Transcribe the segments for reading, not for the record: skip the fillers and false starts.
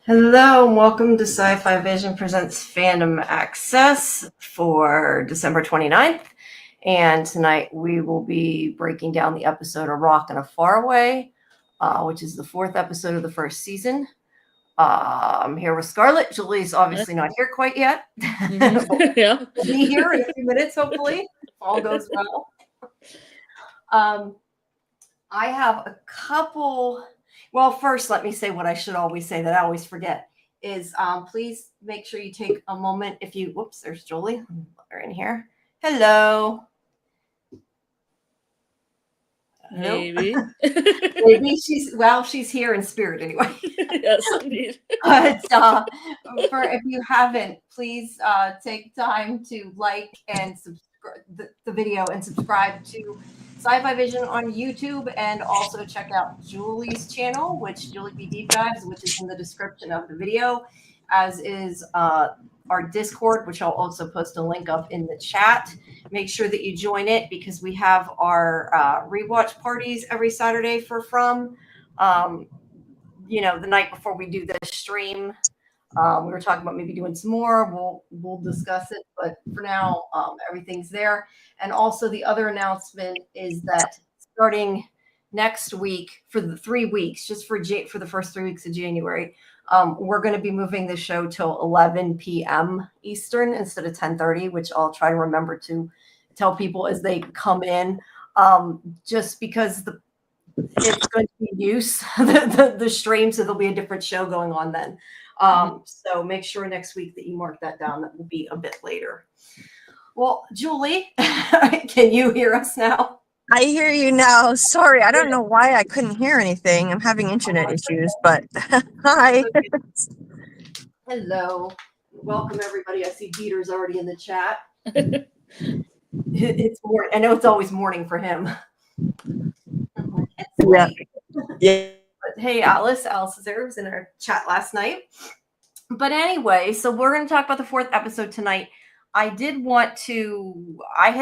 Hello and welcome to Sci-Fi Vision Presents Fandom Access for December 29th. And tonight we will be breaking down the episode of Rock and a Farway, which is the fourth episode of the first season. I'm here with Scarlet. Julie's obviously not here quite yet. Yeah. We'll be here in a few minutes, hopefully, if all goes well. I have a couple... Well, first, let me say what I should always say that I always forget is please make sure you take a moment if you... Whoops, there's Julie. Let her in here. Hello. Maybe. Maybe she's here in spirit anyway. Yes, indeed. But if you haven't, please take time to like and subscribe the video and subscribe to Sci-Fi Vision on YouTube, and also check out Julie's channel, which Julie B Deep Dives, which is in the description of the video, as is our Discord, which I'll also post a link of in the chat. Make sure that you join it because we have our rewatch parties every Saturday the night before we do the stream. We were talking about maybe doing some more. We'll discuss it, but for now, everything's there. And also the other announcement is that starting next week for the 3 weeks, just for the first 3 weeks of January, we're going to be moving the show till 11 p.m. Eastern instead of 10:30, which I'll try to remember to tell people as they come in, just because it's going to be use the stream, so there'll be a different show going on then. So make sure next week that you mark that down. That will be a bit later. Well, Julie, can you hear us now? I hear you now. Sorry, I don't know why I couldn't hear anything. I'm having internet issues, but hi. Hello. Welcome, everybody. I see Peter's already in the chat. It's morning. I know it's always morning for him. Yeah. But hey, Alice is there. Was in our chat last night. But anyway, so we're going to talk about the fourth episode tonight. I had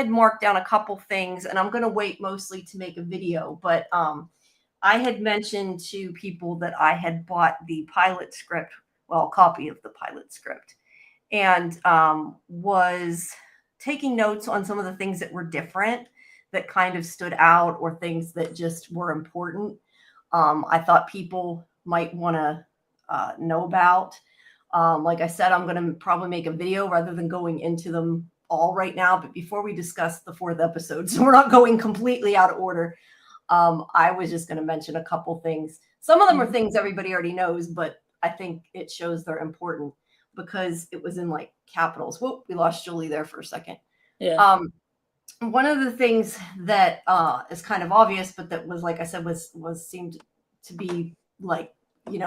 marked down a couple things, and I'm going to wait mostly to make a video, but I had mentioned to people that I had bought the pilot script, a copy of the pilot script, and was taking notes on some of the things that were different, that kind of stood out, or things that just were important. I thought people might want to know about. Like I said, I'm going to probably make a video rather than going into them all right now. But before we discuss the fourth episode, so we're not going completely out of order, I was just going to mention a couple things. Some of them are things everybody already knows, but I think it shows they're important because it was in like capitals. Whoop, we lost Julie there for a second. Yeah. One of the things that is kind of obvious, but that was, like I said, seemed to be like,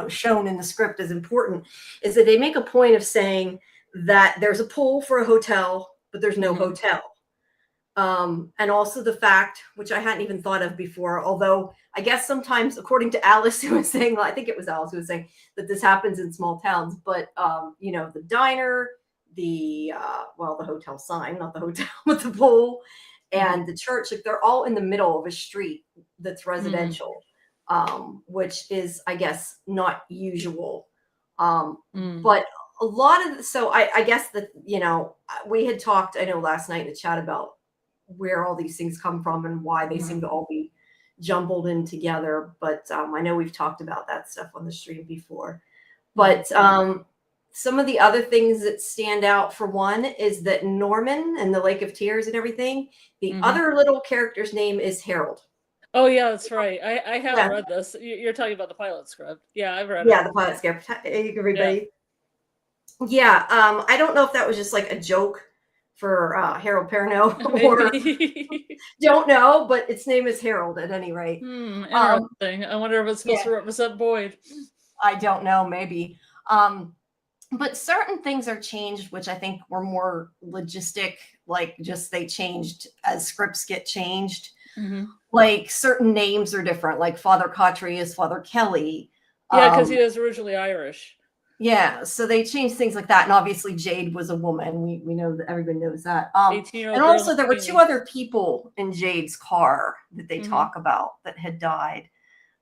shown in the script as important, is that they make a point of saying that there's a pool for a hotel, but there's no hotel. And also the fact, which I hadn't even thought of before, although I guess sometimes, according to Alice, who was saying, I think it was Alice who was saying that this happens in small towns, but, the diner, the hotel sign, not the hotel, but the pool, and the church, like they're all in the middle of a street that's residential. Which is, I guess, not usual. But a lot of, so I guess that, we had talked, I know last night in the chat about where all these things come from and why they seem to all be jumbled in together. But I know we've talked about that stuff on the stream before. But some of the other things that stand out, for one, is that Norman and the Lake of Tears and everything, the other little character's name is Harold. Oh, yeah, that's right. I haven't read this. You're talking about the pilot script. Yeah, I've read it. Yeah, the pilot script. Hey, everybody. Yeah, I don't know if that was just like a joke for Harold Perrineau or don't know, but its name is Harold at any rate. Interesting. I wonder if it's supposed to represent Boyd. I don't know, maybe. But certain things are changed, which I think were more logistic, like just they changed as scripts get changed. Like certain names are different, like Father Cautry is Father Kelly. Yeah, because he was originally Irish. Yeah, so they changed things like that. And obviously Jade was a woman. We know that, everybody knows that. And also there were two other people in Jade's car that they talk about that had died.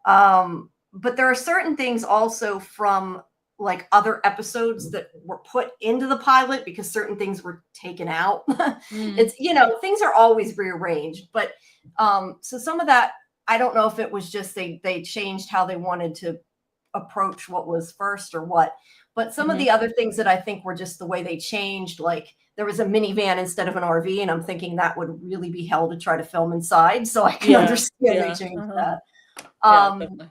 But there are certain things also from like other episodes that were put into the pilot because certain things were taken out. It's, things are always rearranged, but so some of that, I don't know if it was just they changed how they wanted to approach what was first or what, but some of the other things that I think were just the way they changed, like there was a minivan instead of an RV, and I'm thinking that would really be hell to try to film inside, so I can understand they changed that. And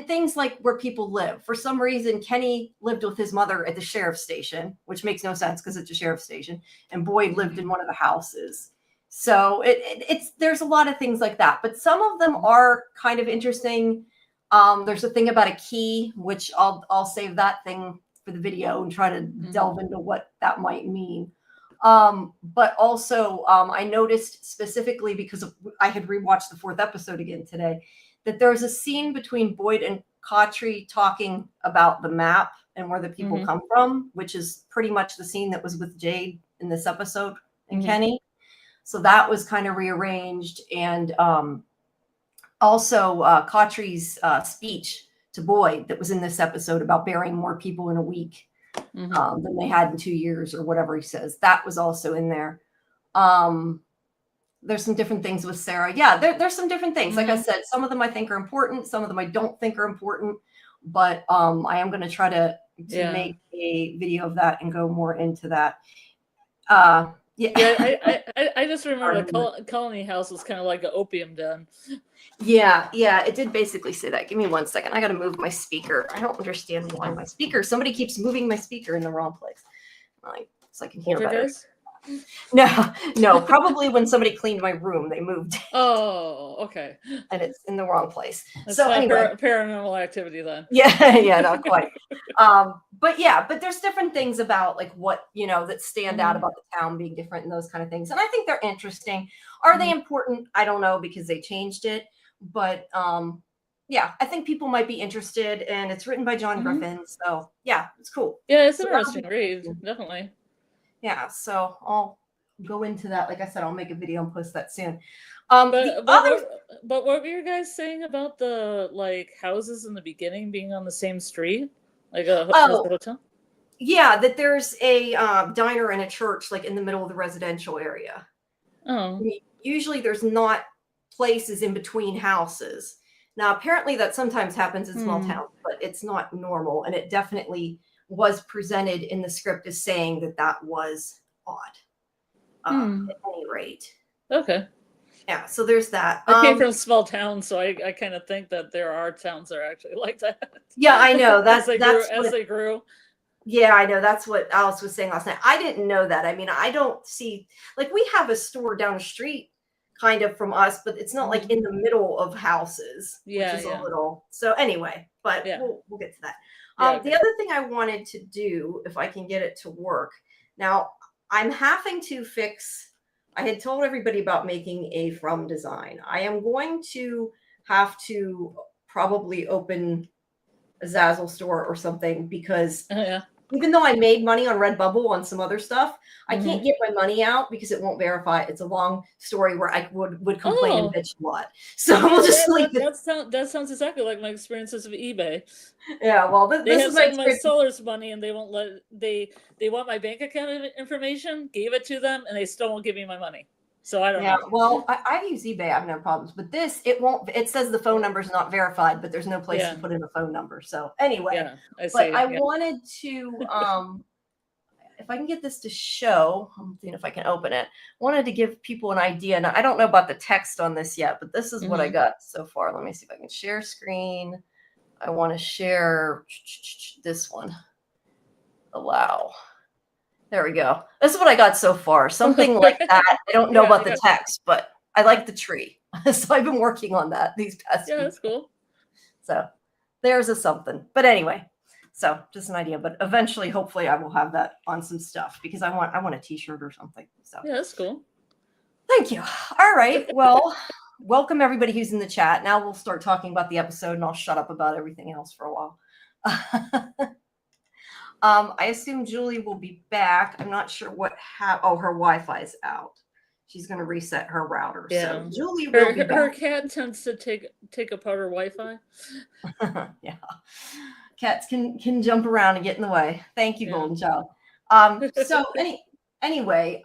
things like where people live. For some reason, Kenny lived with his mother at the sheriff's station, which makes no sense because it's a sheriff's station, and Boyd lived in one of the houses. So it's there's a lot of things like that, but some of them are kind of interesting. There's a thing about a key, which I'll save that thing for the video and try to delve into what that might mean. But also, I noticed specifically because I had rewatched the 4th episode again today, that there's a scene between Boyd and Cautry talking about the map and where the people come from, which is pretty much the scene that was with Jade in this episode and Kenny. So that was kind of rearranged. And also Cautry's speech to Boyd that was in this episode about burying more people in a week than they had in 2 years or whatever he says. That was also in there. There's some different things with Sarah. Yeah, there's some different things. Like I said, some of them I think are important. Some of them I don't think are important. But I am going to try to make a video of that and go more into that. I just remember the Colony House was kind of like an opium den. Yeah, it did basically say that. Give me 1 second. I got to move my speaker. I don't understand why my speaker. Somebody keeps moving my speaker in the wrong place. So I can hear better. No, probably when somebody cleaned my room, they moved. Oh, okay. And it's in the wrong place. That's so not anyway, paranormal activity then. Yeah, not quite. But there's different things about like what, that stand out about the town being different and those kind of things. And I think they're interesting. Are they important? I don't know because they changed it. But I think people might be interested, and it's written by John Griffin. So it's cool. Yeah, it's an interesting read, definitely. Yeah, so I'll go into that. Like I said, I'll make a video and post that soon. But what were you guys saying about the like houses in the beginning being on the same street, like a hotel? Yeah, that there's a diner and a church like in the middle of the residential area. Oh, usually there's not places in between houses. Now, apparently that sometimes happens in small towns, but it's not normal, and it definitely was presented in the script as saying that was odd. At any rate. Okay. Yeah, so there's that. I came from a small town, so I kind of think that there are towns that are actually like that. Yeah, I know. As they grew. Yeah, I know. That's what Alice was saying last night. I didn't know that. I mean, I don't see, like, we have a store down the street kind of from us, but it's not like in the middle of houses, which is a little. So anyway, but we'll get to that. The other thing I wanted to do, if I can get it to work, now I'm having to fix, I had told everybody about making a from design. I am going to have to probably open a Zazzle store or something because even though I made money on Redbubble on some other stuff, I can't get my money out because it won't verify. It's a long story where I would complain and bitch a lot. So we'll just leave it. That sounds exactly like my experiences of eBay. Yeah, well, this is my seller's money, and they won't they want my bank account information. Gave it to them, and they still won't give me my money. So I don't know. Well, I use eBay. I have no problems. But this, it won't. It says the phone number is not verified, but there's no place to put in a phone number. So anyway, I wanted to, if I can get this to show, I'm seeing if I can open it. Wanted to give people an idea. Now, I don't know about the text on this yet, but this is what I got so far. Let me see if I can share screen. I want to share this one. Allow. There we go. This is what I got so far. Something like that. I don't know about the text, but I like the tree. So I've been working on that these past weeks. That's cool. So there's a something. But anyway, so just an idea. But eventually, hopefully, I will have that on some stuff because I want a t-shirt or something. So that's cool. Thank you. All right. Well, welcome everybody who's in the chat. Now we'll start talking about the episode, and I'll shut up about everything else for a while. I assume Julie will be back. I'm not sure what her Wi-Fi is out. She's going to reset her router. Yeah. So Julie will be back. Her cat tends to take apart her Wi-Fi. Yeah. Cats can jump around and get in the way. Thank you, Yeah. Golden Child. So anyway,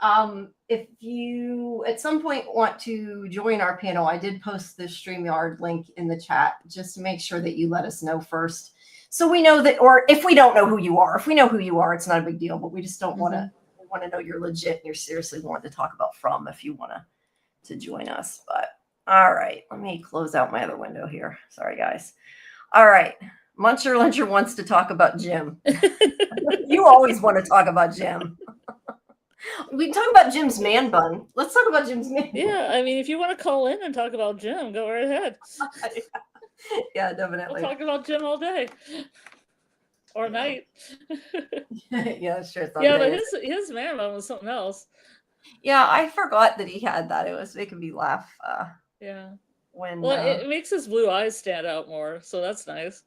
if you at some point want to join our panel, I did post the StreamYard link in the chat just to make sure that you let us know first. So we know that, or if we don't know who you are, if we know who you are, it's not a big deal, but we just don't want to know you're legit and you're seriously wanting to talk about From if you want to join us. But all right, let me close out my other window here. Sorry, guys. All right. Muncher Luncher wants to talk about Jim. You always want to talk about Jim. We can talk about Jim's man bun. Let's talk about Jim's man bun. Yeah, I mean, if you want to call in and talk about Jim, go right ahead. Yeah, definitely. We'll talk about Jim all day. Or night. Yeah, sure. Yeah, but his man bun was something else. Yeah, I forgot that he had that. It was making me laugh. Yeah. When it makes his blue eyes stand out more, so that's nice.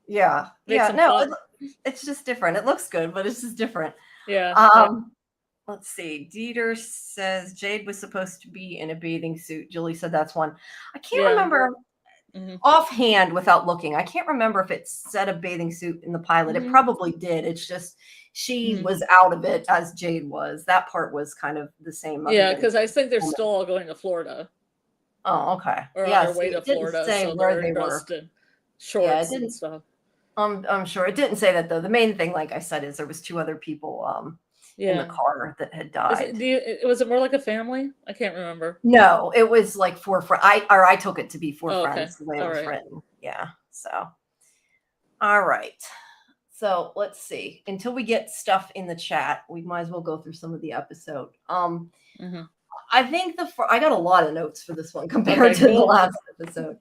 Yeah. Makes Yeah. No, it's just different. It looks good, but it's just different. Yeah. Let's see. Dieter says Jade was supposed to be in a bathing suit. Julie said that's one. I can't remember offhand without looking. I can't remember if it said a bathing suit in the pilot. It probably did. It's just she was out of it as Jade was. That part was kind of the same. Yeah, because I think they're still all going to Florida. Oh, okay. Or on their way to Florida, say so where they're they were. dressed in shorts and stuff. I'm sure it didn't say that though. The main thing, like I said, is there was 2 other people in the car that had died. Was it more like a family? I can't remember. No, it was like 4 friends. I took it to be 4 friends the way it was written. Yeah. So, all right. So let's see. Until we get stuff in the chat, we might as well go through some of the episode. I think I got a lot of notes for this one compared to the last episode.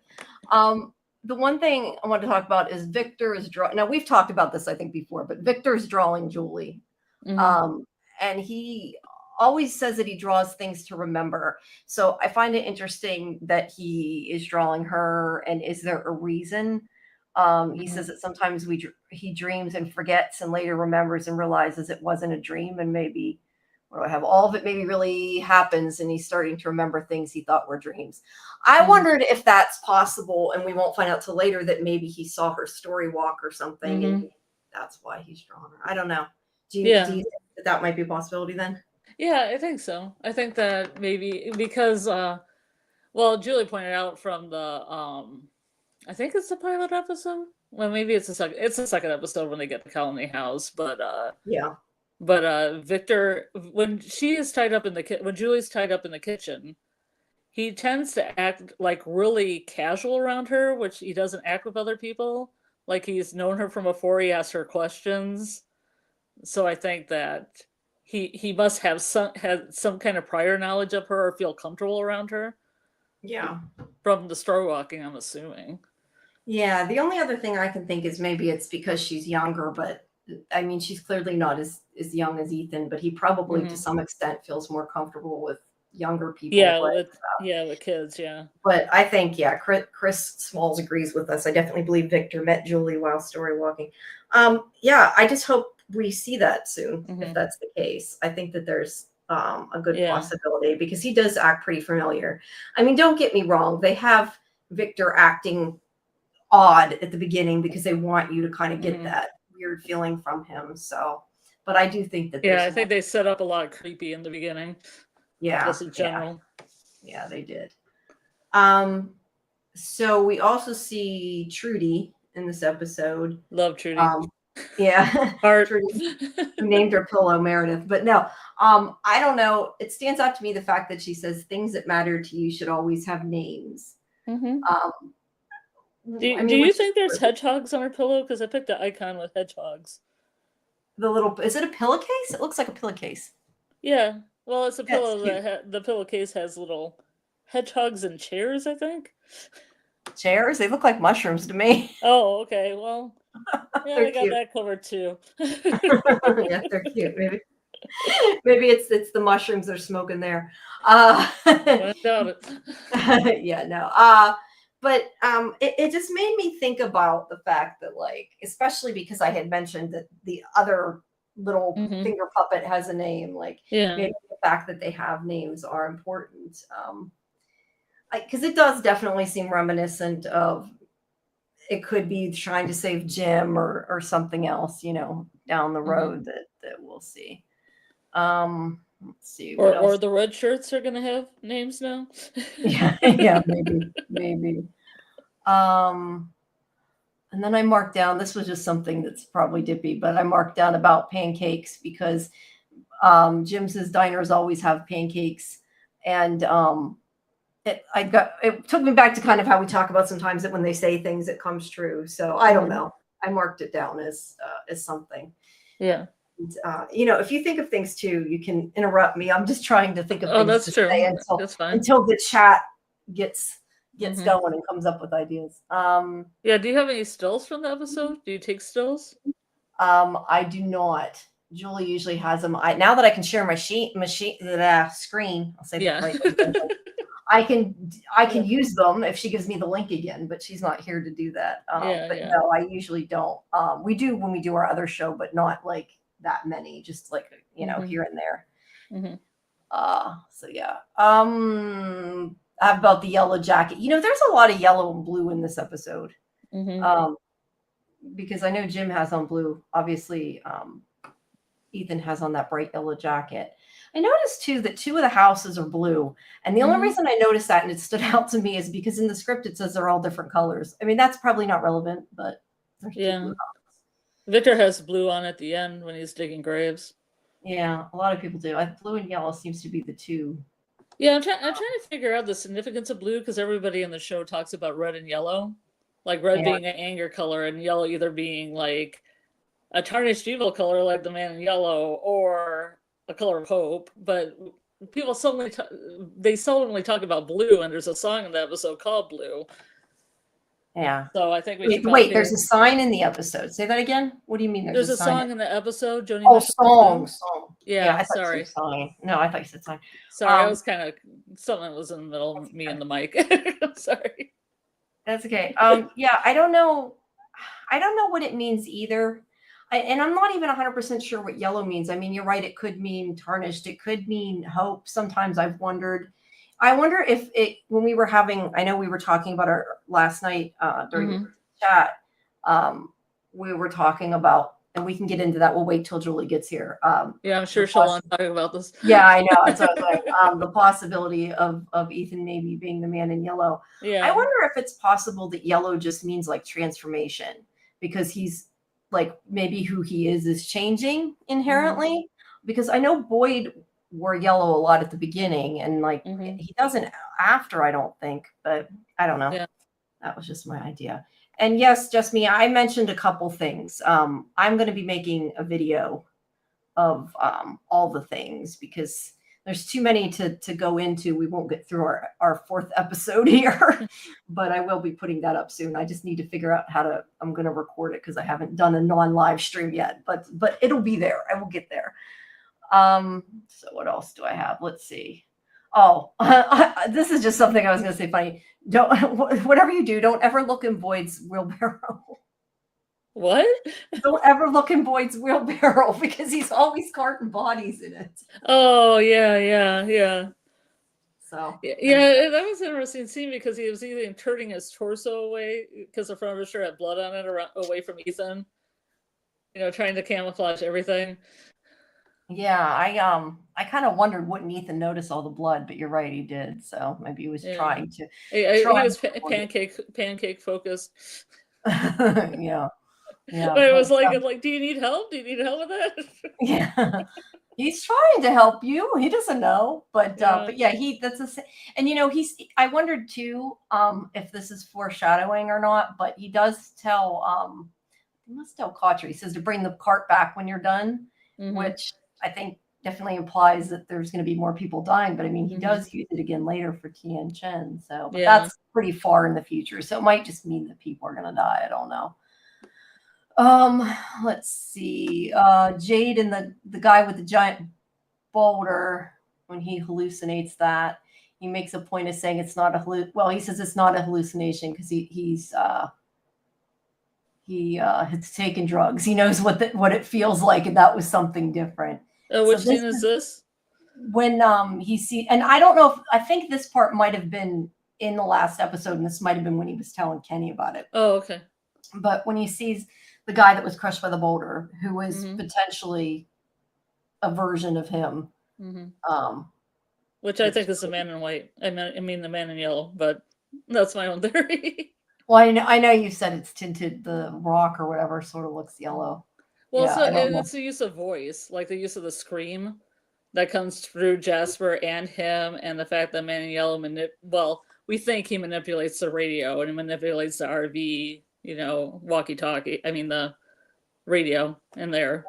The one thing I want to talk about is Victor is drawing. Now we've talked about this, I think, before, but Victor's drawing Julie. And he always says that he draws things to remember. So I find it interesting that he is drawing her. And is there a reason? He says that sometimes he dreams and forgets and later remembers and realizes it wasn't a dream. And maybe all of it maybe really happens and he's starting to remember things he thought were dreams. I wondered if that's possible, and we won't find out till later that maybe he saw her story walk or something and that's why he's drawing her. I don't know. Do you think that might be a possibility then? Yeah, I think so. I think that maybe because Julie pointed out from the I think it's the pilot episode. Well, maybe it's the second episode when they get to Colony House, but But Victor, when Julie's tied up in the kitchen, he tends to act like really casual around her, which he doesn't act with other people. Like he's known her from before. He asks her questions, so I think that he must have some kind of prior knowledge of her or feel comfortable around her. Yeah, from the story walking, I'm assuming. Yeah, the only other thing I can think is maybe it's because she's younger, but I mean, she's clearly not as young as Ethan, but he probably to some extent feels more comfortable with younger people. With kids, yeah. But I think, Chris Smalls agrees with us. I definitely believe Victor met Julie while story walking. I just hope we see that soon, if that's the case. I think that there's a good possibility because he does act pretty familiar. I mean, don't get me wrong. They have Victor acting odd at the beginning because they want you to kind of get that weird feeling from him. So, but I do think that I think they set up a lot of creepy in the beginning. Just in general. Yeah, they did. So we also see Trudy in this episode. Love Trudy. Trudy, who named her pillow Meredith. But no, I don't know. It stands out to me the fact that she says things that matter to you should always have names. Do you think there's hedgehogs on her pillow? Because I picked an icon with hedgehogs. Is it a pillowcase? It looks like a pillowcase. Yeah. Well, it's a pillow the pillowcase has little hedgehogs and chairs, I think. Chairs? They look like mushrooms to me. Oh, okay. Well, I got that covered too. Yeah, they're cute. Maybe it's the mushrooms they're smoking there. I doubt it. Yeah, no. But it just made me think about the fact that, like, especially because I had mentioned that the other little finger puppet has a name, maybe the fact that they have names are important. Because it does definitely seem reminiscent of it could be trying to save Jim or something else, down the road that we'll see. Let's see what else. Or the red shirts are gonna have names now. Yeah, maybe. And then I marked down, this was just something that's probably dippy, but I marked down about pancakes because Jim's diners always have pancakes. And it took me back to kind of how we talk about sometimes that when they say things, it comes true. So I don't know. I marked it down as something. Yeah. And, if you think of things too, you can interrupt me. I'm just trying to think of things that's to true. say That's fine. until the chat gets going and comes up with ideas. Yeah. Do you have any stills from the episode? Do you take stills? I do not. Julie usually has them. Now that I can share my screen, I'll say that right. I can use them if she gives me the link again, but she's not here to do that. No, I usually don't. We do when we do our other show, but not like that many, just like, here and there. So yeah. About the yellow jacket, there's a lot of yellow and blue in this episode. Because I know Jim has on blue. Obviously, Ethan has on that bright yellow jacket. I noticed too that 2 of the houses are blue. And the only reason I noticed that and it stood out to me is because in the script it says they're all different colors. I mean, that's probably not relevant, but yeah. Victor has blue on at the end when he's digging graves. Yeah, a lot of people do. Blue and yellow seems to be the 2. Yeah, I'm trying to figure out the significance of blue because everybody in the show talks about red and yellow. Like red being an anger color and yellow either being like a tarnished evil color like the man in yellow or a color of hope. But people seldomly talk about blue, and there's a song in the episode called Blue. Yeah. So I think we should wait, there's a sign in the episode. Say that again. What do you mean there's a song in the episode? Joni song. Yeah, I thought sorry. you said sign. No, I thought you said sign. Sorry, I was kind of something was in the middle of me and the mic. I'm sorry. That's okay. Yeah, I don't know what it means either. And I'm not even 100% sure what yellow means. I mean, you're right. It could mean tarnished. It could mean hope. Sometimes I've wondered. I wonder if when we were I know we were talking about our last night during the chat, we were talking about, and we can get into that. We'll wait till Julie gets here. Yeah, I'm sure she'll want to talk about this. Yeah, I know. It's like the possibility of Ethan maybe being the man in yellow. Yeah. I wonder if it's possible that yellow just means like transformation, because he's like maybe who he is changing inherently. Because I know Boyd wore yellow a lot at the beginning, and like he doesn't after, I don't think, but I don't know. Yeah. That was just my idea. And yes, just me, I mentioned a couple things. I'm going to be making a video of all the things because there's too many to go into. We won't get through our 4th episode here, but I will be putting that up soon. I just need to figure out I'm going to record it because I haven't done a non-live stream yet, but it'll be there. I will get there. So what else do I have? Let's see. Oh, this is just something I was going to say funny. Whatever you do, don't ever look in Boyd's wheelbarrow. What? Don't ever look in Boyd's wheelbarrow because he's always carting bodies in it. Oh, yeah. So yeah, that was an interesting scene because he was either turning his torso away because the front of his shirt had blood on it away from Ethan. Trying to camouflage everything. Yeah, I kind of wondered, wouldn't Ethan notice all the blood? But you're right, he did. So maybe he was trying to. He was pancake focused. Yeah. But it was like, do you need help? Do you need help with that? Yeah. He's trying to help you. He doesn't know, but yeah, and I wondered too, if this is foreshadowing or not, but he does tell, he must tell Katra, he says to bring the cart back when you're done, which I think definitely implies that there's going to be more people dying, but I mean, he does use it again later for Tian Chen. So, but that's pretty far in the future. So it might just mean that people are going to die. I don't know. Let's see. Jade and the guy with the giant boulder, when he hallucinates that, he makes a point of saying it's not he says it's not a hallucination because he has taken drugs. He knows what it feels like, and that was something different. Which scene is this? When and I don't know I think this part might have been in the last episode, and this might have been when he was telling Kenny about it. Oh, okay. But when he sees the guy that was crushed by the boulder, who was potentially a version of him, which I think is the man in white. I mean the man in yellow, but that's my own theory. Well, I know you said it's tinted. The rock or whatever sort of looks yellow. Well, Yeah, so I don't know. it's the use of voice, like the use of the scream that comes through Jasper and him, and the fact that Man in Yellow we think he manipulates the radio and he manipulates the RV, walkie-talkie. I mean the radio in there.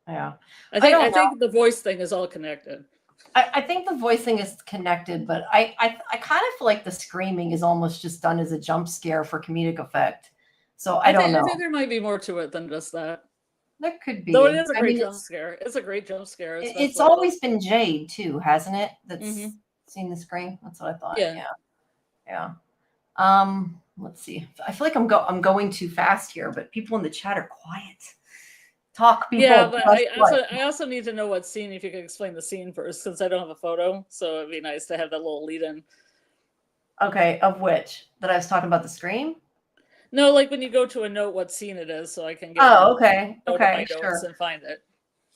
Yeah. I think the voice thing is all connected. I think the voice thing is connected, but I kind of feel like the screaming is almost just done as a jump scare for comedic effect. So I don't know. I think there might be more to it than just that. There could be. Though it is a great jump scare. It's a great jump scare. It's always been Jade too, hasn't it? That's seen the screen. That's what I thought. Yeah. Let's see. I feel like I'm going too fast here, but people in the chat are quiet. Talk, people. Yeah, but I also need to know what scene. If you could explain the scene first, since I don't have a photo, so it'd be nice to have that little lead in. Okay, of which that I was talking about the scream. No, like when you go to a note, what scene it is, so I can get. Okay, sure. And find it.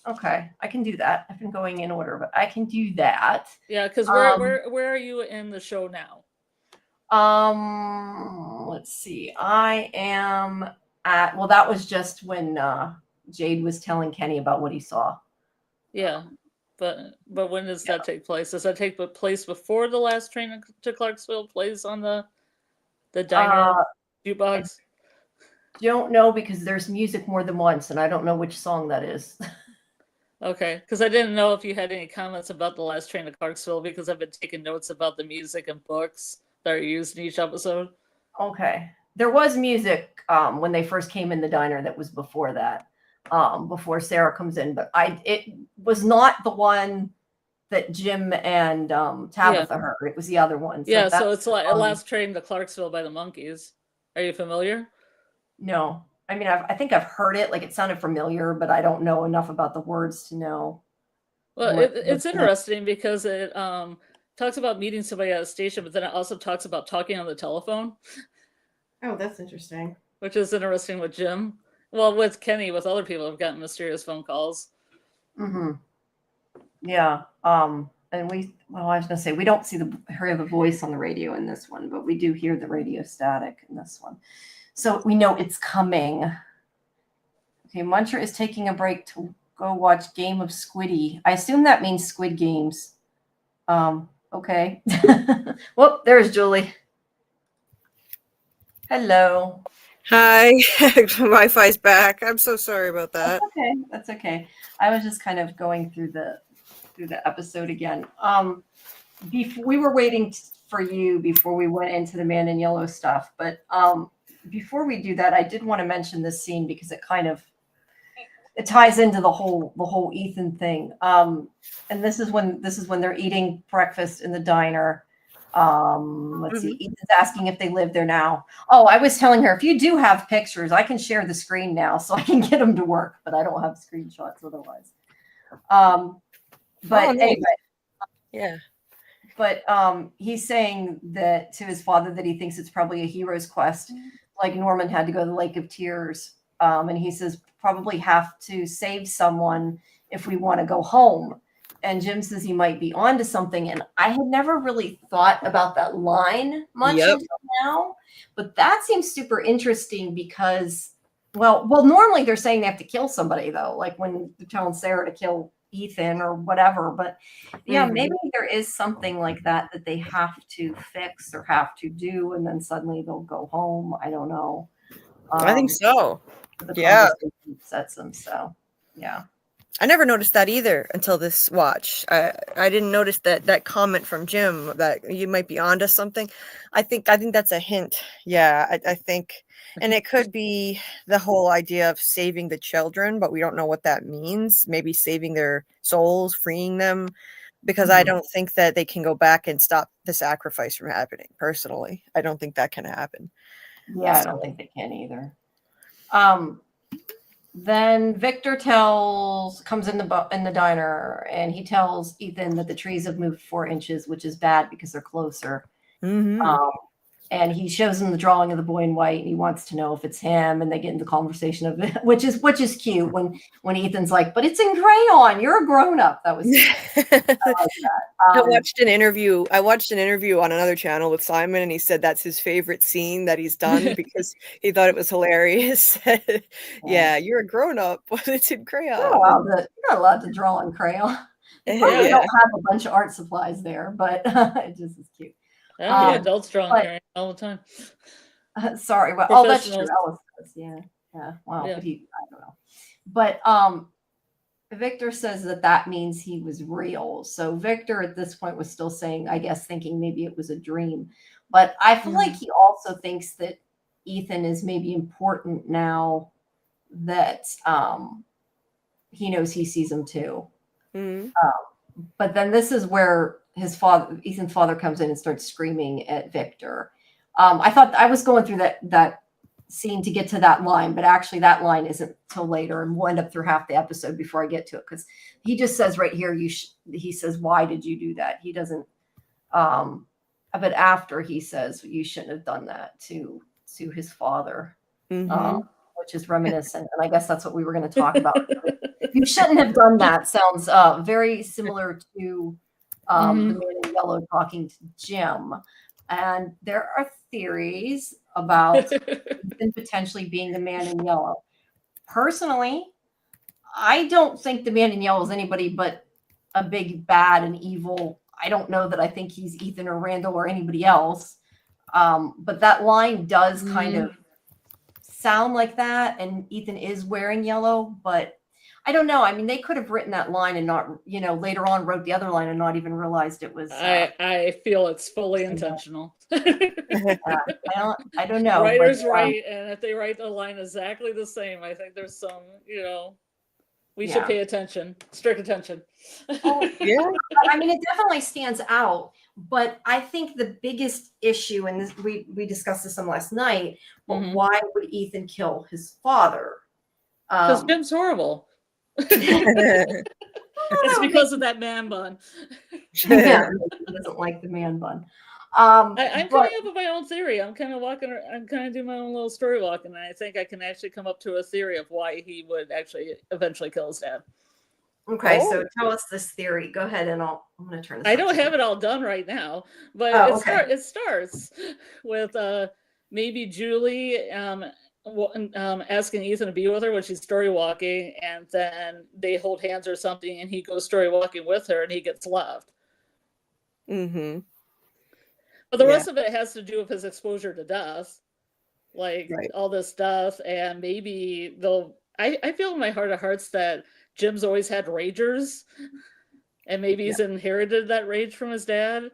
Okay, I can do that. I've been going in order, but I can do that. Yeah, because where are you in the show now? Let's see. I am at. Well, that was just when Jade was telling Kenny about what he saw. Yeah, but when does that take place? Does that take place before the last train to Clarksville plays on the diner jukebox? I don't know because there's music more than once, and I don't know which song that is. Okay, because I didn't know if you had any comments about the last train to Clarksville, because I've been taking notes about the music and books that are used in each episode. Okay, there was music when they first came in the diner that was before that. Before Sarah comes in, but it was not the one that Jim and Tabitha heard. It was the other one. So so it's like Last Train to Clarksville by the Monkees. Are you familiar? No, I mean I think I've heard it. Like it sounded familiar, but I don't know enough about the words to know. Well, it's interesting because it talks about meeting somebody at a station, but then it also talks about talking on the telephone. Oh, that's interesting. Which is interesting with Jim. Well, with Kenny, with other people have gotten mysterious phone calls. Yeah. And I was gonna say we don't hear the voice on the radio in this one, but we do hear the radio static in this one. So we know it's coming. Okay, Muncher is taking a break to go watch Game of Squiddy. I assume that means Squid Games. Okay. Well, there's Julie. Hello. Hi, Wi-Fi's back. I'm so sorry about that. That's okay. I was just kind of going through the episode again. We were waiting for you before we went into the Man in Yellow stuff, but before we do that, I did want to mention this scene because it ties into the whole Ethan thing. And this is when they're eating breakfast in the diner. Let's see. Ethan's asking if they live there now. Oh, I was telling her if you do have pictures, I can share the screen now so I can get them to work, but I don't have screenshots otherwise. But anyway, yeah. But he's saying that to his father that he thinks it's probably a hero's quest, like Norman had to go to the Lake of Tears, and he says probably have to save someone if we want to go home. And Jim says he might be onto something. And I had never really thought about that line much until now. But that seems super interesting because, well, normally they're saying they have to kill somebody, though, like when they're telling Sarah to kill Ethan or whatever. But yeah, maybe there is something like that they have to fix or have to do. And then suddenly they'll go home. I don't know. I think so. Yeah. Sets them. So, yeah. I never noticed that either until this watch. I didn't notice that comment from Jim that you might be onto something. I think that's a hint. Yeah, I think, and it could be the whole idea of saving the children, but we don't know what that means. Maybe saving their souls, freeing them, because I don't think that they can go back and stop the sacrifice from happening. Personally, I don't think that can happen. Yeah, I don't think they can either. Then Victor comes in the diner, and he tells Ethan that the trees have moved 4 inches, which is bad because they're closer. and he shows him the drawing of the boy in white, and he wants to know if it's him, and they get into conversation of it, which is cute when Ethan's like, but it's in crayon, you're a grown-up. That was cute. I like that. I watched an interview on another channel with Simon, and he said that's his favorite scene that he's done because he thought it was hilarious. Yeah, you're a grown-up, but it's in crayon. You're not allowed to draw in crayon. You probably don't have a bunch of art supplies there, but it just is cute. Yeah, adults draw in crayon all the time. Sorry, well, that's true. Ellis does, yeah. Wow, but I don't know. But Victor says that means he was real. So Victor at this point was still saying, I guess, thinking maybe it was a dream. But I feel like he also thinks that Ethan is maybe important now that he knows he sees him too. But then this is where Ethan's father comes in and starts screaming at Victor. I thought I was going through that scene to get to that line, but actually that line isn't till later, and we'll end up through half the episode before I get to it, because he just says right here, he says, why did you do that? He doesn't, but after he says, you shouldn't have done that to his father, which is reminiscent, and I guess that's what we were going to talk about. You shouldn't have done that sounds very similar to the man in yellow talking to Jim. And there are theories about Ethan potentially being the man in yellow. Personally, I don't think the man in yellow is anybody but a big bad and evil. I don't know that I think he's Ethan or Randall or anybody else. But that line does kind of sound like that. And Ethan is wearing yellow, but I don't know. I mean, they could have written that line and not, later on wrote the other line and not even realized it was. I feel it's fully intentional. I don't know. Writers write, and if they write the line exactly the same, I think there's some, we should pay attention, strict attention. Yeah. I mean, it definitely stands out, but I think the biggest issue, and this, we discussed this some last night, but why would Ethan kill his father? Because Jim's horrible. It's because of that man bun. Yeah, he doesn't like the man bun. I'm coming up with my own theory. I'm kind of doing my own little story walk, and I think I can actually come up to a theory of why he would actually eventually kill his dad. Okay, so tell us this theory. Go ahead, and I'm going to turn this. I don't have it all done right now, but it starts with maybe Julie asking Ethan to be with her when she's story walking, and then they hold hands or something, and he goes story walking with her, and he gets left. But the rest of it has to do with his exposure to death, all this stuff, and maybe I feel in my heart of hearts that Jim's always had ragers, and maybe he's inherited that rage from his dad,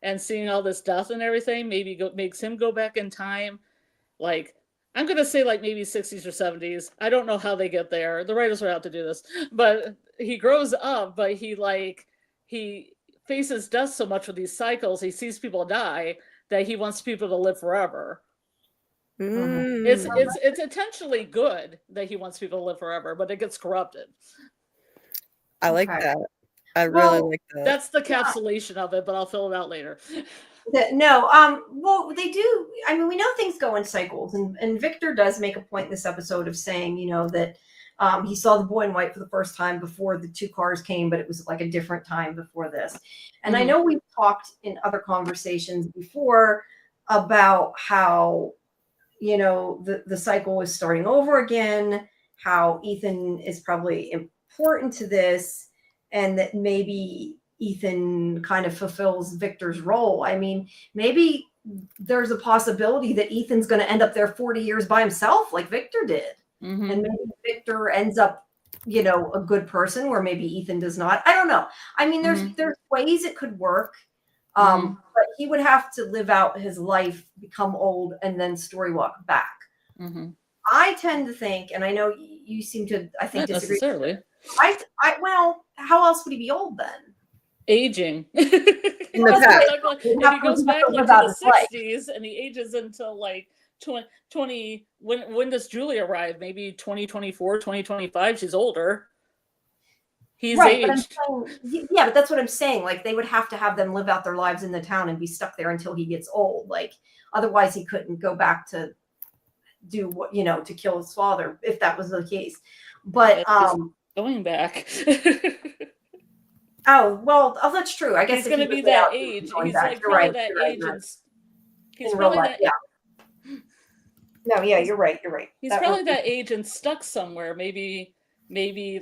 and seeing all this death and everything maybe makes him go back in time, I'm going to say maybe 60s or 70s. I don't know how they get there. The writers will have to do this. But he grows up, but he faces death so much with these cycles. He sees people die that he wants people to live forever. It's intentionally good that he wants people to live forever, but it gets corrupted. I like that. I really like that. That's the encapsulation of it, but I'll fill it out later. Well, they do. I mean, we know things go in cycles, and Victor does make a point in this episode of saying, that he saw the boy in white for the first time before the two cars came, but it was a different time before this. And I know we've talked in other conversations before about how, the cycle is starting over again, how Ethan is probably important to this, and that maybe Ethan kind of fulfills Victor's role. I mean, maybe there's a possibility that Ethan's going to end up there 40 years by himself like Victor did. And maybe Victor ends up, a good person where maybe Ethan does not. I don't know. I mean, there's ways it could work. But he would have to live out his life, become old, and then story walk back. I tend to think, and I know you seem to, I think, not disagree. Necessarily. Well, how else would he be old then? Aging. In the past. If he goes back to the 60s and he ages until 20, when does Julie arrive? Maybe 2024, 2025, she's older. He's right, but aged. yeah, but that's what I'm saying. Like they would have to have them live out their lives in the town and be stuck there until he gets old. Like otherwise, he couldn't go back to do what to kill his father if that was the case. But going back. That's true. I guess He's if going he to be was that out, age. going He's back. like You're probably right, that you're right, age, you're and he's in real probably life, that. yeah. No, yeah, you're right. You're right. He's probably that age and stuck somewhere. Maybe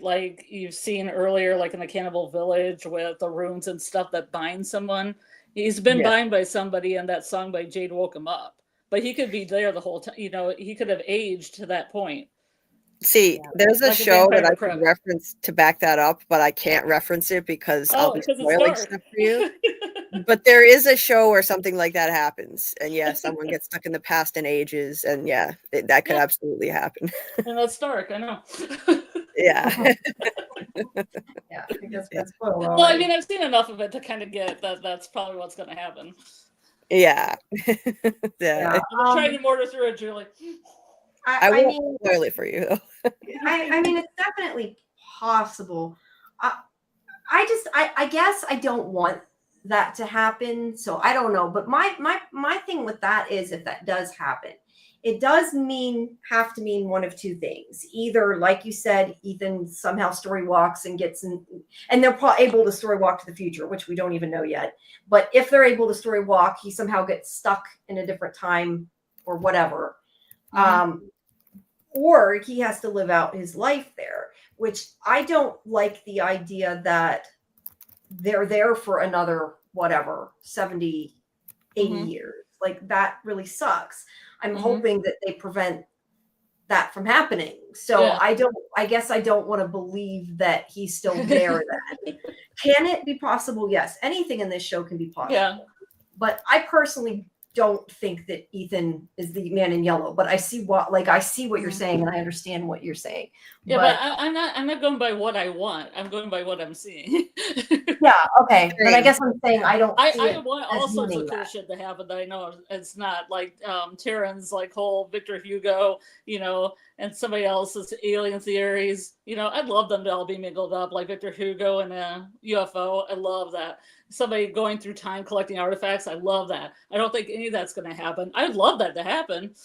like you've seen earlier, like in the Cannibal Village with the runes and stuff that bind someone. He's been bound by somebody, and that song by Jade woke him up. But he could be there the whole time. He could have aged to that point. See, there's a Like show that I Vampire could reference to back that up, but I can't reference it because I'll be spoiling stuff for you. But there is a show where something like that happens, and yeah, someone gets stuck in the past and ages, and yeah, that could absolutely happen. And that's dark, I know. Yeah. Yeah, I think that's spoiled. Well, I mean, I've seen enough of it to kind of get that that's probably what's going to happen. Yeah. Yeah. I'm trying to mortar through it, Julie. I won't spoil it for you, though. I mean, it's definitely possible. I guess I don't want that to happen, so I don't know. But my thing with that is, if that does happen, it does have to mean one of two things. Either, like you said, Ethan somehow story walks and gets in, and they're able to story walk to the future, which we don't even know yet. But if they're able to story walk, he somehow gets stuck in a different time or whatever. Or he has to live out his life there, which I don't like the idea that they're there for another, 70, 80 years. Like that really sucks. I'm hoping that they prevent that from happening. So I guess I don't want to believe that he's still there then. Can it be possible? Yes. Anything in this show can be possible. Yeah. But I personally don't think that Ethan is the man in yellow, but I see what you're saying, and I understand what you're saying. Yeah, but I'm not going by what I want. I'm going by what I'm seeing. Yeah, okay. But I guess I'm saying I don't. I want all sorts of cool shit to happen that I know it's not, like Taryn's like whole Victor Hugo, and somebody else's alien theories. I'd love them to all be mingled up, like Victor Hugo and a UFO. I love that. Somebody going through time collecting artifacts. I love that. I don't think any of that's going to happen. I'd love that to happen.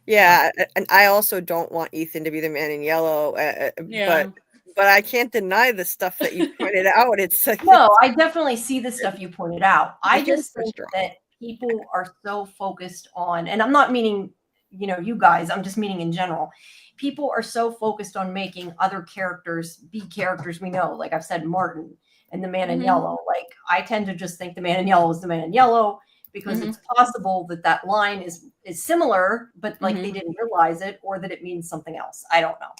Yeah, and I also don't want Ethan to be the man in yellow. But I can't deny the stuff that you pointed out. It's like, no, I definitely see the stuff you pointed out. I just think that people are so focused on, and I'm not meaning, you guys, I'm just meaning in general. People are so focused on making other characters be characters we know. Like I've said, Martin and the man in yellow. Like I tend to just think the man in yellow is the man in yellow because it's possible that line is similar, but like they didn't realize it, or that it means something else. I don't know.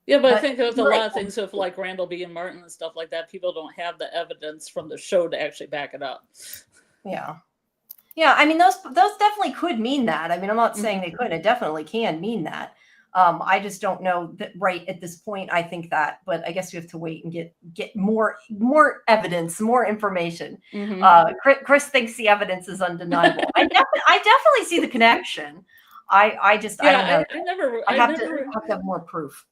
Yeah, but I think there's a lot of things with like Randall B. and Martin and stuff like that. People don't have the evidence from the show to actually back it up. Yeah. Yeah, I mean, those definitely could mean that. I mean, I'm not saying they couldn't. It definitely can mean that. I just don't know that right at this point. I think that, but I guess we have to wait and get more evidence, more information. Chris thinks the evidence is undeniable. I definitely see the connection. I don't know. I have to have more proof.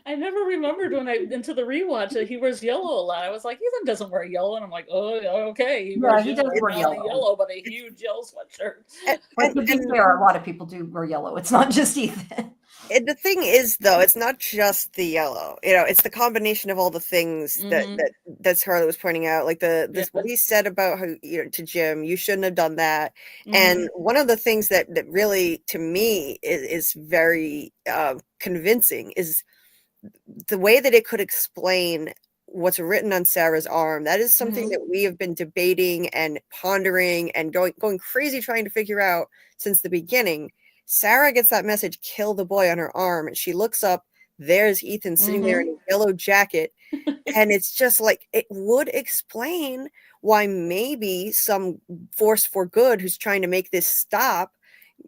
I never remembered into the rewatch that he wears yellow a lot. I was like, Ethan doesn't wear yellow, and I'm like, oh, okay. He does wear yellow, but a huge yellow sweatshirt. But to be fair, a lot of people do wear yellow. It's not just Ethan. And the thing is, though, it's not just the yellow. It's the combination of all the things that Scarlet was pointing out, like what he said about how to Jim, you shouldn't have done that. And one of the things that really, to me, is very convincing is the way that it could explain what's written on Sarah's arm. That is something that we have been debating and pondering and going crazy trying to figure out since the beginning. Sarah gets that message, kill the boy, on her arm, and she looks up, there's Ethan sitting there in a yellow jacket. And it's just like, it would explain why maybe some force for good who's trying to make this stop,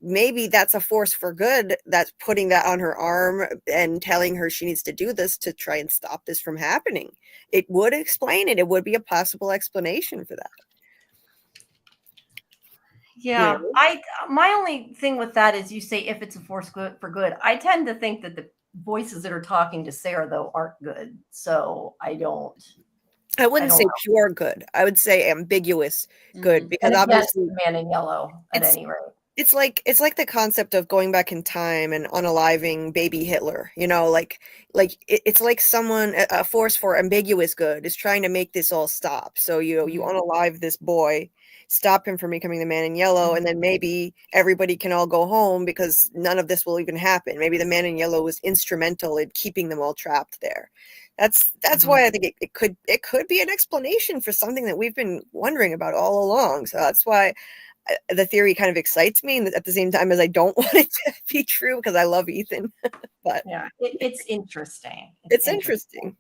maybe that's a force for good that's putting that on her arm and telling her she needs to do this to try and stop this from happening. It would explain it. It would be a possible explanation for that. Yeah, my only thing with that is you say if it's a force for good. I tend to think that voices that are talking to Sarah though aren't good. So I wouldn't don't say know. pure good. I would say ambiguous good, because And against obviously the Man in Yellow at it's any rate. it's like the concept of going back in time and unaliving baby Hitler. It's like someone, a force for ambiguous good, is trying to make this all stop. So you unalive this boy, stop him from becoming the Man in Yellow, and then maybe everybody can all go home because none of this will even happen. Maybe the Man in Yellow was instrumental in keeping them all trapped there. That's why I think it could be an explanation for something that we've been wondering about all along. So that's why the theory kind of excites me, and at the same time as I don't want it to be true because I love Ethan. But yeah, it's interesting. It's interesting.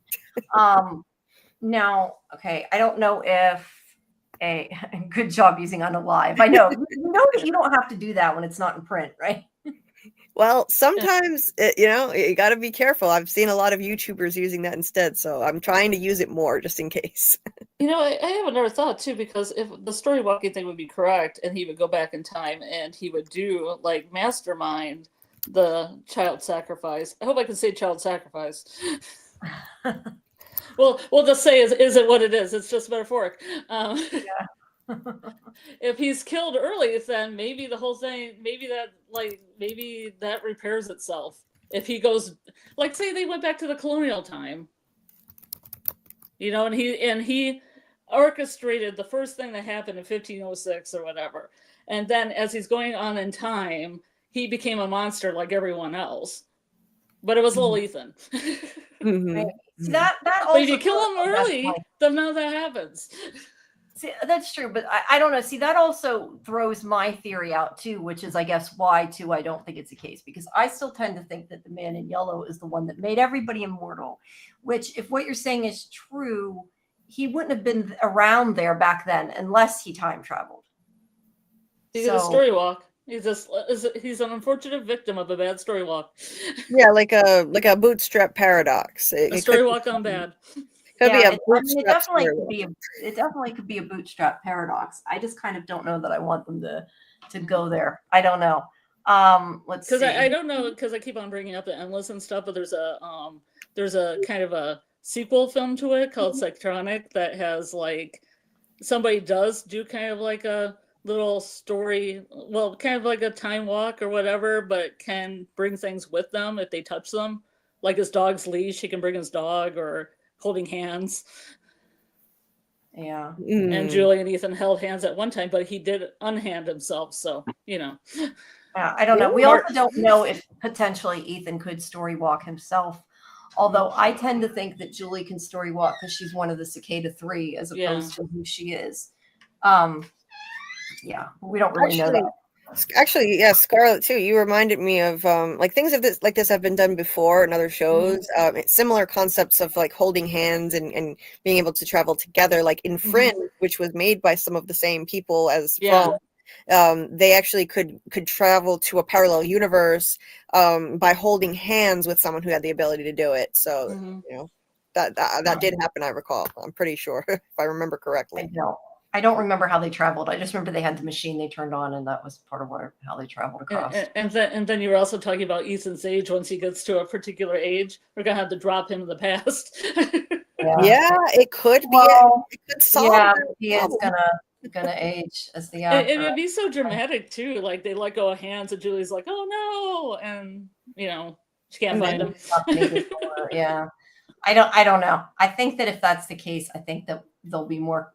Now, okay, I don't know if a good job using unalive. I know you know that you don't have to do that when it's not in print, right? Well, sometimes you got to be careful. I've seen a lot of YouTubers using that instead, so I'm trying to use it more just in case. I have another thought too, because if the story walking thing would be correct, and he would go back in time and he would do like mastermind the child sacrifice. I hope I can say child sacrifice. Well, we'll just say is it what it is? It's just metaphoric. Yeah. If he's killed early, then maybe the whole thing, maybe that repairs itself. If he goes, like, say they went back to the colonial time, and he orchestrated the first thing that happened in 1506 or whatever, and then as he's going on in time, he became a monster like everyone else, but it was little Ethan. Mm-hmm. See, that also. But if you kill him early, then none of that happens. See, that's true, but I don't know. See, that also throws my theory out too, which is, I guess, why too I don't think it's the case, because I still tend to think that the Man in Yellow is the one that made everybody immortal. Which, if what you're saying is true, he wouldn't have been around there back then unless he time traveled. He's a story walk. He's an unfortunate victim of a bad story walk. Yeah, like a bootstrap paradox. A story walk on bad. It definitely could be a bootstrap paradox. I just kind of don't know that I want them to go there. I don't know. Let's see. Because I don't know, because I keep on bringing up the Endless and stuff, but there's a kind of a sequel film to it called Psychotronic that has like somebody does do kind of like a little story, well, kind of like a time walk or whatever, but can bring things with them if they touch them, like his dog's leash. He can bring his dog, or holding hands. Yeah. And Julie and Ethan held hands at one time, but he did unhand himself, so Yeah, I don't know. We also don't know if potentially Ethan could story walk himself. Although I tend to think that Julie can story walk because she's one of the Cicada 3 as opposed to who she is. We don't really know that. Actually, yeah, Scarlet too. You reminded me of like things of this like this have been done before in other shows. Similar concepts of like holding hands and being able to travel together, like in Fringe, which was made by some of the same people as From. They actually could travel to a parallel universe by holding hands with someone who had the ability to do it. So that did happen. I recall. I'm pretty sure if I remember correctly. I don't remember how they traveled. I just remember they had the machine they turned on, and that was part of how they traveled across. And then you were also talking about Ethan's age. Once he gets to a particular age, we're gonna have to drop him in the past. It could be. It could solve. He is gonna age as the actor. It'd be so dramatic too. Like they let go of hands, and Julie's like, "Oh no!" and she can't find him. I don't know. I think that if that's the case, I think that there'll be more,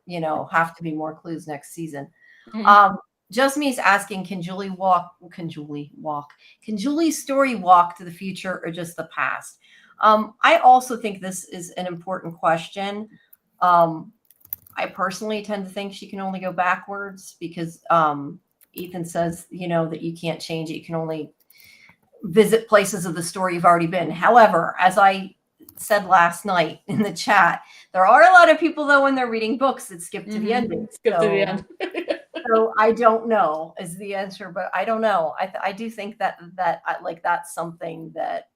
have to be more clues next season. Jasmine's asking, can Julie story walk to the future or just the past? I also think this is an important question. I personally tend to think she can only go backwards because Ethan says, that you can't change it. You can only visit places of the story you've already been. However, as I said last night in the chat, there are a lot of people though when they're reading books that skip to the ending. To the end. So I don't know is the answer, but I don't know. I do think that that's something that,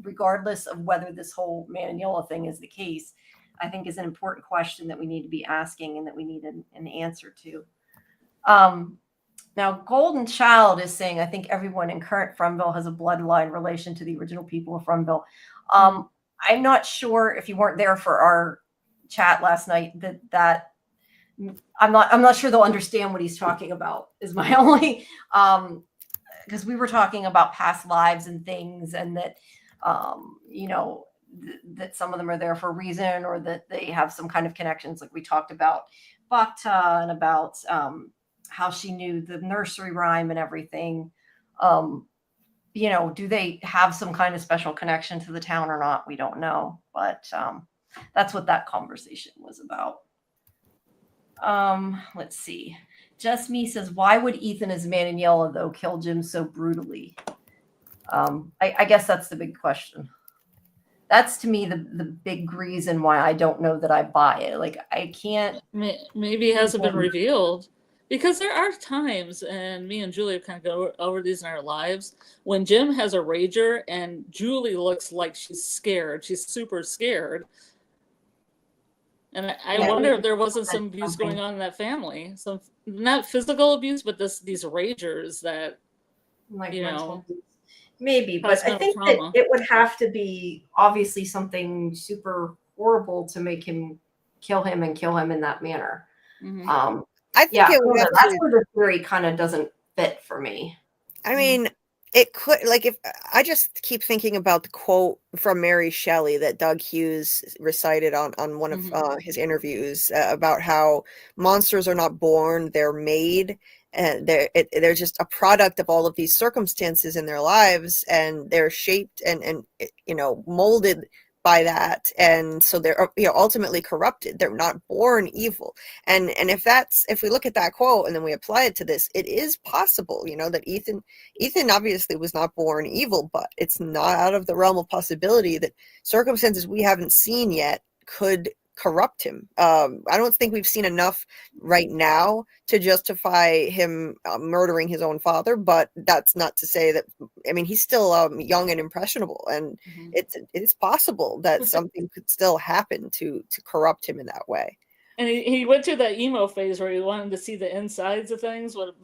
regardless of whether this whole Man in Yellow thing is the case, I think is an important question that we need to be asking and that we need an answer to. Now, Golden Child is saying, I think everyone in current Frumville has a bloodline relation to the original people of Frumville. I'm not sure if you weren't there for our chat last night that I'm not sure they'll understand what he's talking about is my only, because we were talking about past lives and things, and that, that some of them are there for a reason, or that they have some kind of connections. Like we talked about Bacta and about, how she knew the nursery rhyme and everything. Do they have some kind of special connection to the town or not? We don't know, but that's what that conversation was about. Let's see. Just Me says, why would Ethan as Man in Yellow, though, kill Jim so brutally? I guess that's the big question. That's, to me, the big reason why I don't know that I buy it. Like, I can't. Maybe it hasn't been revealed. Because there are times, and me and Julie have kind of go over these in our lives, when Jim has a rager and Julie looks like she's scared. She's super scared. And I wonder if there wasn't some abuse going on in that family. Some, not physical abuse, but these ragers that, like, maybe. But I think that it would have to be obviously something super horrible to make him kill him in that manner. Mm-hmm. I think that's where the theory kind of doesn't fit for me. I mean, it could, like, if I just keep thinking about the quote from Mary Shelley that Doug Hughes recited on one of his interviews about how monsters are not born, they're made, and they're just a product of all of these circumstances in their lives, and they're shaped and molded by that, and so they're ultimately corrupted. They're not born evil, and if we look at that quote and then we apply it to this, it is possible, that Ethan obviously was not born evil, but it's not out of the realm of possibility that circumstances we haven't seen yet could corrupt him. I don't think we've seen enough right now to justify him murdering his own father, but that's not to say that, I mean, he's still young and impressionable, and it's possible that something could still happen to corrupt him in that way. And he went through that emo phase where he wanted to see the insides of things, what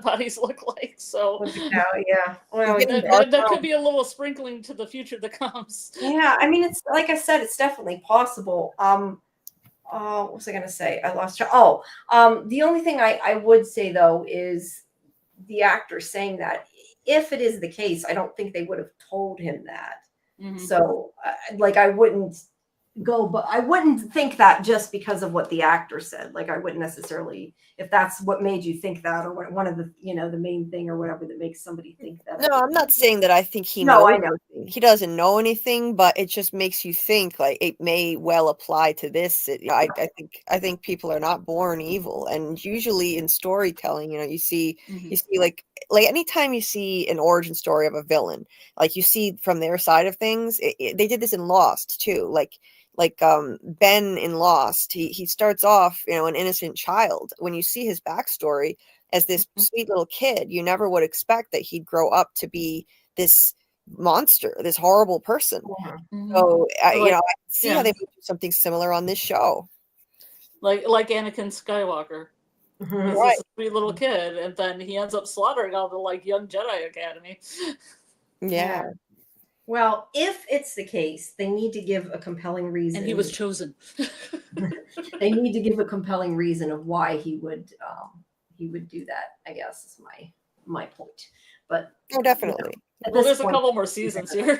bodies look like. So yeah, well, that could be a little sprinkling to the future that comes. Yeah, I mean, it's like I said, it's definitely possible. What was I going to say? I lost track. The only thing I would say though is the actor saying that. If it is the case, I don't think they would have told him that. So, I wouldn't but I wouldn't think that just because of what the actor said. Like, I wouldn't necessarily, if that's what made you think that, or what one of the, the main thing or whatever that makes somebody think that. No, I'm not saying that I think he knows. I know he doesn't know anything, but it just makes you think, like, it may well apply to this. I think people are not born evil, and usually in storytelling, you see like anytime you see an origin story of a villain, like you see from their side of things. They did this in Lost too, like Ben in Lost, he starts off, an innocent child. When you see his backstory as this sweet little kid, you never would expect that he'd grow up to be this monster, this horrible person. So, I see how they would do something similar on this show. Like Anakin Skywalker. He's a sweet little kid, and then he ends up slaughtering all the young Jedi Academy. Yeah. Well, if it's the case, they need to give a compelling reason. And he was chosen. They need to give a compelling reason of why he would do that, I guess, is my point. But definitely. There's a couple more seasons here.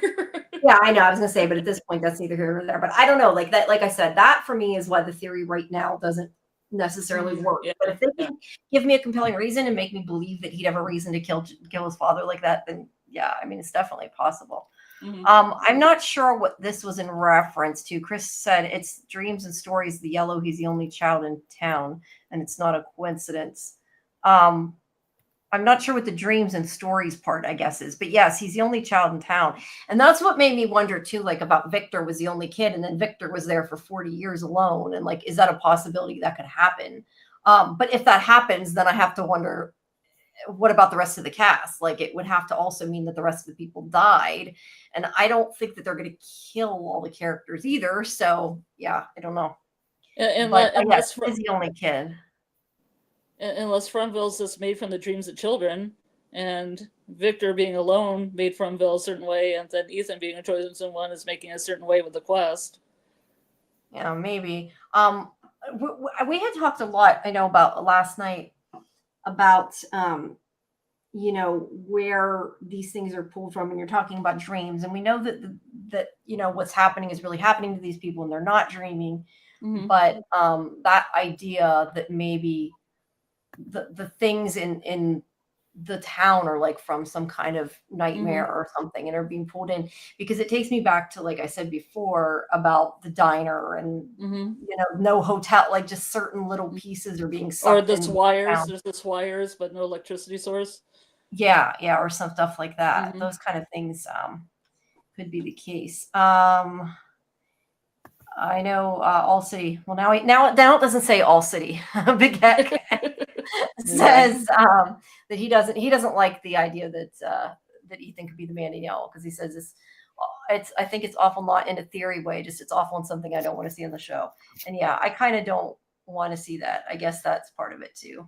Yeah, I know. I was gonna say, but at this point, that's neither here nor there. But I don't know. Like I said, that for me is why the theory right now doesn't necessarily work. Yeah, but if they can give me a compelling reason and make me believe that he'd have a reason to kill his father like that, then yeah, I mean, it's definitely possible. I'm not sure what this was in reference to. Chris said it's dreams and stories. The yellow, he's the only child in town, and it's not a coincidence. I'm not sure what the dreams and stories part, I guess, is, but yes, he's the only child in town. And that's what made me wonder too, about Victor was the only kid, and then Victor was there for 40 years alone. And is that a possibility that could happen? But if that happens, then I have to wonder, what about the rest of the cast? It would have to also mean that the rest of the people died. And I don't think that they're going to kill all the characters either. So yeah, I don't know. And but yes, he's the only kid. unless Fromville's just made from the dreams of children, and Victor being alone made Fromville a certain way, and then Ethan being a chosen one is making a certain way with the quest. Yeah, maybe. We had talked a lot, I know, about last night about you know, where these things are pulled from, and you're talking about dreams, and we know that you know what's happening is really happening to these people, and they're not dreaming. Mm-hmm. But that idea that maybe the things in the town are like from some kind of nightmare or something, and are being pulled in, because it takes me back to, like I said before, about the diner and you know, no hotel, like just certain little pieces are being sucked or this in wires. town. There's this wires, but no electricity source. Yeah, or some stuff like that. Those kind of things could be the case. I know All City. Well, now it doesn't say All City. Big Heck says that he doesn't like the idea that Ethan could be the man in yellow, because he says I think it's awful, not in a theory way, just it's awful and something I don't want to see on the show. And yeah, I kind of don't want to see that. I guess that's part of it too.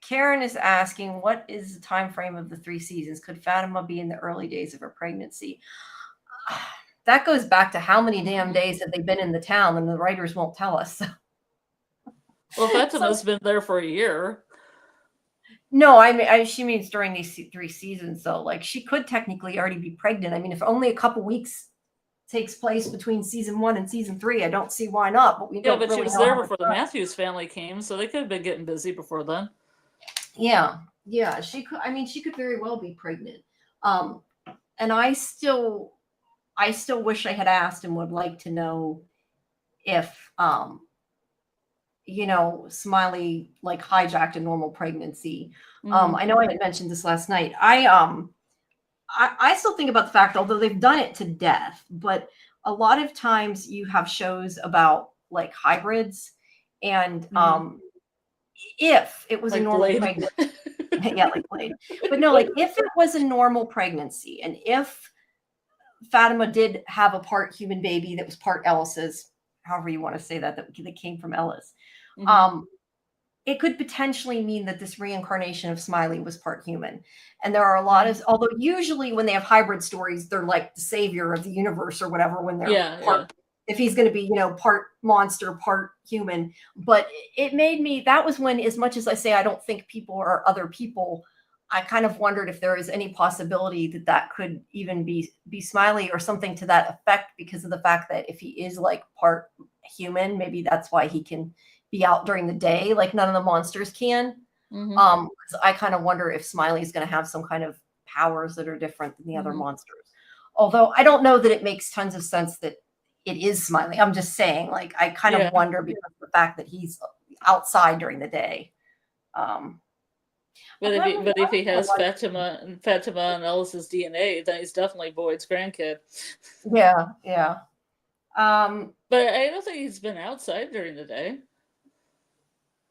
Karen is asking, what is the time frame of the 3 seasons? Could Fatima be in the early days of her pregnancy? That goes back to how many damn days have they been in the town, and the writers won't tell us. Well, Fatima's been there for a year. No, I mean, she means during these 3 seasons, though. Like, she could technically already be pregnant. I mean, if only a couple weeks takes place between season 1 and season 3, I don't see why not. But we don't really know. She was there before the Matthews family came, so they could have been getting busy before then. Yeah, she could. I mean, she could very well be pregnant. And I still wish I had asked, and would like to know if you know, Smiley like hijacked a normal pregnancy. I know I had mentioned this last night. I still think about the fact, although they've done it to death, but a lot of times you have shows about like hybrids, and if it was like a normal pregnancy, yeah, like Blade, but no, like if it was a normal pregnancy, and if Fatima did have a part human baby that was part Ellis's, however you want to say that came from Ellis, it could potentially mean that this reincarnation of Smiley was part human. And there are a lot of, although usually when they have hybrid stories, they're like the savior of the universe or whatever, when they're part, if he's going to be, you know, part monster, part human. But it made me, that was when, as much as I say I don't think people are other people, I kind of wondered if there is any possibility that could even be Smiley or something to that effect, because of the fact that if he is like part human, maybe that's why he can be out during the day like none of the monsters can. Because I kind of wonder if Smiley's going to have some kind of powers that are different than the other monsters. Although I don't know that it makes tons of sense that it is Smiley. I'm just saying, like, I kind of wonder because of the fact that he's outside during the day. But if he has Fatima and Ellis's DNA, then he's definitely Boyd's grandkid. Yeah. But I don't think he's been outside during the day.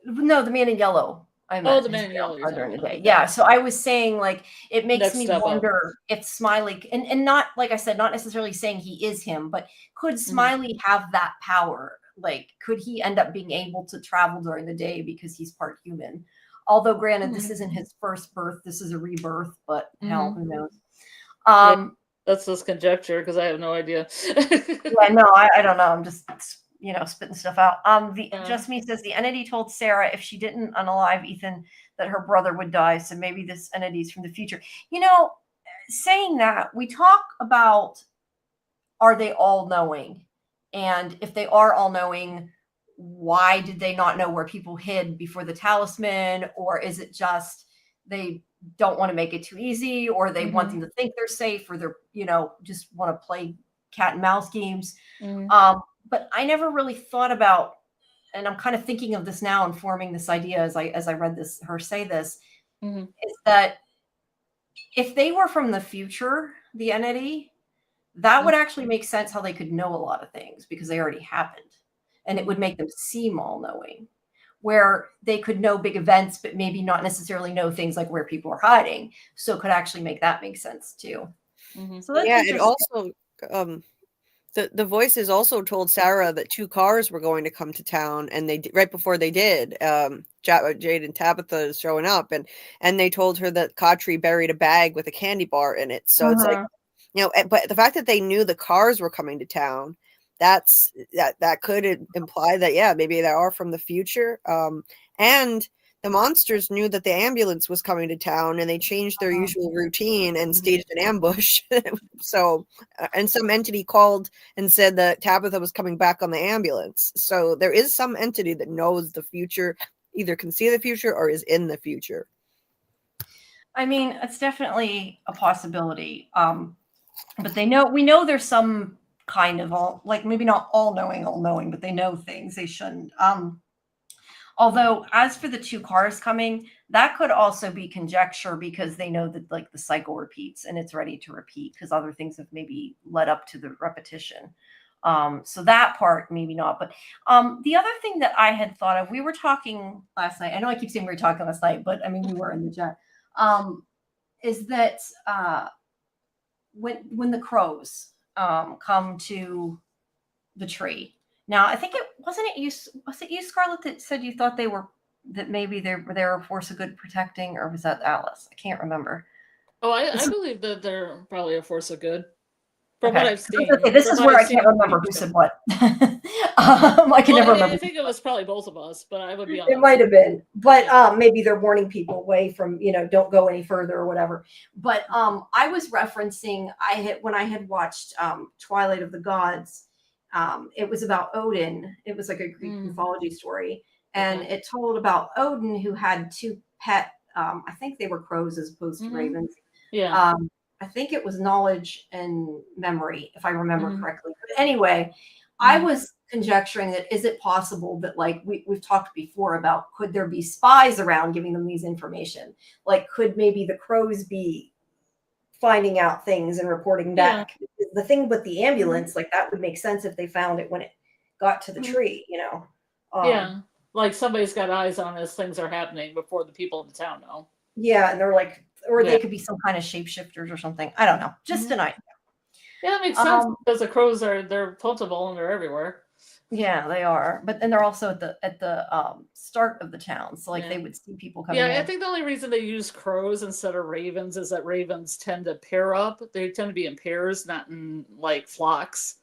No, the man in yellow. I meant the man in yellow during the day. Okay. Yeah. So I was saying, like, it makes me wonder if Smiley, and not, like I said, not necessarily saying he is him, but could Smiley have that power? Like, could he end up being able to travel during the day because he's part human? Although, granted, this isn't his first birth. This is a rebirth, but hell, who knows? That's just conjecture, because I have no idea. Yeah, no, I don't know. I'm just, you know, spitting stuff out. Just Me says the entity told Sarah if she didn't unalive Ethan that her brother would die. So maybe this entity is from the future. You know, saying that, we talk about, are they all knowing? And if they are all knowing, why did they not know where people hid before the talisman? Or is it just they don't want to make it too easy, or they want them to think they're safe, or they're, you know, just want to play cat and mouse games? But I never really thought about, and I'm kind of thinking of this now and forming this idea as I read her say this, is that if they were from the future, the entity, that would actually make sense how they could know a lot of things, because they already happened. And it would make them seem all-knowing, where they could know big events, but maybe not necessarily know things like where people are hiding. So it could actually make sense too. So that's it also The voices also told Sarah that 2 cars were going to come to town, and right before they did, Jade and Tabitha is showing up, and they told her that Khatri buried a bag with a candy bar in it. So it's like, but the fact that they knew the cars were coming to town, that could imply that, yeah, maybe they are from the future. And the monsters knew that the ambulance was coming to town, and they changed their usual routine and staged an ambush. So, and some entity called and said that Tabitha was coming back on the ambulance. So there is some entity that knows the future, either can see the future or is in the future. I mean, it's definitely a possibility. But we know there's some kind of like maybe not all knowing, but they know things they shouldn't. Although, as for the 2 cars coming, that could also be conjecture because they know that like the cycle repeats and it's ready to repeat because other things have maybe led up to the repetition. So that part, maybe not. But the other thing that I had thought of, we were talking last night. I know I keep saying we were talking last night, but I mean, we were in the chat. Is that when the crows come to the tree. Now, I think was it you, Scarlet, that said you thought that maybe they're a force of good protecting, or was that Alice? I can't remember. Oh, I believe that they're probably a force of good. From what I've seen. Okay, this is where I can't remember who said what. I can never remember. I think it was probably both of us, but I would be honest. It might have been, but maybe they're warning people away from, don't go any further or whatever. But I was referencing when I had watched Twilight of the Gods. It was about Odin. It was like a Greek mythology story, and it told about Odin, who had 2 pet. I think they were crows as opposed to ravens. Yeah. I think it was Knowledge and Memory, if I remember correctly. But anyway, I was conjecturing that is it possible that, like we've talked before about, could there be spies around giving them these information? Like, could maybe the crows be finding out things and reporting back? Yeah. The thing with the ambulance, like that would make sense if they found it when it got to the tree, yeah, like somebody's got eyes on as things are happening before the people in the town know. Yeah, and they're like, or they could be some kind of shapeshifters or something. I don't know. Just an idea. Yeah, that makes sense because the crows they're plentiful and they're everywhere. Yeah, they are. But then they're also at the start of the town, so like they would see people coming in. I think the only reason they use crows instead of ravens is that ravens tend to pair up. They tend to be in pairs, not in like flocks.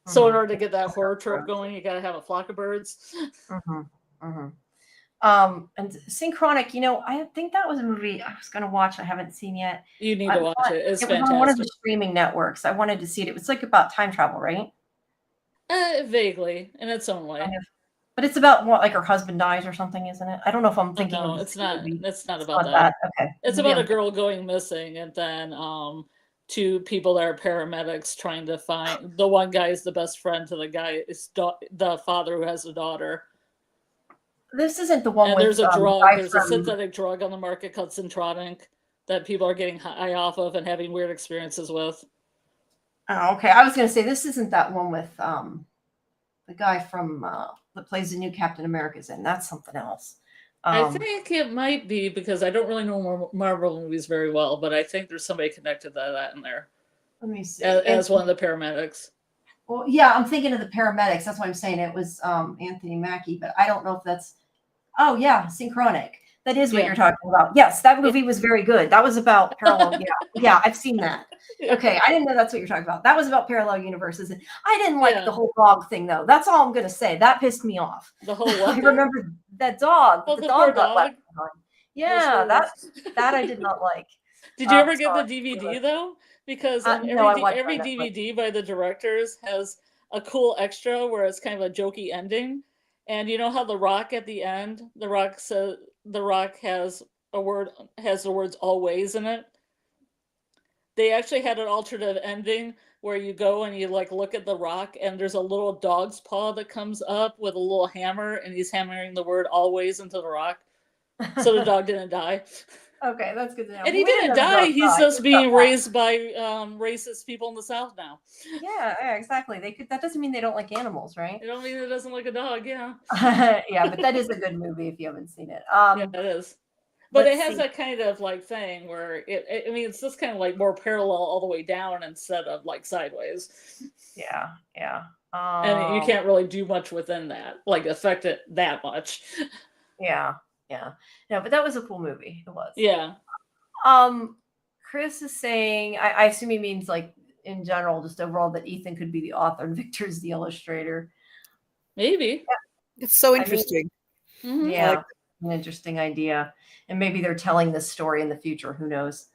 So in order to get that horror trope going, you got to have a flock of birds. And Synchronic, I think that was a movie I was going to watch. I haven't seen yet. You need to watch it. It's fantastic. Was on one of the streaming networks. I wanted to see it. It was like about time travel, right? Vaguely, in its own way. Kind of. But it's about what, like her husband dies or something, isn't it? I don't know if I'm thinking. No, it's not. It's not about that. Okay. It's about a girl going missing, and then 2 people that are paramedics trying to find. The one guy is the best friend to the guy is the father who has a daughter. This isn't the one. And with, there's a drug. There's a synthetic drug on the market called Syntronic that people are getting high off of and having weird experiences with. Oh, okay. I was going to say this isn't that one with the guy from that plays the new Captain America's in. That's something else. I think it might be because I don't really know Marvel movies very well, but I think there's somebody connected to that in there. Let me see. As one of the paramedics. Well, yeah, I'm thinking of the paramedics. That's why I'm saying it was Anthony Mackie, but I don't know if that's. Oh yeah, Synchronic. That is what you're talking about. Yes, that movie was very good. That was about parallel. Yeah, I've seen that. Okay, I didn't know that's what you're talking about. That was about parallel universes, and I didn't like the whole dog thing though. That's all I'm gonna say. That pissed me off. The whole what? I remember that dog. Oh, the dog got left behind. Yeah, that I did not like. Did you ever get the DVD though? Because every DVD by the directors has a cool extra where it's kind of a jokey ending. And you know how The Rock at the end, The Rock has the words always in it. They actually had an alternative ending where you go and you like look at The Rock and there's a little dog's paw that comes up with a little hammer and he's hammering the word always into The Rock. So the dog didn't die. Okay, that's good to know. And he didn't die. He's just being raised by racist people in the South now. Yeah, exactly. That doesn't mean they don't like animals, right? It don't mean it doesn't like a dog. Yeah. Yeah, but that is a good movie if you haven't seen it. Yeah, it is. But let's it has see. that kind of like thing where I mean, it's just kind of like more parallel all the way down instead of like sideways. Yeah, yeah. And you can't really do much within that, like affect it that much. Yeah, yeah. No, but that was a cool movie. It was. Yeah. Chris is saying, I assume he means like in general, just overall, that Ethan could be the author and Victor's the illustrator. Maybe. It's so I mean, interesting. Mhm. yeah, like- an interesting idea. And maybe they're telling this story in the future. Who knows?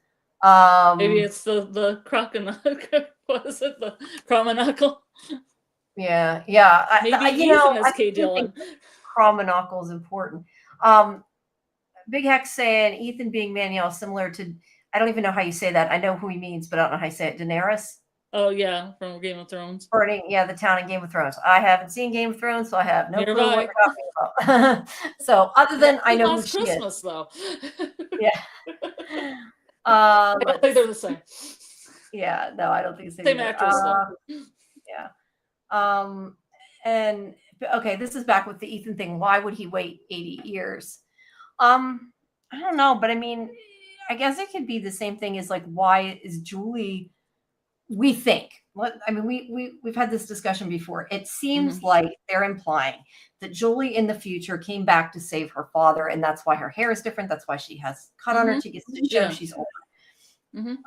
Maybe it's the crocodile. What is it? The Cromonacle? Yeah, yeah. Maybe You Ethan know, is I K. do think Dillon. Cromonacle is important. Big Hex saying Ethan being Manuel similar to, I don't even know how you say that. I know who he means, but I don't know how you say it. Daenerys? Oh yeah, from Game of Thrones. Burning, yeah, the town in Game of Thrones. I haven't seen Game of Thrones, so I have no clue what Nearby. you're talking about. So other than I know who Last she Christmas, is. though. Yeah. I don't think they're Let's, the same. yeah, no, I don't think so Same either. actress, though. Yeah. And okay, this is back with the Ethan thing. Why would he wait 80 years? I don't know, but I mean, I guess it could be the same thing as like, why is Julie? We think. I mean, we've had this discussion before. It seems like they're implying that Julie in the future came back to save her father, and that's why her hair is different. That's why she has cut on her cheeks to show she's older.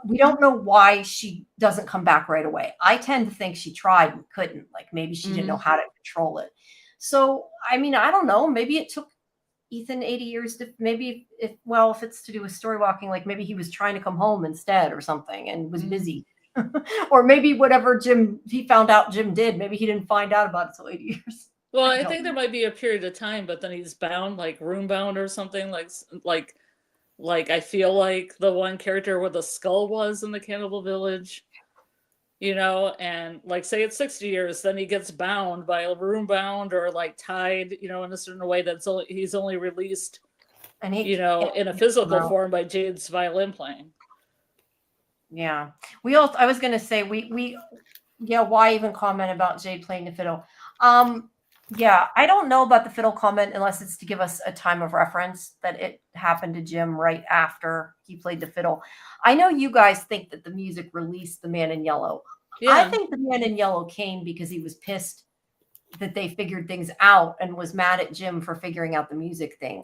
We don't know why she doesn't come back right away. I tend to think she tried and couldn't. Like maybe she didn't know how to control it. So, I mean, I don't know. Maybe it took Ethan 80 years to maybe if it's to do with story walking, like maybe he was trying to come home instead or something and was busy. Or maybe whatever he found out Jim did, maybe he didn't find out about it till 80 years. Well, I think there might be a period of time, but then he's bound, like room bound or something, like I feel like the one character where the skull was in the Cannibal Village, you know, and like say it's 60 years, then he gets bound by a room bound or like tied, you know, in a certain way he's only released, and he, you know, in a physical form by Jade's violin playing. Yeah. I was gonna say why even comment about Jade playing the fiddle? Yeah, I don't know about the fiddle comment unless it's to give us a time of reference that it happened to Jim right after he played the fiddle. I know you guys think that the music released the Man in Yellow. Yeah. I think the Man in Yellow came because he was pissed that they figured things out and was mad at Jim for figuring out the music thing.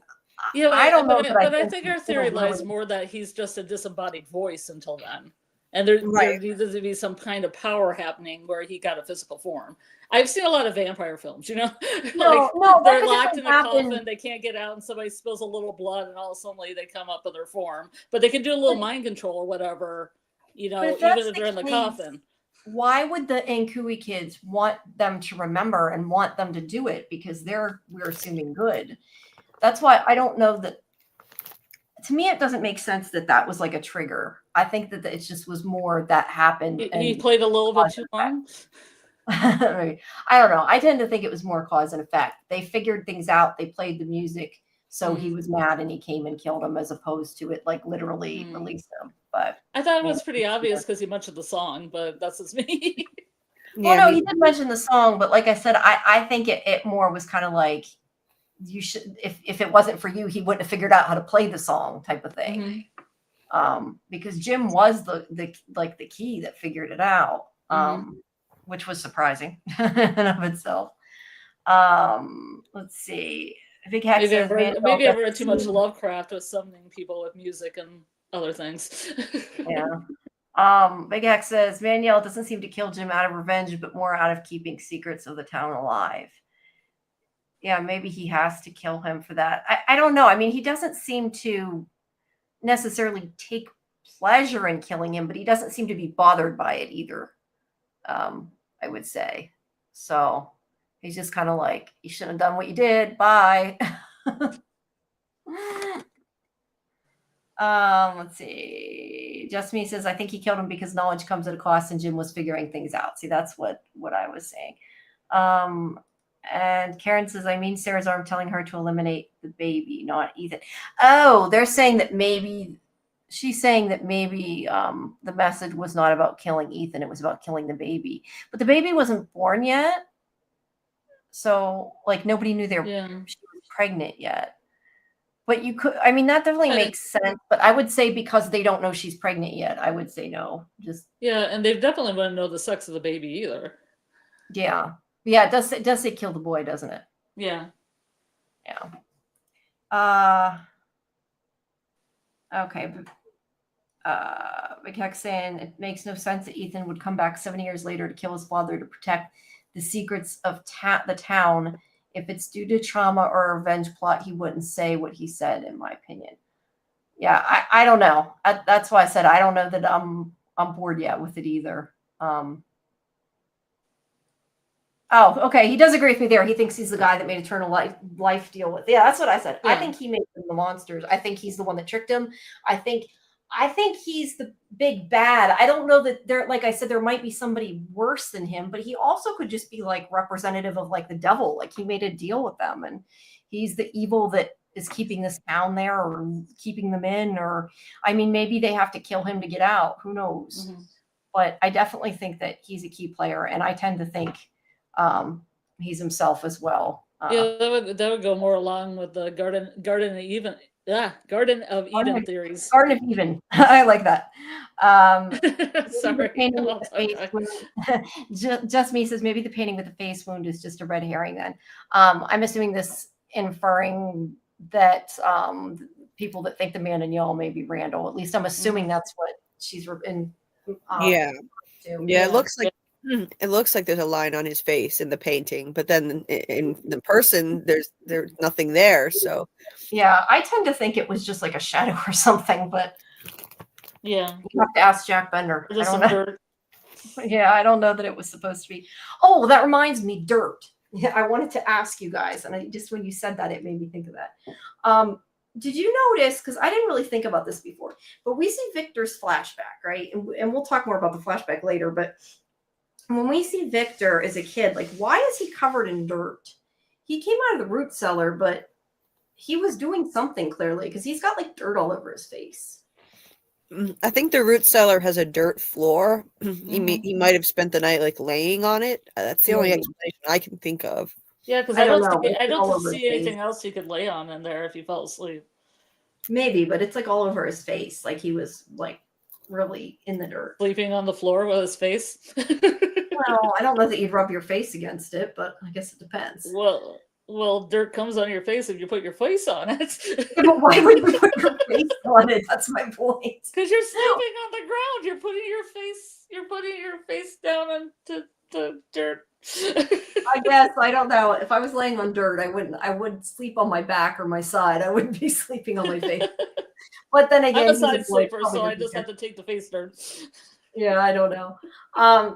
Yeah, I don't know. But I think our theory lies more that he's just a disembodied voice until then. And there needs to be some kind of power happening where he got a physical form. I've seen a lot of vampire films, you know? No, they're locked in a coffin, they can't get out, and somebody spills a little blood, and all of a sudden they come up in their form. But they can do a little mind control or whatever, you know, even if they're in the coffin. Why would the Nkui kids want them to remember and want them to do it? Because we're assuming good. That's why I don't know that. To me, it doesn't make sense that was like a trigger. I think that it just was more that happened. He played a little bit too long. I don't know. I tend to think it was more cause and effect. They figured things out. They played the music. So he was mad and he came and killed him as opposed to it like literally released him. But I thought it was pretty obvious because he mentioned the song, but that's just me. Well, no, he did mention the song, but like I said, I think it more was kind of like, you should, if it wasn't for you, he wouldn't have figured out how to play the song type of thing. Because Jim was the key that figured it out, which was surprising in and of itself. Let's see. Big Hex says, maybe I've read too much Lovecraft with summoning people with music and other things. Yeah. Big Hex says, Manuel doesn't seem to kill Jim out of revenge, but more out of keeping secrets of the town alive. Yeah, maybe he has to kill him for that. I don't know. I mean, he doesn't seem to necessarily take pleasure in killing him, but he doesn't seem to be bothered by it either, I would say. So he's just kind of like, you shouldn't have done what you did. Bye. Let's see. Just Me says, I think he killed him because knowledge comes at a cost and Jim was figuring things out. See, that's what I was saying. And Karen says, I mean, Sarah's arm telling her to eliminate the baby, not Ethan. Oh, they're saying that maybe the message was not about killing Ethan. It was about killing the baby. But the baby wasn't born yet. So, like, nobody knew she was pregnant yet. But you could, I mean, that definitely And makes sense. But I would say because they don't know she's pregnant yet, I would say no. Just yeah, and they definitely wouldn't know the sex of the baby either. yeah, yeah. It does say kill the boy, doesn't it? Yeah. Yeah. Okay. McKeck saying it makes no sense that Ethan would come back 7 years later to kill his father to protect the secrets of the town. If it's due to trauma or a revenge plot, he wouldn't say what he said, in my opinion. Yeah, I don't know. That's why I said I don't know that I'm on board yet with it either. Oh, okay. He does agree with me there. He thinks he's the guy that made eternal life deal with. Yeah, that's what I said. I Yeah. think he made them the monsters. I think he's the one that tricked him. I think he's the big bad. I don't know that there, like I said, there might be somebody worse than him, but he also could just be like representative of like the devil. Like he made a deal with them and he's the evil that is keeping this town there or keeping them in, or I mean, maybe they have to kill him to get out. Who knows? Mhm. But I definitely think that he's a key player, and I tend to think he's himself as well. Yeah, that would go more along with the Garden of Eden theories. Garden of Eden. I like that. Sorry. Painting with the face wound. Just me says maybe the painting with the face wound is just a red herring. Then I'm assuming this inferring that people that think the man in yellow may be Randall. At least I'm assuming that's what she's in. Yeah. Yeah, It looks like there's a line on his face in the painting, but then in the person, there's nothing there. So yeah, I tend to think it was just like a shadow or something, but yeah, you have to ask Jack Bender. just I some don't know. dirt. Yeah, I don't know that it was supposed to be. Oh, that reminds me, dirt. Yeah, I wanted to ask you guys, and just when you said that, it made me think of that. Did you notice? Because I didn't really think about this before, but we see Victor's flashback, right? And we'll talk more about the flashback later, but when we see Victor as a kid, like, why is he covered in dirt? He came out of the root cellar, but he was doing something clearly because he's got like dirt all over his face. I think the root cellar has a dirt floor. He might have spent the night like laying on it. That's the only explanation I can think of. Yeah, because I I don't don't know. I don't all over see his face. anything else you could lay on in there if you fell asleep. Maybe, but it's like all over his face. Like he was like really in the dirt. Sleeping on the floor with his face. Well, I don't know that you'd rub your face against it, but I guess it depends. Well, dirt comes on your face if you put your face on it. Yeah, but why would you put your face on it? That's my point. Because you're sleeping on the ground. You're putting your face down onto the dirt. I guess I don't know. If I was laying on dirt, I would sleep on my back or my side. I wouldn't be sleeping on my face. But then again, I'm a side sleeper, so I just have to take the face dirt. Yeah, I don't know.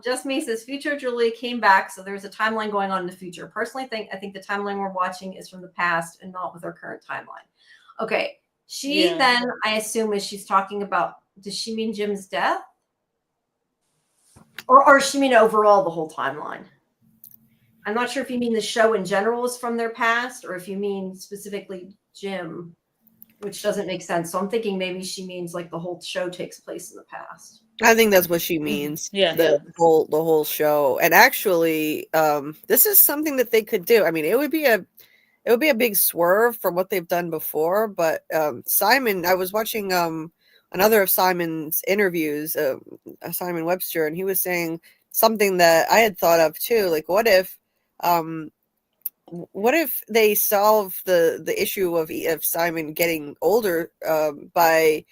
Just me says future Julie came back, so there's a timeline going on in the future. Personally, I think the timeline we're watching is from the past and not with our current timeline. Okay, then I assume is she's talking about. Does she mean Jim's death, or does she mean overall the whole timeline? I'm not sure if you mean the show in general is from their past, or if you mean specifically Jim, which doesn't make sense. So I'm thinking maybe she means like the whole show takes place in the past. I think that's what she means. Yeah. The whole show. And actually, this is something that they could do. I mean, it would be a big swerve from what they've done before. But Simon, I was watching another of Simon's interviews, Simon Webster, and he was saying something that I had thought of too. Like, what if they solve the issue of Simon getting older by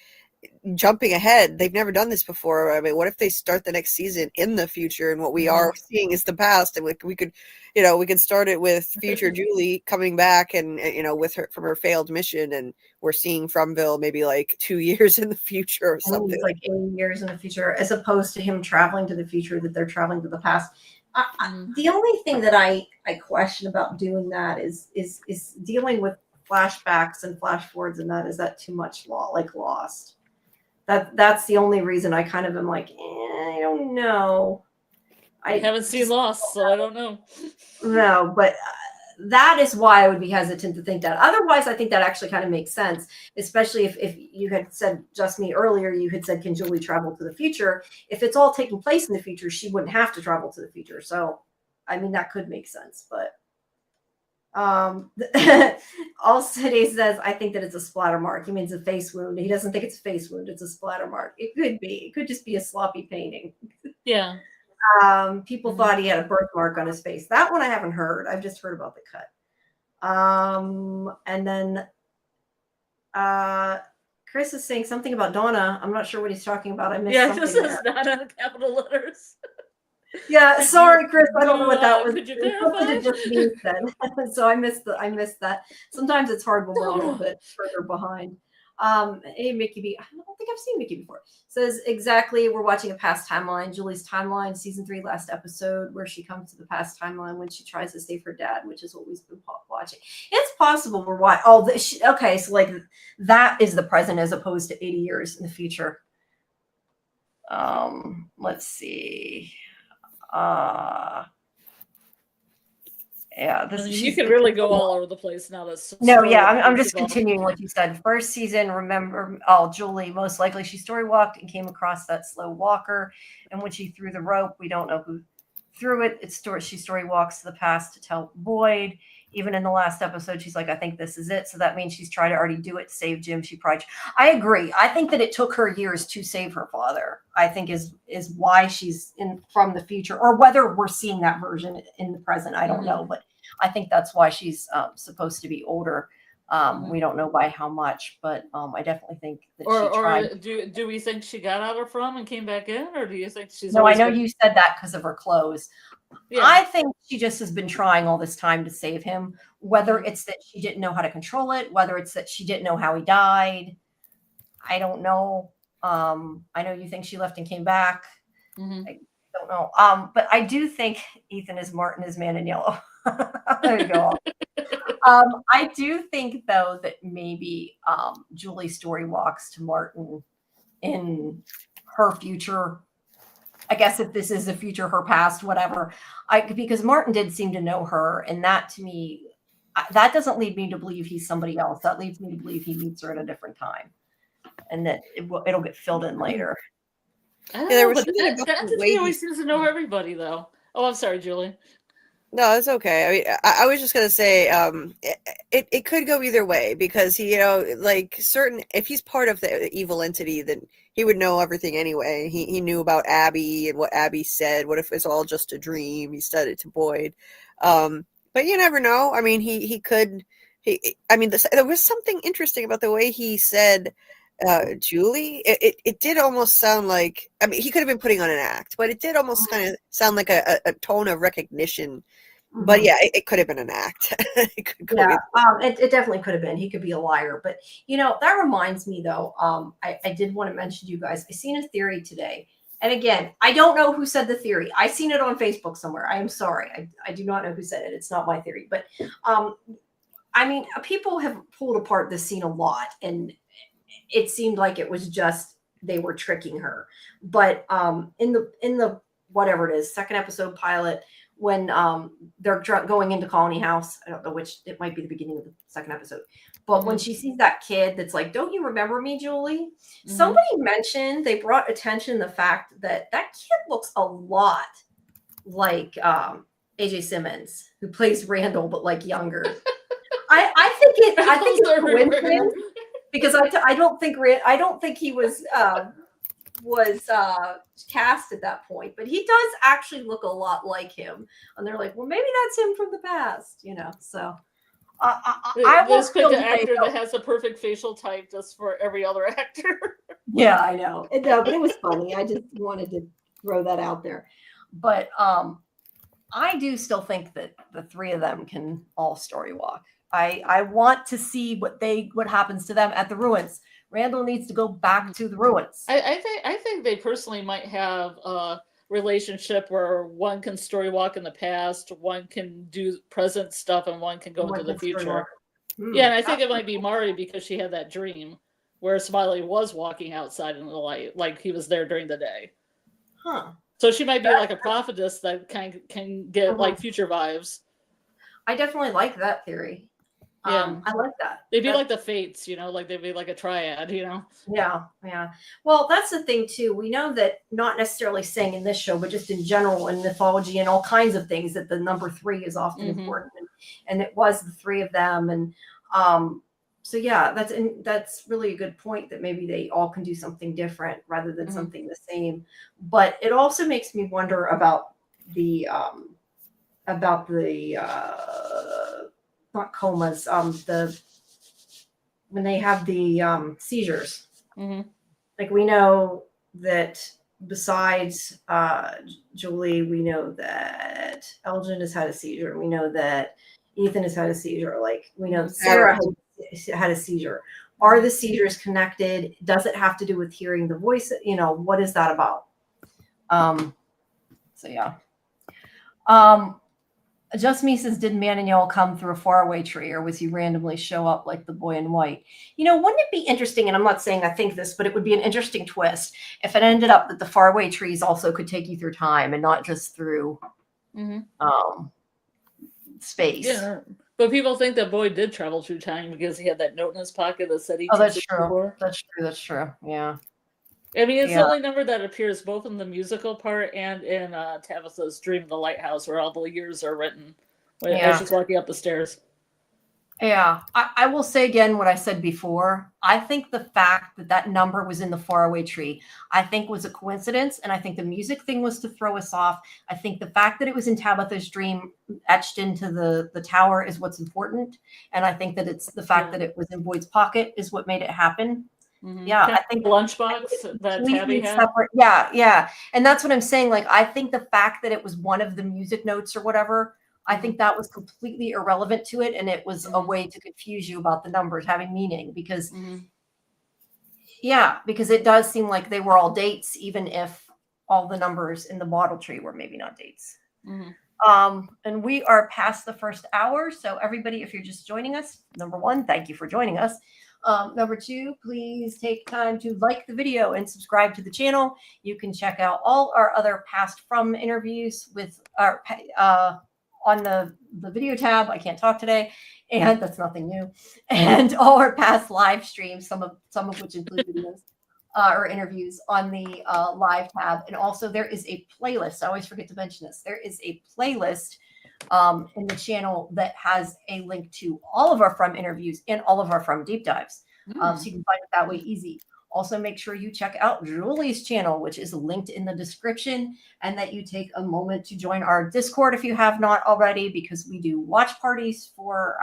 jumping ahead? They've never done this before. I mean, what if they start the next season in the future and what we are seeing is the past, and we could start it with future Julie coming back and with her from her failed mission, and we're seeing Fromville maybe like 2 years in the future or something. Like 8 years in the future, as opposed to him traveling to the future, that they're traveling to the past. The only thing that I question about doing that is dealing with flashbacks and flash forwards, and that is that too much Lost. That's the only reason I kind of am like, I don't know. I haven't seen Lost, so I don't know. No, but that is why I would be hesitant to think that. Otherwise, I think that actually kind of makes sense, especially if you had said, just me earlier, you had said, can Julie travel to the future? If it's all taking place in the future, she wouldn't have to travel to the future. So, I mean, that could make sense, but All City says, I think that it's a splatter mark. He means a face wound. He doesn't think it's a face wound. It's a splatter mark. It could be. It could just be a sloppy painting. Yeah. People thought he had a birthmark on his face. That one I haven't heard. I've just heard about the cut. And then Chris is saying something about Donna. I'm not sure what he's talking about. I missed something. It just says Donna, capital letters. Yeah, sorry, Chris. I don't know what that was. Could you It just means then. So I missed that. Sometimes it's hard when we're a little bit further behind. Hey, Mickey B. I don't think I've seen Mickey before. Says exactly. We're watching a past timeline. Julie's timeline, season 3, last episode, where she comes to the past timeline when she tries to save her dad, which is what we've been watching. It's possible we're watching. Oh, okay. So like that is the present as opposed to 80 years in the future. Let's see. Yeah, you could really go all over the place now. I'm just continuing what you said. First season, remember, Julie, most likely she story walked and came across that slow walker, and when she threw the rope, we don't know who threw it. She story walks to the past to tell Boyd. Even in the last episode, she's like, I think this is it. So that means she's tried to already do it to save Jim. I agree. I think that it took her years to save her father, I think is why she's from the future, or whether we're seeing that version in the present. I don't know, but I think that's why she's supposed to be older. We don't know by how much, but I definitely think that she tried. Or do we think she got out of from and came back in, or do you think she's? No, I know you said that because of her clothes. Yeah. I think she just has been trying all this time to save him, whether it's that she didn't know how to control it, whether it's that she didn't know how he died. I don't know. I know you think she left and came back. I don't know. But I do think Ethan is Martin is Man in Yellow. There you go. I do think, though, that maybe Julie's story walks to Martin in her future. I guess if this is the future, her past, whatever. Because Martin did seem to know her, and that to me, that doesn't lead me to believe he's somebody else. That leads me to believe he meets her at a different time, and that it'll get filled in later. There was he always seems to know everybody, though. Oh, I'm sorry, Julie. No, it's okay. I mean, I was just gonna say, it could go either way because he, if he's part of the evil entity, then he would know everything anyway. He knew about Abby and what Abby said. What if it's all just a dream? He said it to Boyd, but you never know. I mean, he could. There was something interesting about the way he said Julie. It did almost sound like. I mean, he could have been putting on an act, but it did almost kind of sound like a tone of recognition. But yeah, it could have been an act. It definitely could have been. He could be a liar. But, that reminds me, though, I did want to mention to you guys, I seen a theory today. And again, I don't know who said the theory. I seen it on Facebook somewhere. I am sorry. I do not know who said it. It's not my theory. But, people have pulled apart this scene a lot. And it seemed like it was just they were tricking her. But in the whatever it is, second episode pilot, when they're going into Colony House, I don't know which, it might be the beginning of the second episode, but when she sees that kid that's like, don't you remember me, Julie? Somebody mentioned, they brought attention the fact that kid looks a lot like AJ Simmons, who plays Randall, but like younger. I think it's a coincidence because I don't think he was cast at that point, but he does actually look a lot like him, and they're like, well, maybe that's him from the past, so I will pick an actor that has a perfect facial type just for every other actor. Yeah, I know. But it was funny. I just wanted to throw that out there. But I do still think that the three of them can all story walk. I want to see what happens to them at the ruins. Randall needs to go back to the ruins. I think they personally might have a relationship where one can story walk in the past, one can do present stuff, and one can go into the future. Yeah, and I think it might be Mari because she had that dream where Smiley was walking outside in the light, like he was there during the day. Huh. So she might be like a prophetess that can get like future vibes. I definitely like that theory. Yeah, I like that. They'd be like the Fates, like they'd be like a triad, Yeah. Well, that's the thing too. We know that not necessarily saying in this show, but just in general in mythology and all kinds of things, that the number 3 is often important. And and it was the three of them. And so yeah, that's really a good point, that maybe they all can do something different rather than something the same. But it also makes me wonder about the not comas, when they have the seizures. Like, we know that besides Julie, we know that Elgin has had a seizure. We know that Ethan has had a seizure. Like, we know Sarah had a seizure. Are the seizures connected? Does it have to do with hearing the voice? You know, what is that about? So yeah. Just Me says, did Maniel come through a faraway tree, or was he randomly show up like the boy in white? You know, wouldn't it be interesting, and I'm not saying I think this, but it would be an interesting twist if it ended up that the faraway trees also could take you through time and not just through space. Yeah, but people think that Boyd did travel through time because he had that note in his pocket that said he. Oh, that's true. That's true. Yeah. I mean, it's the only number that appears both in the musical part and in Tabitha's Dream of the Lighthouse, where all the years are written as she's walking up the stairs. Yeah, I will say again what I said before. I think the fact that that number was in the faraway tree, I think was a coincidence. And I think the music thing was to throw us off. I think the fact that it was in Tabitha's dream etched into the tower is what's important. And I think that it's the fact that it was in Boyd's pocket is what made it happen. Yeah, I think lunchbox that Tabby had. Separate. Yeah. And that's what I'm saying. Like, I think the fact that it was one of the music notes or whatever, I think that was completely irrelevant to it. And it was a way to confuse you about the numbers having meaning, because because it does seem like they were all dates, even if all the numbers in the bottle tree were maybe not dates. And we are past the first hour. So everybody, if you're just joining us, number one, thank you for joining us. Number two, please take time to like the video and subscribe to the channel. You can check out all our other past from interviews with our on the video tab. I can't talk today, and that's nothing new. And all our past live streams, some of which include videos or interviews on the live tab. And also there is a playlist. I always forget to mention this. There is a playlist in the channel that has a link to all of our From interviews and all of our From deep dives. So you can find it that way easy. Also, make sure you check out Julie's channel, which is linked in the description, and that you take a moment to join our Discord if you have not already, because we do watch parties for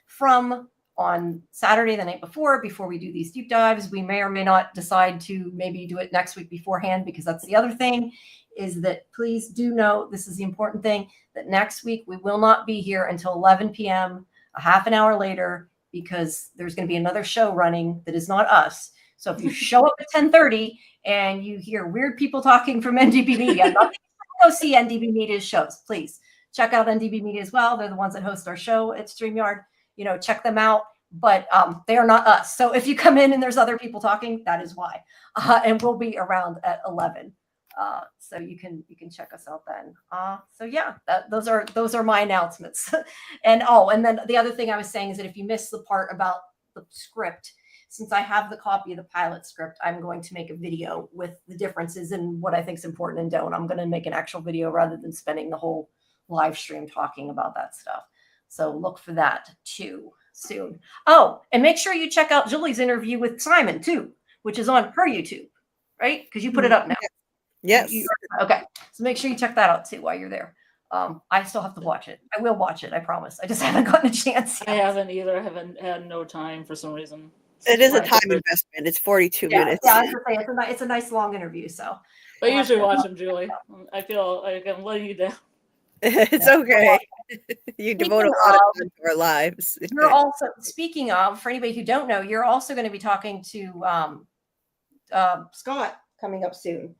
From on Saturday, the night before we do these deep dives. We may or may not decide to maybe do it next week beforehand, because that's the other thing, is that please do know, this is the important thing, that next week we will not be here until 11 p.m., a half an hour later, because there's going to be another show running that is not us. So if you show up at 10:30 and you hear weird people talking from NDB Media, not go see NDB Media's shows, please check out NDB Media as well. They're the ones that host our show at StreamYard. You know, check them out, but they are not us. So if you come in and there's other people talking, that is why. And we'll be around at 11. So you can check us out then. So yeah, those are my announcements. And then the other thing I was saying is that if you missed the part about the script, since I have the copy of the pilot script, I'm going to make a video with the differences and what I think is important and don't. I'm going to make an actual video rather than spending the whole live stream talking about that stuff. So look for that too soon. Oh, and make sure you check out Julie's interview with Simon too, which is on her YouTube, right? Because you put it up now. Yes. Okay. So make sure you check that out too while you're there. I still have to watch it. I will watch it. I promise. I just haven't gotten a chance yet. I haven't either. I haven't had no time for some reason. It is a time investment. It's 42 minutes. Yeah, I was gonna say, it's a nice long interview. So I usually watch them, Julie. I feel like I'm letting you down. It's okay. You devote a lot of time to our lives. You're also, speaking of, for anybody who don't know, you're also going to be talking to Scott coming up soon.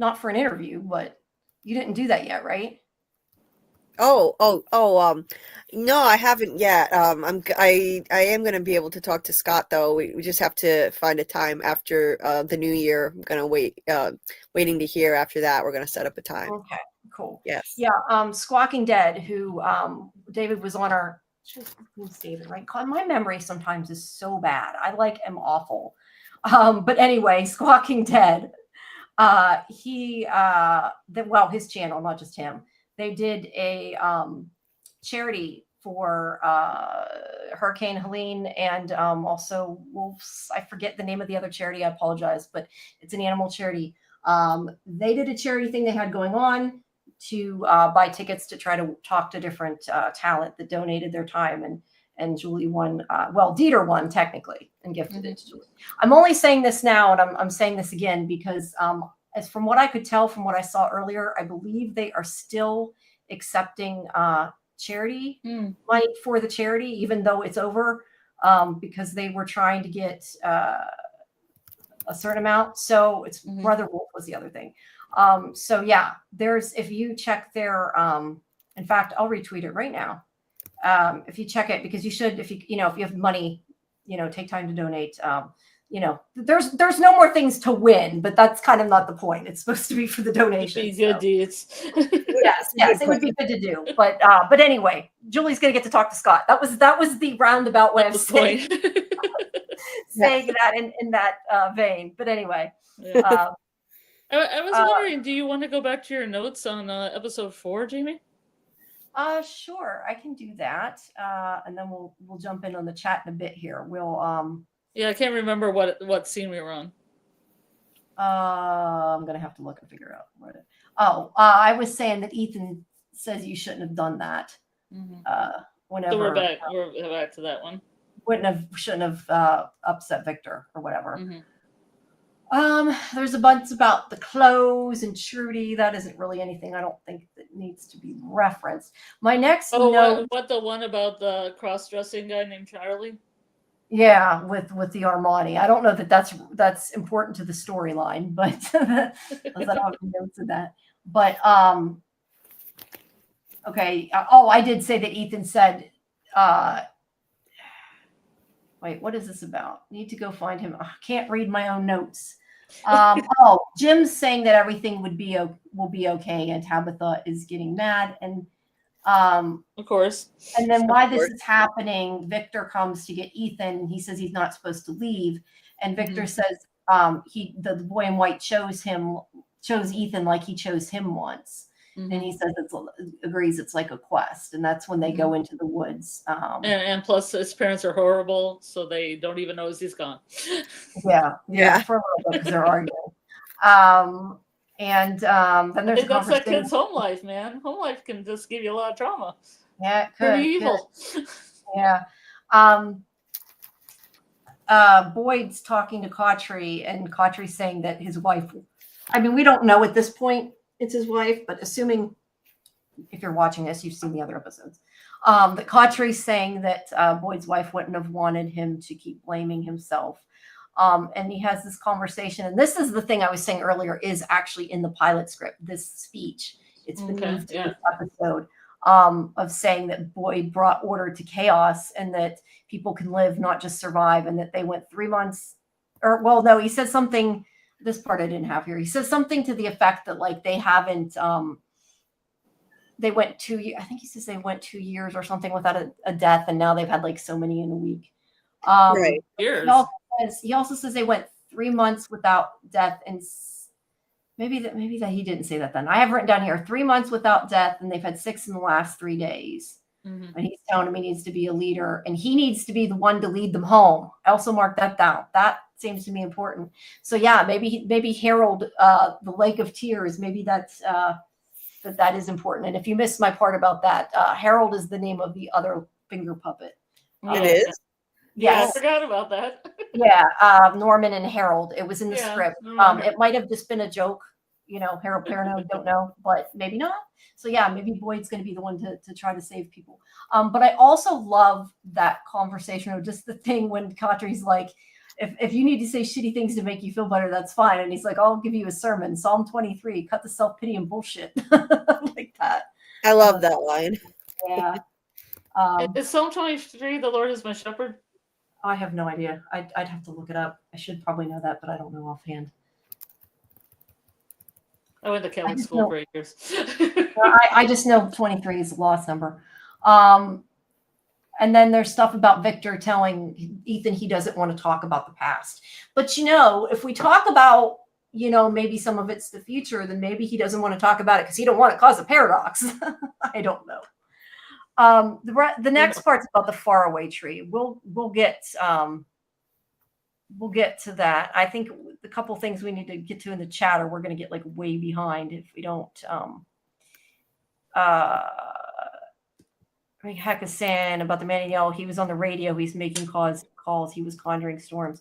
Not for an interview, but you didn't do that yet, right? No, I haven't yet. I am going to be able to talk to Scott though. We just have to find a time after the new year. I'm going to waiting to hear after that. We're going to set up a time. Okay, cool. Yes. Yeah. Squawking Dead, who David was on our. Who's David? Right? My memory sometimes is so bad. I am awful. But anyway, Squawking Dead. His channel, not just him. They did a charity for Hurricane Helene and also wolves. I forget the name of the other charity. I apologize, but it's an animal charity. They did a charity thing they had going on to buy tickets to try to talk to different talent that donated their time, and Julie won. Well, Dieter won technically and gifted it to Julie. I'm only saying this now, and I'm saying this again because as from what I could tell from what I saw earlier, I believe they are still accepting charity money for the charity, even though it's over, because they were trying to get a certain amount. So it's Brother Wolf was the other thing. So yeah, there's, if you check their, in fact, I'll retweet it right now. If you check it, because you should, if you have money, take time to donate. There's no more things to win, but that's kind of not the point. It's supposed to be for the donation. Be good deeds. Yes, it would be good to do. But anyway, Julie's gonna get to talk to Scott. That was the roundabout way of saying that in that vein. But anyway. Yeah. I was wondering, do you want to go back to your notes on episode 4, Jamie? Sure, I can do that. And then we'll jump in on the chat in a bit here. We'll Yeah, I can't remember what scene we were on. I'm gonna have to look and figure out what. I was saying that Ethan says you shouldn't have done that. Whenever. So we're back to that one. Shouldn't have upset Victor or whatever. There's a bunch about the clothes and Trudy. That isn't really anything I don't think that needs to be referenced. My next note. What the one about the cross-dressing guy named Charlie? Yeah, with the Armani. I don't know that that's important to the storyline, but I don't have any notes of that. But okay. I did say that Ethan said, wait, what is this about? Need to go find him. I can't read my own notes. Jim's saying that everything will be okay, and Tabitha is getting mad, and of course. And then while this is happening, Victor comes to get Ethan. He says he's not supposed to leave, and Victor says the boy in white chose Ethan like he chose him once. And he says agrees it's like a quest, and that's when they go into the woods. And plus, his parents are horrible, so they don't even know he's gone. Yeah, for a little bit because they're arguing. And then there's that's that kid's home life, man. Home life can just give you a lot of trauma. Yeah, it could. Pretty evil. Yeah. Boyd's talking to Cautry, and Cautry's saying that his wife. I mean, we don't know at this point. It's his wife, but assuming if you're watching this, you've seen the other episodes. That Cautry's saying that Boyd's wife wouldn't have wanted him to keep blaming himself. And he has this conversation, and this is the thing I was saying earlier is actually in the pilot script, this speech. It's been moved to this episode of saying that Boyd brought order to chaos and that people can live, not just survive, and that they went 3 months, he says something. This part I didn't have here. He says something to the effect that like they haven't, they went 2 years. I think he says they went 2 years or something without a death, and now they've had like so many in a week. Right. Years. He also says they went 3 months without death, and maybe that he didn't say that then. I have written down here 3 months without death, and they've had 6 in the last 3 days. And he's telling him he needs to be a leader, and he needs to be the one to lead them home. I also marked that down. That seems to me important. So yeah, maybe Harold, the Lake of Tears, maybe that's that is important. And if you missed my part about that, Harold is the name of the other finger puppet. It is? Yes. I forgot about that. Yeah, Norman and Harold. It was in the script. Norman. It might have just been a joke, Harold Perrineau, don't know, but maybe not. So yeah, maybe Boyd's going to be the one to try to save people. But I also love that conversation, or just the thing when Cautry's like, if you need to say shitty things to make you feel better, that's fine. And he's like, I'll give you a sermon, Psalm 23, cut the self-pity and bullshit. Like that. I love that line. Yeah. Is Psalm 23, the Lord is my shepherd? I have no idea. I'd have to look it up. I should probably know that, but I don't know offhand. I went to Catholic school for 8 years. I just know 23 is the lost number. And then there's stuff about Victor telling Ethan he doesn't want to talk about the past. But, if we talk about, maybe some of it's the future, then maybe he doesn't want to talk about it because he don't want to cause a paradox. I don't know. The next part's about the faraway tree. We'll get to that. I think the couple things we need to get to in the chat, or we're going to get like way behind if we don't. Heck is saying about the man in yellow. He was on the radio. He's making calls. He was conjuring storms.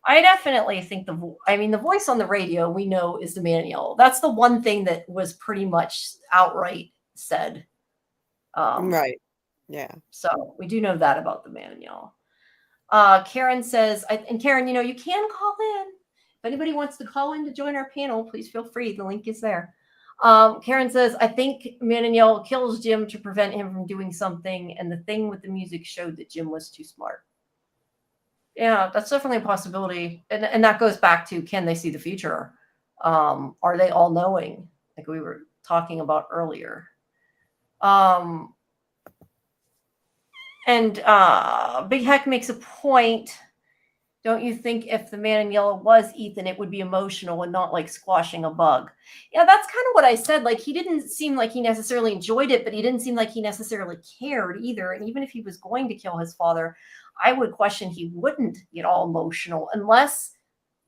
I definitely think the voice on the radio we know is the man in yellow. That's the one thing that was pretty much outright said. Right. Yeah. So we do know that about the man in yellow. Karen says, and Karen, you can call in. If anybody wants to call in to join our panel, please feel free. The link is there. Karen says, I think Man in Yellow kills Jim to prevent him from doing something. And the thing with the music showed that Jim was too smart. Yeah, that's definitely a possibility. And that goes back to, can they see the future? Are they all knowing? Like we were talking about earlier. And Big Heck makes a point. Don't you think if the man in yellow was Ethan, it would be emotional and not like squashing a bug? Yeah, that's kind of what I said. Like, he didn't seem like he necessarily enjoyed it, but he didn't seem like he necessarily cared either. And even if he was going to kill his father, I would question he wouldn't get all emotional unless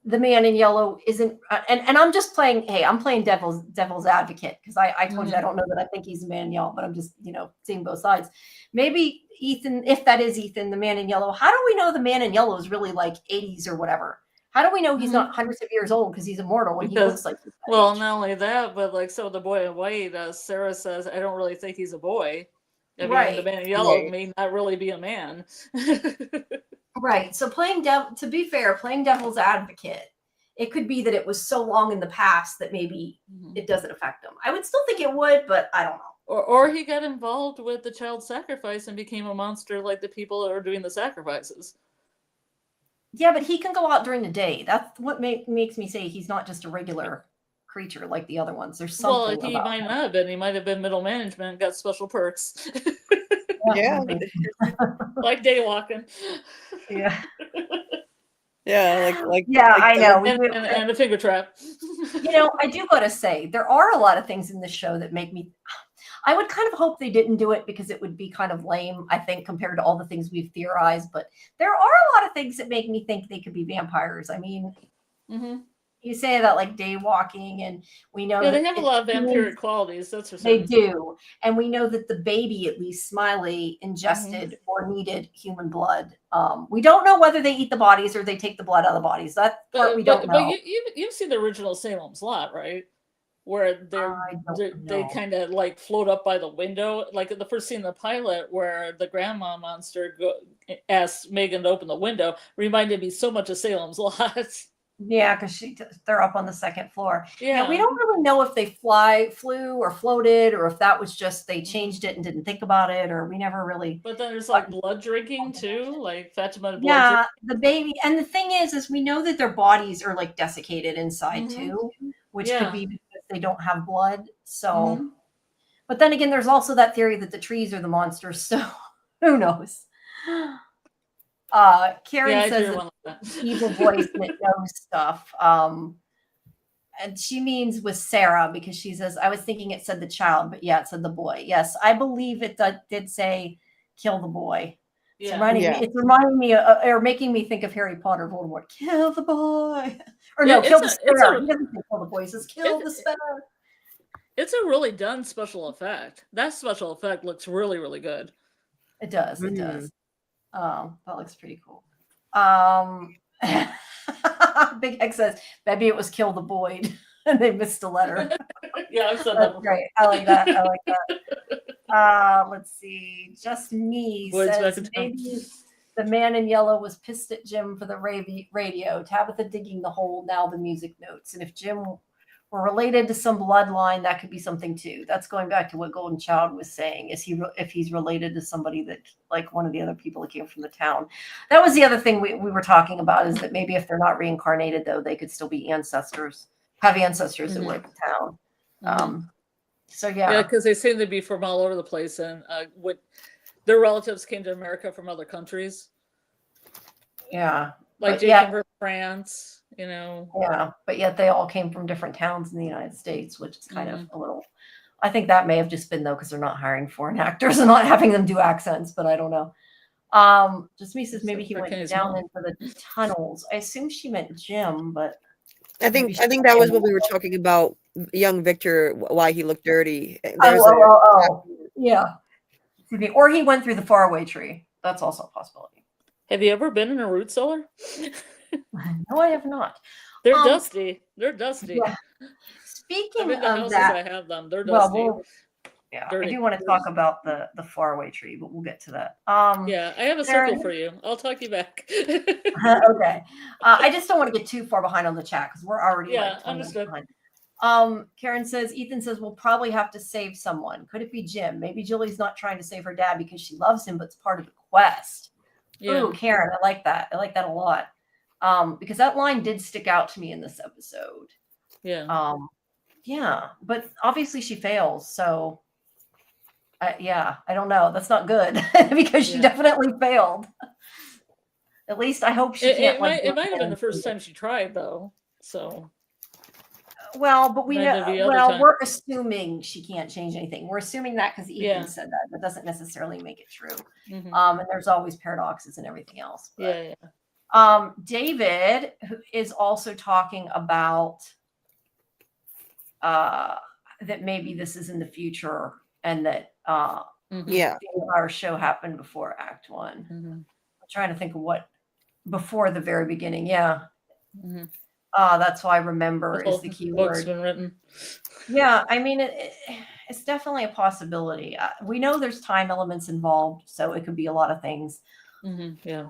the man in yellow isn't. And I'm just playing. Hey, I'm playing devil's advocate because I told you I don't know that I think he's the man in yellow, but I'm just seeing both sides. Maybe Ethan, if that is Ethan, the man in yellow. How do we know the man in yellow is really like 80s or whatever? How do we know he's not hundreds of years old because he's immortal when he looks like? Well, not only that, but like so the boy in white, Sarah says, I don't really think he's a boy. I mean, the man in yellow may not really be a man. Right. So to be fair, playing devil's advocate, it could be that it was so long in the past that maybe it doesn't affect him. I would still think it would, but I don't know. Or he got involved with the child sacrifice and became a monster like the people that are doing the sacrifices. Yeah, but he can go out during the day. That's what makes me say he's not just a regular creature like the other ones. There's something. Well, he might not have been. He might have been middle management, got special perks. Yeah. Like day walking. Yeah. Yeah, I know. And a finger trap. I do gotta say, there are a lot of things in this show that make me. I would kind of hope they didn't do it because it would be kind of lame, I think, compared to all the things we've theorized. But there are a lot of things that make me think they could be vampires. I mean, you say that like day walking, and we know they have a lot of vampiric qualities. That's for certain. They do, and we know that the baby, at least Smiley, ingested or needed human blood. We don't know whether they eat the bodies or they take the blood out of the bodies. That part we don't know. But you've seen the original Salem's Lot, right? Where they kind of like float up by the window, like the first scene in the pilot where the grandma monster asks Megan to open the window, reminded me so much of Salem's Lot. Yeah, because they're up on the second floor. Yeah, we don't really know if they flew or floated, or if that was just they changed it and didn't think about it, or we never really. But then there's like blood drinking too, like Fatima. Yeah, the baby, and the thing is we know that their bodies are like desiccated inside too, which could be because they don't have blood. So, but then again, there's also that theory that the trees are the monsters. So, who knows? Karen says evil voice that knows stuff. And she means with Sarah because she says, I was thinking it said the child, but yeah, it said the boy. Yes, I believe it did say kill the boy. Yeah. It's reminding me or making me think of Harry Potter, Voldemort. Kill the boy. Or no, kill the sparrow. He doesn't say kill the boy, he says kill the sparrow. It's a really done special effect. That special effect looks really, really good. It does. It does. That looks pretty cool. Big X says, maybe it was kill the Boyd and they missed a letter. Yeah, I've said that. Great. I like that. Let's see. Just me says maybe the man in yellow was pissed at Jim for the radio. Tabitha digging the hole, now the music notes. And if Jim were related to some bloodline, that could be something too. That's going back to what Golden Child was saying. If he's related to somebody that, like one of the other people that came from the town. That was the other thing we were talking about, is that maybe if they're not reincarnated, though, they could still be ancestors that were at the town. So yeah, because they seem to be from all over the place, and their relatives came to America from other countries. Yeah, like Jacob from France. Yeah, but yet they all came from different towns in the United States, which is kind of a I think that may have just been though because they're not hiring foreign actors and not having them do accents, but I don't know. Just me says maybe he went down into the tunnels. I assume she meant Jim, but I think that was what we were talking about. Young Victor, why he looked dirty. Yeah. Or he went through the faraway tree. That's also a possibility. Have you ever been in a root cellar? No, I have not. They're dusty. They're dusty. Yeah. Speaking of of houses that, I have them. They're dusty. Yeah, dirty. I do want to talk about the faraway tree, but we'll get to that. Yeah, I have a circle for you. I'll talk you back. Okay. I just don't want to get too far behind on the chat because we're already understood. behind. Karen says, Ethan says, we'll probably have to save someone. Could it be Jim? Maybe Julie's not trying to save her dad because she loves him, but it's part of the quest. Yeah. Ooh, Karen, I like that. I like that a lot. Because that line did stick out to me in this episode. Yeah. Yeah, but obviously she fails. So I don't know. That's not good because she definitely failed. At least I hope she can't. It might have been the first time she tried though. So. Well, but we know. Well, we're assuming she can't change anything. We're assuming that because Ethan said that. That doesn't necessarily make it true. Mm-hmm. And there's always paradoxes and everything else. But, David is also talking about that maybe this is in the future and that our show happened before Act 1. Mm-hmm. I'm trying to think of what before the very beginning. Yeah. Mm-hmm. That's why remember is the key word. Been written. Yeah, I mean, it's definitely a possibility. We know there's time elements involved, so it could be a lot of things. Mm-hmm. Yeah.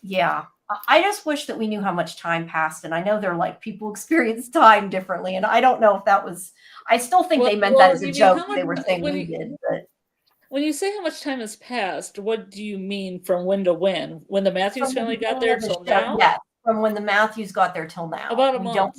Yeah. I just wish that we knew how much time passed. And I know they're like, people experience time differently. And I don't know if that was, I still think they meant that as a joke. They were saying we did. But when you say how much time has passed, what do you mean from when to when? When the Matthews family got there till now? Yeah. From when the Matthews got there till now. About a month.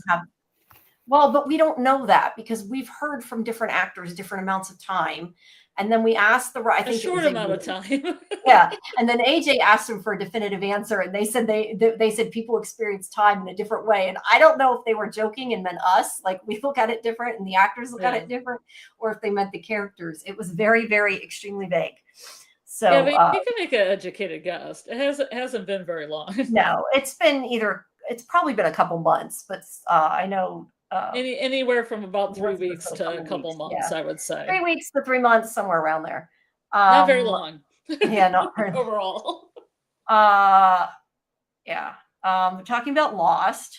But we don't know that because we've heard from different actors different amounts of time. And then we asked a short amount of time. Yeah. And then AJ asked them for a definitive answer. And they said they said people experience time in a different way. And I don't know if they were joking and meant us, like we look at it different and the actors look at it different, or if they meant the characters. It was very, very extremely vague. So yeah, but you can make an educated guess. It hasn't been very long. No, it's probably been a couple months, but I know anywhere from about 3 weeks to a couple months, I would say. 3 weeks to 3 months, somewhere around there. Not very long. Yeah, not very overall. Yeah. We're talking about Lost,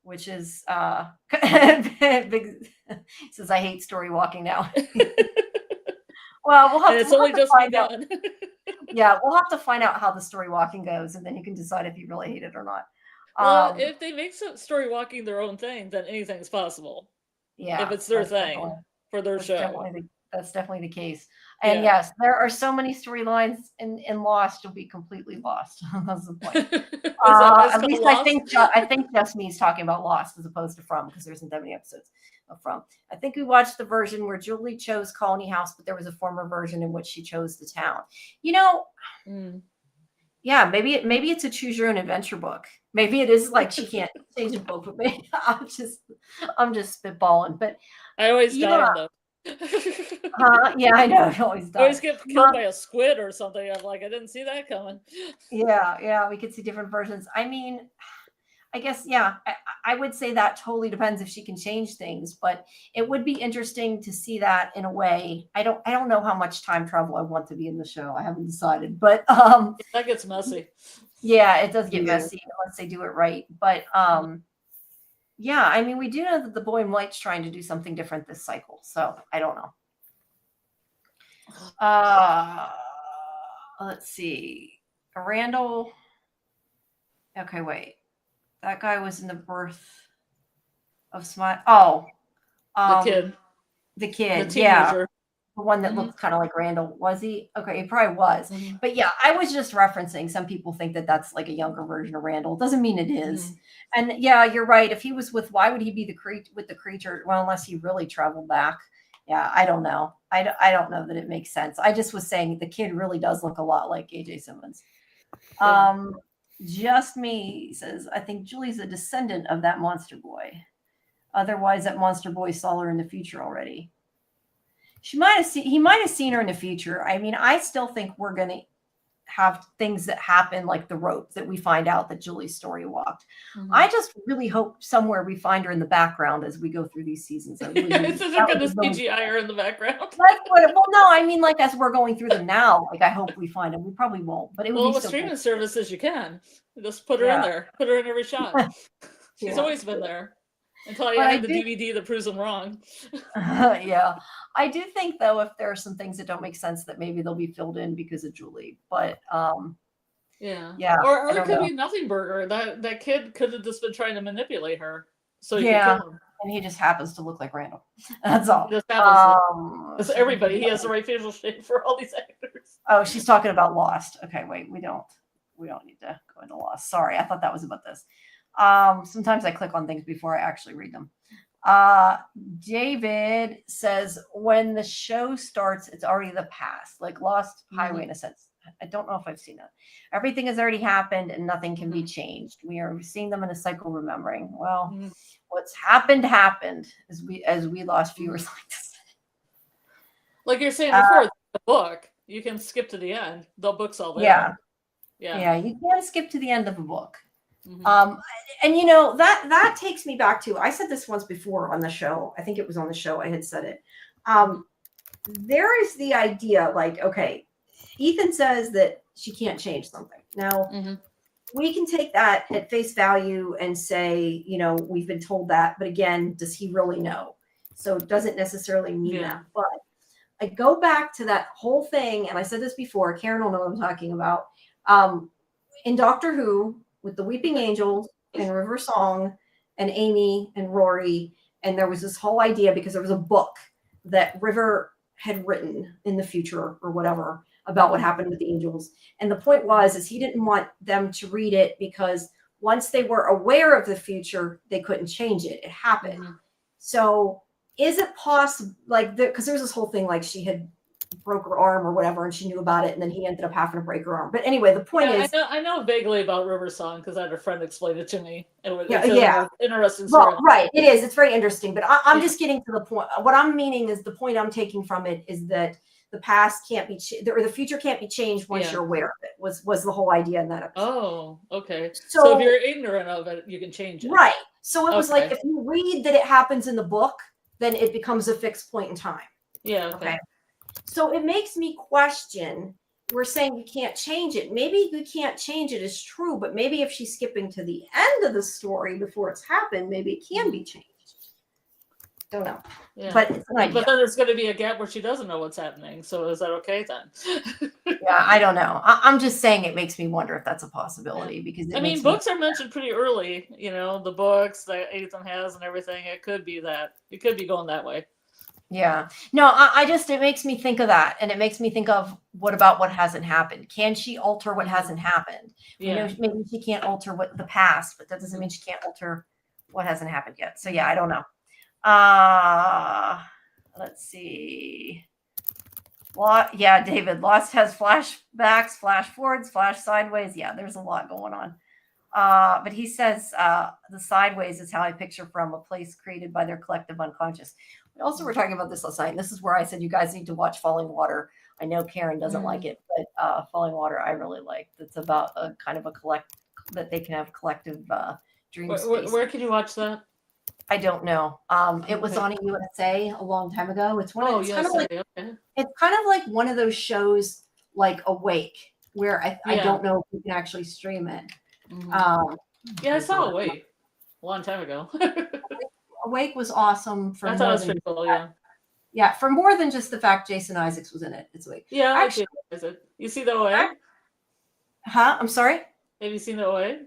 which is big. Says I hate story walking now. Well, we'll have to find out. Yeah, we'll have to find out how the story walking goes, and then you can decide if you really hate it or not. Well, if they make story walking their own thing, then anything's possible. Yeah, if it's their thing for their show. That's definitely the case. And yes, there are so many storylines in Lost, you'll be completely lost. That's the point. At least I think just me is talking about Lost as opposed to From, because there isn't that many episodes of From. I think we watched the version where Julie chose Colony House, but there was a former version in which she chose the town. Yeah, maybe it's a choose your own adventure book. Maybe it is like she can't change a book, but maybe I'm just spitballing. But I always die though. Yeah, I know. I always get killed by a squid or something. I'm like, I didn't see that coming. Yeah, we could see different versions. I mean, I guess, I would say that totally depends if she can change things, but it would be interesting to see that in a way. I don't know how much time travel I want to be in the show. I haven't decided, but that gets messy. Yeah, it does get messy unless they do it right. But yeah, I mean, we do know that the boy in white's trying to do something different this cycle, so I don't know. Let's see. Randall. Okay, wait. That guy was in the birth of Smile. Oh, the kid. The kid, the one that looks kind of like Randall. Was he? Okay, he probably was. Mm-hmm. But yeah, I was just referencing. Some people think that that's like a younger version of Randall. It doesn't mean it is. Mm-hmm. And yeah, you're right. If he was why would he be with the creature? Well, unless he really traveled back. Yeah, I don't know. I don't know that it makes sense. I just was saying the kid really does look a lot like AJ Simmons. Yeah. Just me says, I think Julie's a descendant of that monster boy. Otherwise, that monster boy saw her in the future already. He might have seen her in the future. I mean, I still think we're going to have things that happen like the rope that we find out that Julie's story walked. Mm-hmm. I just really hope somewhere we find her in the background as we go through these seasons. It's just going to CGI her in the background. Well, no, I mean, like as we're going through them now, like I hope we find them. We probably won't, but it would be with so streaming cool. services, you can just put her in there, put her in every shot. She's always been there until I added the DVD that proves them wrong. Yeah, I do think though, if there are some things that don't make sense, that maybe they'll be filled in because of Julie. But yeah, or it could be Nothing Burger. That kid could have just been trying to manipulate her, so he could kill him. And he just happens to look like Randall. That's all. Just happens to, everybody. He has the right facial shape for all these actors. Oh, she's talking about Lost. Okay, wait, we don't need to go into Lost. Sorry, I thought that was about this. Sometimes I click on things before I actually read them. David says when the show starts, it's already the past, like Lost Highway in a sense. I don't know if I've seen that. Everything has already happened and nothing can be changed. We are seeing them in a cycle remembering. Well, what's happened, as we lost viewers like this. Like you're saying before, the book, you can skip to the end. The book's all there. Yeah, you can skip to the end of a book. And you know, that takes me back to, I said this once before on the show. I think it was on the show I had said it. There is the idea, like, okay, Ethan says that she can't change something. Now, we can take that at face value and say, you know, we've been told that, but again, does he really know? So it doesn't necessarily mean that. But I go back to that whole thing, and I said this before, Karen will know what I'm talking about. In Doctor Who, with the Weeping Angels and River Song and Amy and Rory, and there was this whole idea because there was a book that River had written in the future or whatever about what happened with the angels. And the point is he didn't want them to read it because once they were aware of the future, they couldn't change it. It happened. So is it possible, like, because there was this whole thing, like she had broke her arm or whatever, and she knew about it, and then he ended up having to break her arm. But anyway, the point is, I know vaguely about River Song because I had a friend explain it to me. It was interesting. Well, right, it is. It's very interesting. But I'm just getting to the point. What I'm meaning is the point I'm taking from it is that the past can't be or the future can't be changed once you're aware of it. Was the whole idea in that episode? Oh, okay. So if you're ignorant of it, you can change it. Right. So it was like if you read that it happens in the book, then it becomes a fixed point in time. Yeah. Okay. So it makes me question, we're saying you can't change it. Maybe you can't change it is true, but maybe if she's skipping to the end of the story before it's happened, maybe it can be changed. Don't know. Yeah. But it's an idea. But then there's going to be a gap where she doesn't know what's happening. So is that okay then? Yeah, I don't know. I'm just saying it makes me wonder if that's a possibility because books are mentioned pretty early. You know, the books that Ethan has and everything. It could be that. It could be going that way. Yeah. No, it makes me think of that. And it makes me think of what about what hasn't happened? Can she alter what hasn't happened? Yeah. You know, maybe she can't alter what the past, but that doesn't mean she can't alter what hasn't happened yet. So yeah, I don't know. Let's see. Yeah, David, Lost has flashbacks, flash forwards, flash sideways. Yeah, there's a lot going on. But he says the sideways is how I picture from a place created by their collective unconscious. We also were talking about this last night, and this is where I said you guys need to watch Falling Water. I know Karen doesn't like it, but Falling Water I really like. It's about a kind of a that they can have collective dream space. Where can you watch that? I don't know. It was on a USA a long time ago. It's kind of like one of those shows like Awake, where I don't know if you can actually stream it. I saw Awake a long time ago. Awake was awesome for for more than just the fact Jason Isaacs was in it. It's Awake. Yeah, actually, you see the OA? Huh? I'm sorry. Have you seen the OA?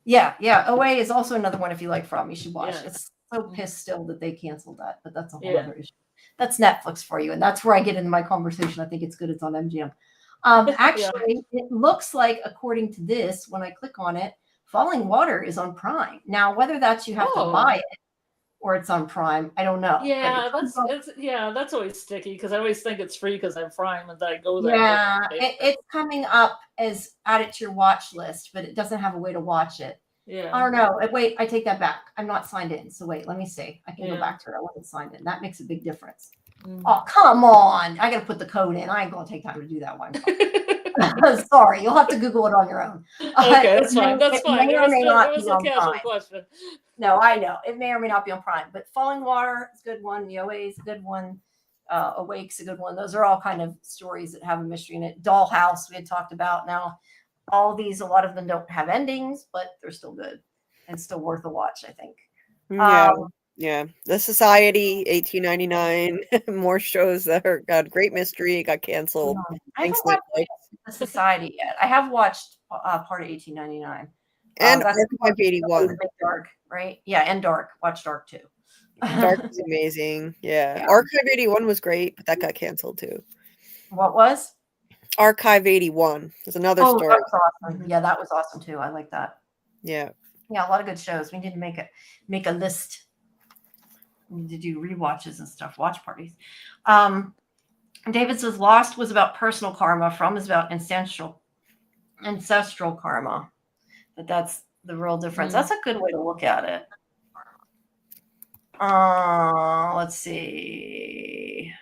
Yeah. OA is also another one if you like From. You should watch. Yeah. It's so pissed still that they canceled that, but that's a whole other issue. That's Netflix for you, and that's where I get into my conversation. I think it's good. It's on MGM. Actually, it looks like, according to this, when I click on it, Falling Water is on Prime. Now, whether that's you have to buy it or it's on Prime, I don't know. Yeah, that's always sticky because I always think it's free because I'm Prime and then I go there. Yeah, it's coming up as add it to your watch list, but it doesn't have a way to watch it. Yeah. I don't know. Wait, I take that back. I'm not signed in. So wait, let me see. I can go back to it. I wasn't signed in. That makes a big difference. Oh, come on. I got to put the code in. I ain't going to take time to do that one. Sorry. You'll have to Google it on your own. Okay, that's fine. That's fine. May It or was, may it not was be a on casual Prime. question. No, I know. It may or may not be on Prime. But Falling Water is a good one. The OA is a good one. Awake's a good one. Those are all kind of stories that have a mystery in it. Dollhouse we had talked about. Now, all these, a lot of them don't have endings, but they're still good and still worth a watch, I think. Yeah. Yeah. The Society, 1899. More shows that are got great mystery, got canceled. I haven't watched The Society yet. I have watched part of 1899. And That's Archive 81. Dark, right? Yeah, and Dark. Watch Dark too. Dark is amazing. Yeah. Yeah. Archive 81 was great, but that got canceled too. What was? Archive 81 is another Oh, story. that was awesome. Yeah, that was awesome too. I like that. Yeah. Yeah, a lot of good shows. We need to make a list. We need to do rewatches and stuff, watch parties. David says Lost was about personal karma, From is about ancestral karma. But that's the real difference. That's a good way to look at it. Let's see.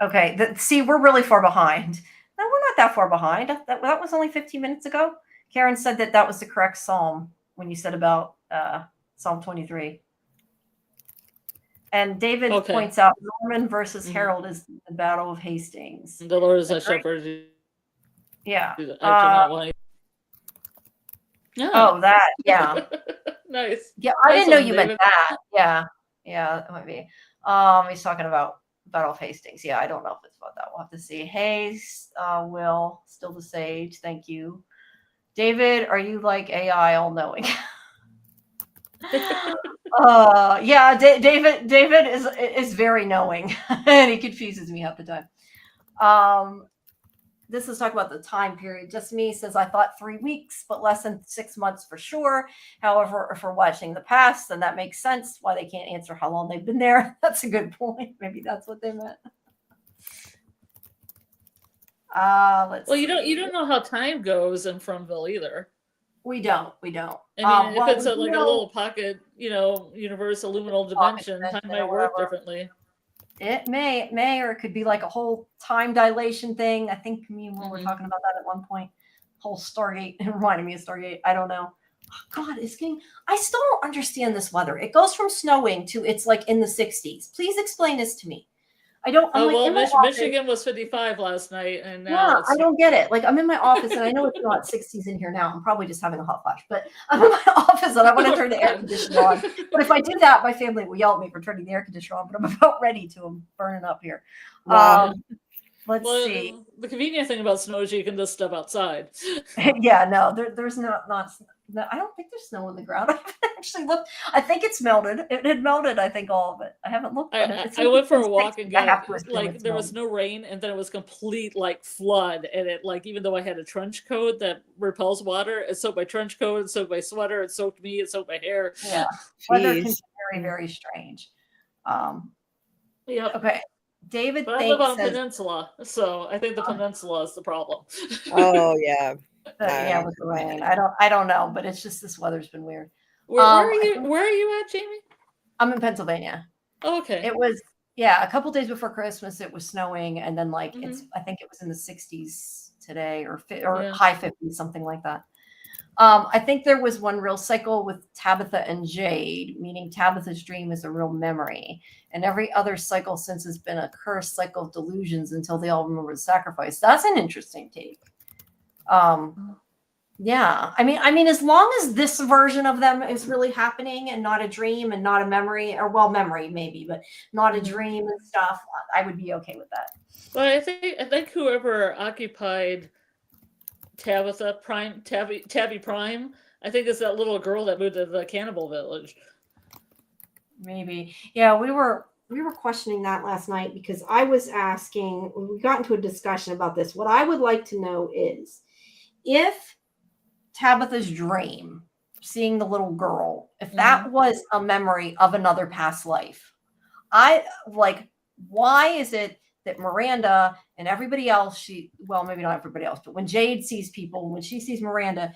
Okay. See, we're really far behind. No, we're not that far behind. That was only 15 minutes ago. Karen said that was the correct psalm when you said about Psalm 23. And David points out Norman versus Harold is the Battle of Hastings. The Lord is a shepherd. Yeah. Oh, that. Yeah. Nice. Yeah, I didn't know you meant that. Yeah. Yeah, that might be. He's talking about Battle of Hastings. Yeah, I don't know if it's about that. We'll have to see. Hey, Will, still the sage. Thank you. David, are you like AI all-knowing? Yeah, David is very knowing, and he confuses me half the time. This is talking about the time period. Just me says I thought 3 weeks, but less than 6 months for sure. However, if we're watching the past, then that makes sense why they can't answer how long they've been there. That's a good point. Maybe that's what they meant. Let's see. You don't know how time goes in Fromville either. We don't. I mean, if it's a little pocket, universe, liminal dimension, time might work differently. It may, or it could be like a whole time dilation thing. I think me and Will were talking about that at one point. Whole Stargate. It reminded me of Stargate. I don't know. Oh, God, I still don't understand this weather. It goes from snowing to it's like in the 60s. Please explain this to me. I don't. Michigan was 55 last night, and now I don't get it. Like I'm in my office, and I know it's not 60s in here now. I'm probably just having a hot flash, but I'm in my office, and I want to turn the air conditioner on. But if I do that, my family will yell at me for turning the air conditioner on. But I'm about ready to. I'm burning up here. Wow. Let's see. The convenient thing about snow is you can just step outside. Yeah, no, there's not. No, I don't think there's snow on the ground. I haven't actually looked. I think it's melted. It had melted. I think all of it. I haven't looked. I went for a walk and there was no rain, and then it was complete flood, and it even though I had a trench coat that repels water, it soaked my trench coat, it soaked my sweater, it soaked me, it soaked my hair. Yeah, weather can be very, very strange. Yeah. Okay. David I live on a peninsula, so I think the peninsula is the problem. Oh yeah. Yeah, with the rain. I don't know, but it's just this weather's been weird. Where are you at, Jamie? I'm in Pennsylvania. Oh, okay. It was a couple days before Christmas. It was snowing, and then I think it was in the 60s today, or high 50s, something like that. I think there was one real cycle with Tabitha and Jade, meaning Tabitha's dream is a real memory. And every other cycle since has been a cursed cycle of delusions until they all remember the sacrifice. That's an interesting take. Yeah. I mean, as long as this version of them is really happening and not a dream and not a memory, or memory maybe, but not a dream and stuff, I would be okay with that. Well, I think whoever occupied Tabitha Prime, Tabby Prime, I think it's that little girl that moved to the cannibal village. Maybe. Yeah, we were questioning that last night because I was asking, we got into a discussion about this. What I would like to know is if Tabitha's dream, seeing the little girl, if that was a memory of another past life, why is it that Miranda and everybody else, maybe not everybody else, but when Jade sees people, when she sees Miranda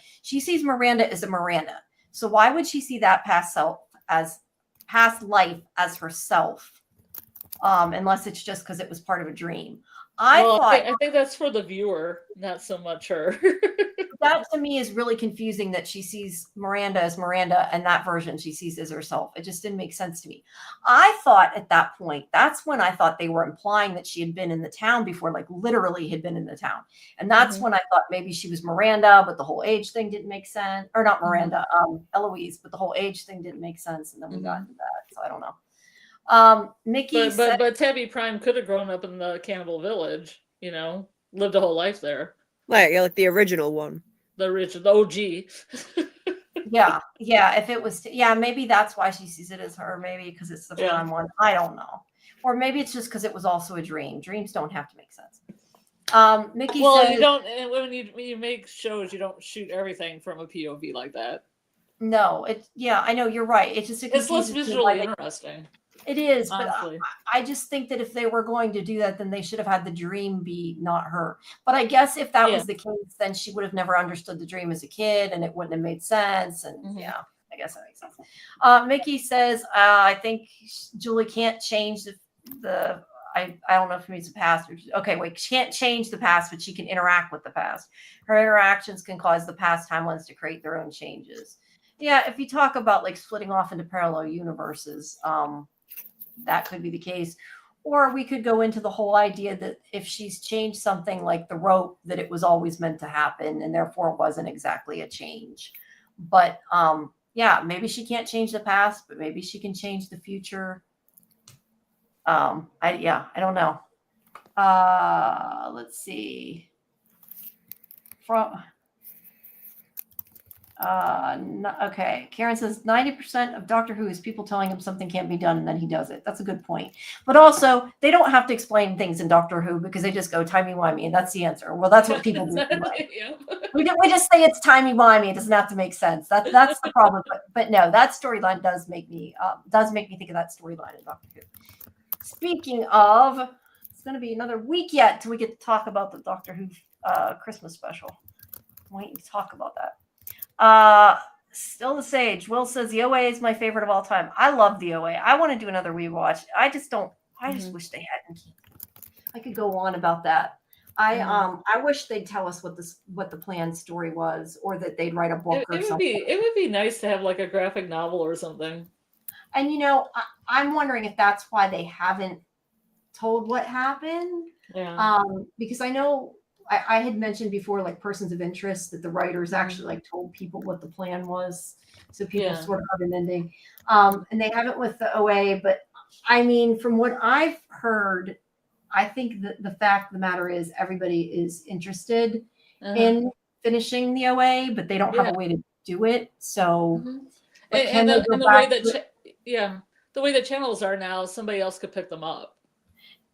as a Miranda. So why would she see that past self as past life as herself, unless it's just because it was part of a dream. I think that's for the viewer, not so much her. That to me is really confusing, that she sees Miranda as Miranda and that version she sees as herself. It just didn't make sense to me. I thought at that point, that's when I thought they were implying that she had been in the town before, like literally had been in the town. And that's when I thought maybe she was Miranda, but the whole age thing didn't make sense. Or not Miranda, Eloise, but the whole age thing didn't make sense. And then we got into that. So I don't know. Mickey but Tabby Prime could have grown up in the cannibal village, lived a whole life there. Like the original one. The OG. Yeah. If it was, maybe that's why she sees it as her. Maybe because it's the prime one. I don't know. Or maybe it's just because it was also a dream. Dreams don't have to make sense. Mickey says, you don't. When you make shows, you don't shoot everything from a POV like that. No, I know you're right. It's less visually interesting. It is, honestly. But I just think that if they were going to do that, then they should have had the dream be not her. But I guess if that was the case, then she would have never understood the dream as a kid, and it wouldn't have made sense. And I guess that makes sense. Mickey says, I think Julie can't change the I don't know if it means the past. Okay, wait, she can't change the past, but she can interact with the past. Her interactions can cause the past timelines to create their own changes. Yeah, if you talk about like splitting off into parallel universes, that could be the case. Or we could go into the whole idea that if she's changed something like the rope, that it was always meant to happen and therefore it wasn't exactly a change. But maybe she can't change the past, but maybe she can change the future. I don't know. Let's see. Okay. Karen says 90% of Doctor Who is people telling him something can't be done and then he does it. That's a good point. But also, they don't have to explain things in Doctor Who because they just go timey-wimey and that's the answer. Well, that's what people do. We just say it's timey-wimey. It doesn't have to make sense. That's the problem. But no, that storyline does make me think of that storyline in Doctor Who. Speaking of, it's going to be another week yet till we get to talk about the Doctor Who Christmas special. I'm waiting to talk about that. Still the Sage. Will says the OA is my favorite of all time. I love the OA. I want to do another rewatch. I just wish they hadn't. I could go on about that. I wish they'd tell us what the planned story was, or that they'd write a book or something. It would be nice to have like a graphic novel or something. And I'm wondering if that's why they haven't told what happened. Yeah. Because I know I had mentioned before, like persons of interest, that the writers actually like told people what the plan was, so people sort of have an ending. And they haven't with the OA, but I mean, from what I've heard, I think that the fact of the matter is everybody is interested in finishing the OA, but they don't have a way to do it. So, the way the channels are now, somebody else could pick them up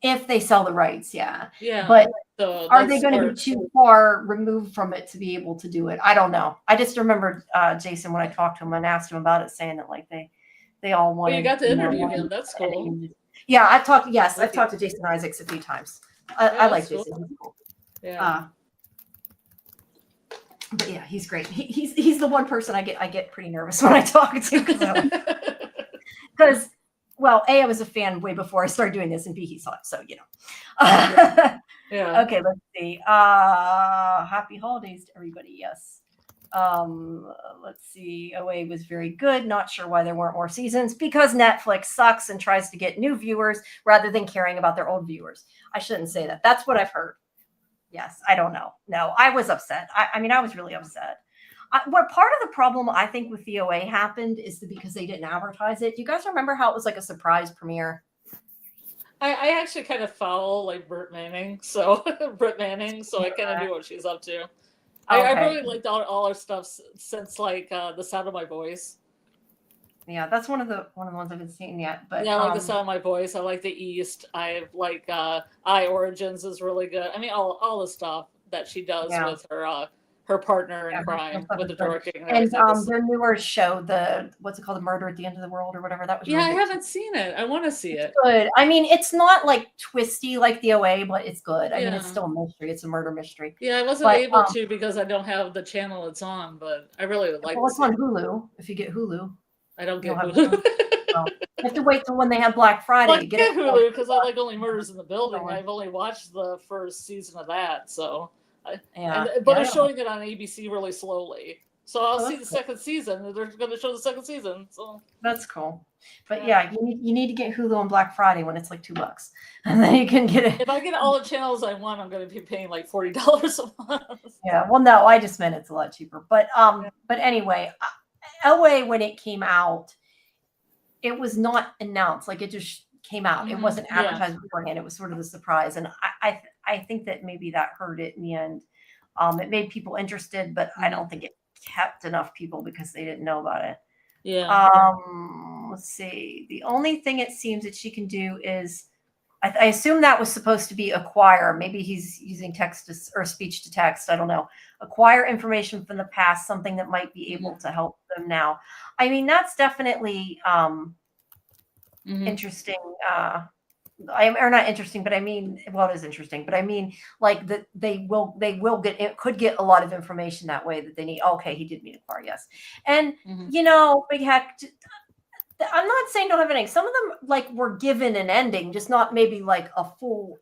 if they sell the rights. Yeah. But so are they going to be too far removed from it to be able to do it? I don't know. I just remembered Jason when I talked to him and asked him about it, saying that like they all wanted. Well, you got to interview him. That's cool. Yeah, I've talked to Jason Isaacs a few times. I like Jason. Cool. He's cool. Yeah. But yeah, he's great. He's the one person I get pretty nervous when I talk to because well, A, I was a fan way before I started doing this, and B, he saw it, so Yeah. Okay, let's see. Happy holidays to everybody. Yes. Let's see. OA was very good. Not sure why there weren't more seasons, because Netflix sucks and tries to get new viewers rather than caring about their old viewers. I shouldn't say that. That's what I've heard. Yes, I don't know. No, I was upset. I mean, I was really upset. What part of the problem I think with the OA happened is because they didn't advertise it. Do you guys remember how it was like a surprise premiere? I actually kind of follow like Britt Manning, so I kind of knew what she's up to. I really liked all her stuff since like The Sound of My Voice. Yeah, that's one of the ones I haven't seen yet. But yeah, I like The Sound of My Voice. I like The East. I like I Origins is really good. I mean, all the stuff that she does with her partner in crime with the directing and their newer show, what's it called, The Murder at the End of the World or whatever, that was really I haven't seen it. I want to see it. Good. I mean, it's not like twisty like the OA, but it's good. I mean, it's still a mystery. It's a murder mystery. Yeah, I wasn't able to because I don't have the channel it's on, but I really like it. Well, it's on Hulu if you get Hulu. I don't You get don't have Hulu. Well, you have to wait till when they have Black Friday Well, I to get get it. Hulu because I like Only Murders in the Building. Going. I've only watched the first season of that, so. But Yeah, they're showing it on ABC really slowly, so I'll see the cool. second season. They're going to show the second season, so That's cool. But yeah, you need to get Hulu on Black Friday when it's like $2, and then you can get it. If I get all the channels I want, I'm going to be paying like $40 a month. Yeah. Well, no, I just meant it's a lot cheaper. But anyway, LA when it came out, it was not announced. Like it just came out. It wasn't advertised beforehand. It was sort of a surprise, and I think that maybe that hurt it in the end. It made people interested, but I don't think it kept enough people because they didn't know about it. Yeah. Let's see. The only thing it seems that she can do is, I assume that was supposed to be acquire. Maybe he's using text or speech to text. I don't know. Acquire information from the past, something that might be able to help them now. I mean, that's definitely interesting. Or not interesting, but I mean, well, it is interesting, but I mean, like that they will get, it could get a lot of information that way that they need. Okay, he did mean acquire, yes. And Big Hack, I'm not saying don't have an ending. Some of them like were given an ending, just not maybe like a full,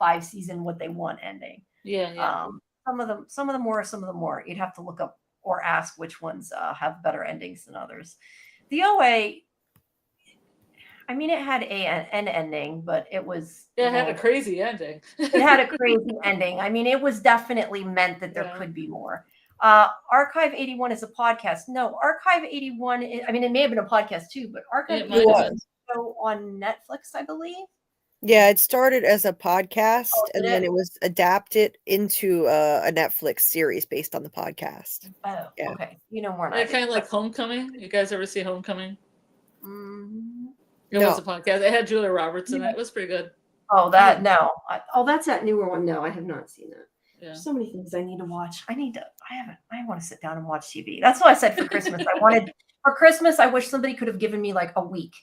5-season what they want ending. Yeah. Some of them more, some of them more. You'd have to look up or ask which ones have better endings than others. The OA, I mean, it had an ending, but it was. It had a crazy ending. It had a crazy ending. I mean, it was definitely meant that there could be more. Archive 81 is a podcast. No, Archive 81. I mean, it may have been a podcast too, but Archive 81 is on Netflix, I believe. Yeah, it started as a podcast, and then it was adapted into a Netflix series based on the podcast. Oh, yeah. Okay. You know more. Kind of like Homecoming. You guys ever see Homecoming? It No. was a podcast. It had Julia Roberts in it. It was pretty good. Oh, that no. That's that newer one. No, I have not seen that. Yeah. There's so many things I need to watch. I want to sit down and watch TV. That's what I said for Christmas. For Christmas, I wish somebody could have given me like a week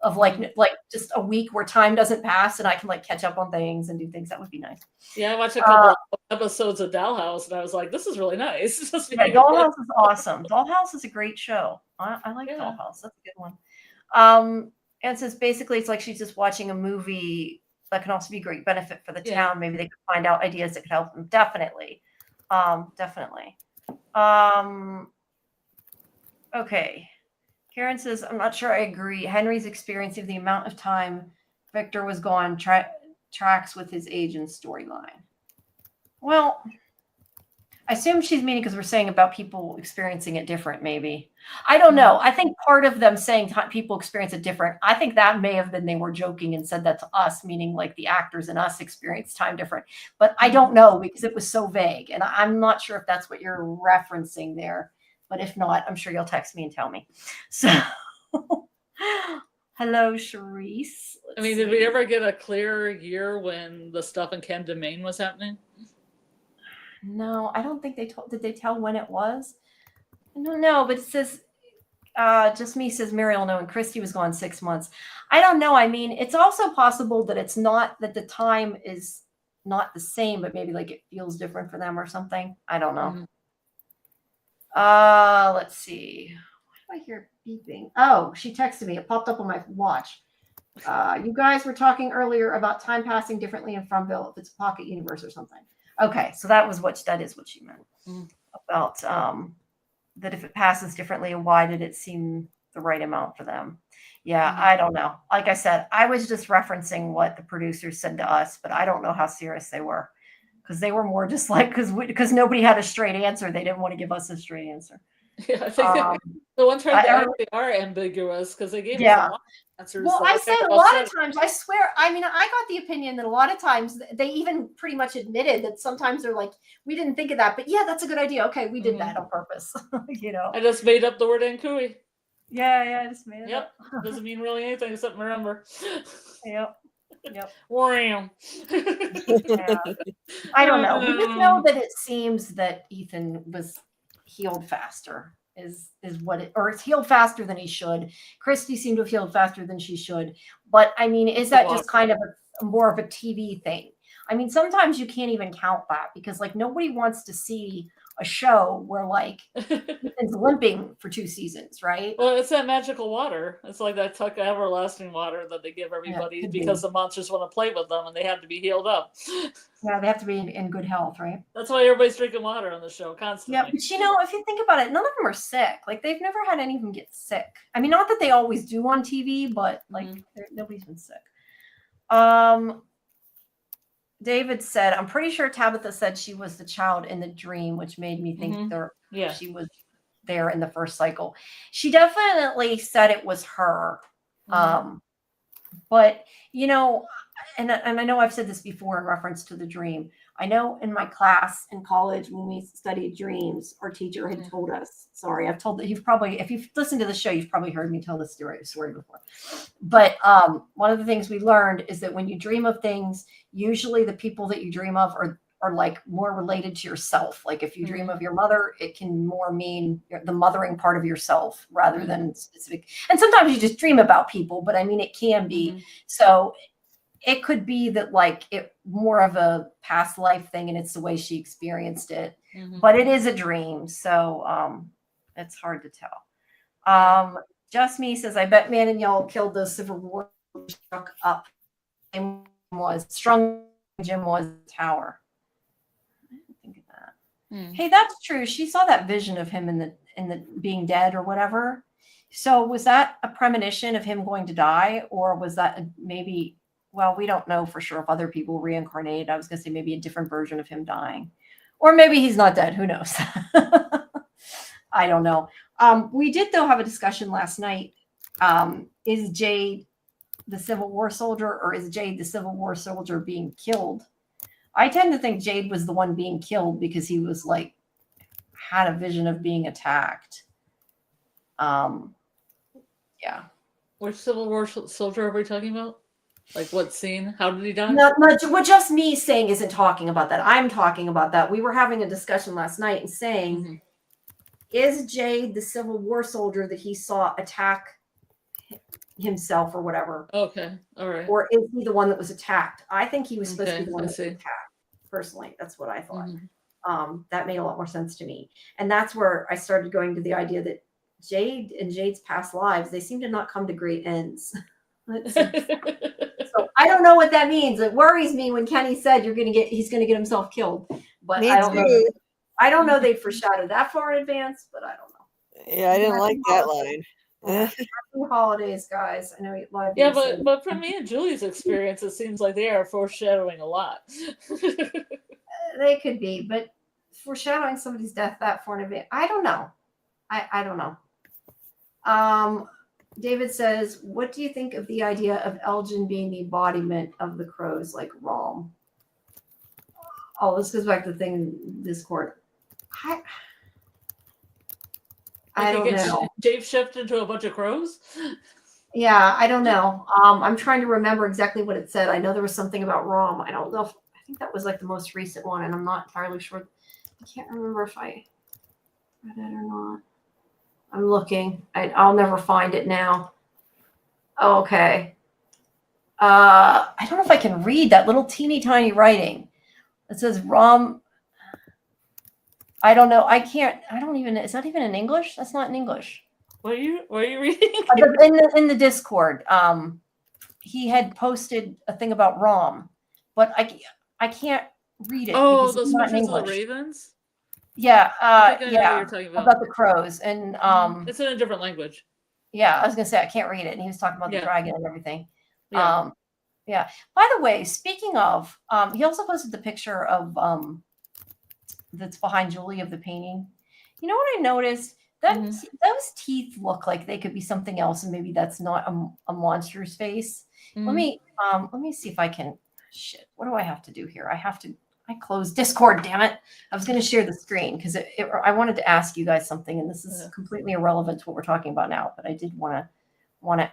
of like just a week where time doesn't pass and I can like catch up on things and do things. That would be nice. Yeah, I watched a couple of episodes of Dollhouse and I was like, this is really nice. Yeah, Dollhouse is awesome. Dollhouse is a great show. I like Dollhouse. That's a good one. And since basically it's like she's just watching a movie, that can also be a great benefit for the town. Maybe they could find out ideas that could help them. Definitely. Okay. Karen says, I'm not sure I agree. Henry's experience of the amount of time Victor was gone tracks with his agent's storyline. Well, I assume she's meaning because we're saying about people experiencing it different, maybe. I don't know. I think part of them saying people experience it different, I think that may have been they were joking and said that to us, meaning like the actors and us experience time different. But I don't know because it was so vague. And I'm not sure if that's what you're referencing there. But if not, I'm sure you'll text me and tell me. So, hello, Charisse. I mean, did we ever get a clear year when the stuff in Camden, Maine was happening? No, I don't think they told. Did they tell when it was? I don't know, but it says, just me says Muriel no, and Christy was gone 6 months. I don't know. I mean, it's also possible that it's not that the time is not the same, but maybe like it feels different for them or something. I don't know. Let's see. Why do I hear beeping? Oh, she texted me. It popped up on my watch. You guys were talking earlier about time passing differently in Farmville if it's a pocket universe or something. Okay, so that is what she meant about that if it passes differently, why did it seem the right amount for them? Yeah, I don't know. Like I said, I was just referencing what the producers said to us, but I don't know how serious they were because they were more just like because nobody had a straight answer. They didn't want to give us a straight answer. Yeah, I think the ones trying to actually are ambiguous because they gave us a lot of answers. Well, I said a lot of times, I swear, I mean, I got the opinion that a lot of times they even pretty much admitted that sometimes they're like, we didn't think of that, but yeah, that's a good idea. Okay, we did that on purpose. I just made up the word Ancui. Yeah, I just made it up. Doesn't mean really anything except remember. Yep. Wham. I don't know. We just know that it seems that Ethan was healed faster is what it, or it's healed faster than he should. Christy seemed to have healed faster than she should. But I mean, is that just kind of more of a TV thing? I mean, sometimes you can't even count that because like nobody wants to see a show where like Ethan's limping for 2 seasons, right? Well, it's that magical water. It's like that Tuck everlasting water that they give everybody could because be. the monsters want to play with them and they have to be healed up. Yeah, they have to be in good health, right? That's why everybody's drinking water on the show constantly. Yeah, but you know, if you think about it, none of them are sick. Like they've never had any of them get sick. I mean, not that they always do on TV, but like nobody's been sick. David said, I'm pretty sure Tabitha said she was the child in the dream, which made me think she was there in the first cycle. She definitely said it was her. But, you know, and I know I've said this before in reference to the dream. I know in my class in college when we studied dreams, our teacher had told us, sorry, I've told that if you've listened to the show, you've probably heard me tell this story before. But one of the things we learned is that when you dream of things, usually the people that you dream of are like more related to yourself. Like if you dream of your mother, it can more mean the mothering part of yourself rather than specific. And sometimes you just dream about people, but I mean, it can be. So it could be that like it more of a past life thing and it's the way she experienced it, but it is a dream. So it's hard to tell. Just Me says, I bet Man and Y'all killed the Civil War struck up. Jim was Tower. I didn't think of that. Hey, that's true. She saw that vision of him in the being dead or whatever. So was that a premonition of him going to die, or was that maybe? Well, we don't know for sure if other people reincarnated. I was going to say maybe a different version of him dying, or maybe he's not dead. Who knows? I don't know. We did though have a discussion last night. Is Jade the Civil War soldier, or is Jade the Civil War soldier being killed? I tend to think Jade was the one being killed because he was like had a vision of being attacked. Yeah. Which Civil War soldier are we talking about? Like what scene? How did he die? No, what Just Me saying isn't talking about that. I'm talking about that. We were having a discussion last night and saying, is Jade the Civil War soldier that he saw attack himself or whatever? Okay, all right. Or is he the one that was attacked? I think he was supposed to be the one that was attacked. Personally, that's what I thought. That made a lot more sense to me. And that's where I started going to the idea that Jade and Jade's past lives, they seem to not come to great ends. So I don't know what that means. It worries me when Kenny said he's gonna get himself killed. But Me I don't too. know. I don't know they foreshadowed that far in advance, but I don't know. Yeah, I didn't like that line. Happy holidays, guys. I know a lot of Yeah, but from me and Julie's experience, it seems like they are foreshadowing a lot. They could be, but foreshadowing somebody's death that far in advance, I don't know. I don't know. David says, what do you think of the idea of Elgin being the embodiment of the crows like Rom? Oh, this goes back to the thing in Discord. I don't know. Dave shifted into a bunch of crows? Yeah, I don't know. I'm trying to remember exactly what it said. I know there was something about Rom. I don't know. I think that was like the most recent one, and I'm not entirely sure. I can't remember if I read it or not. I'm looking. I'll never find it now. Oh, okay. I don't know if I can read that little teeny tiny writing. It says Rom. I don't know. I can't. I don't even. Is that even in English? That's not in English. What are you reading? In the Discord, he had posted a thing about Rom, but I can't read it. Oh, because those it's not in pictures of English. the ravens? Yeah, I think I know what yeah. you're talking About the crows, and it's in a different language. Yeah, I was gonna say I can't read it, and he was talking about the dragon and everything. Yeah. Yeah. By the way, speaking of, he also posted the picture of that's behind Julie of the painting. You know what I noticed? That those teeth look like they could be something else, and maybe that's not a monster's face. Let me see if I can. Shit, what do I have to do here? I closed Discord, damn it. I was going to share the screen because I wanted to ask you guys something, and this is completely irrelevant to what we're talking about now, but I did want to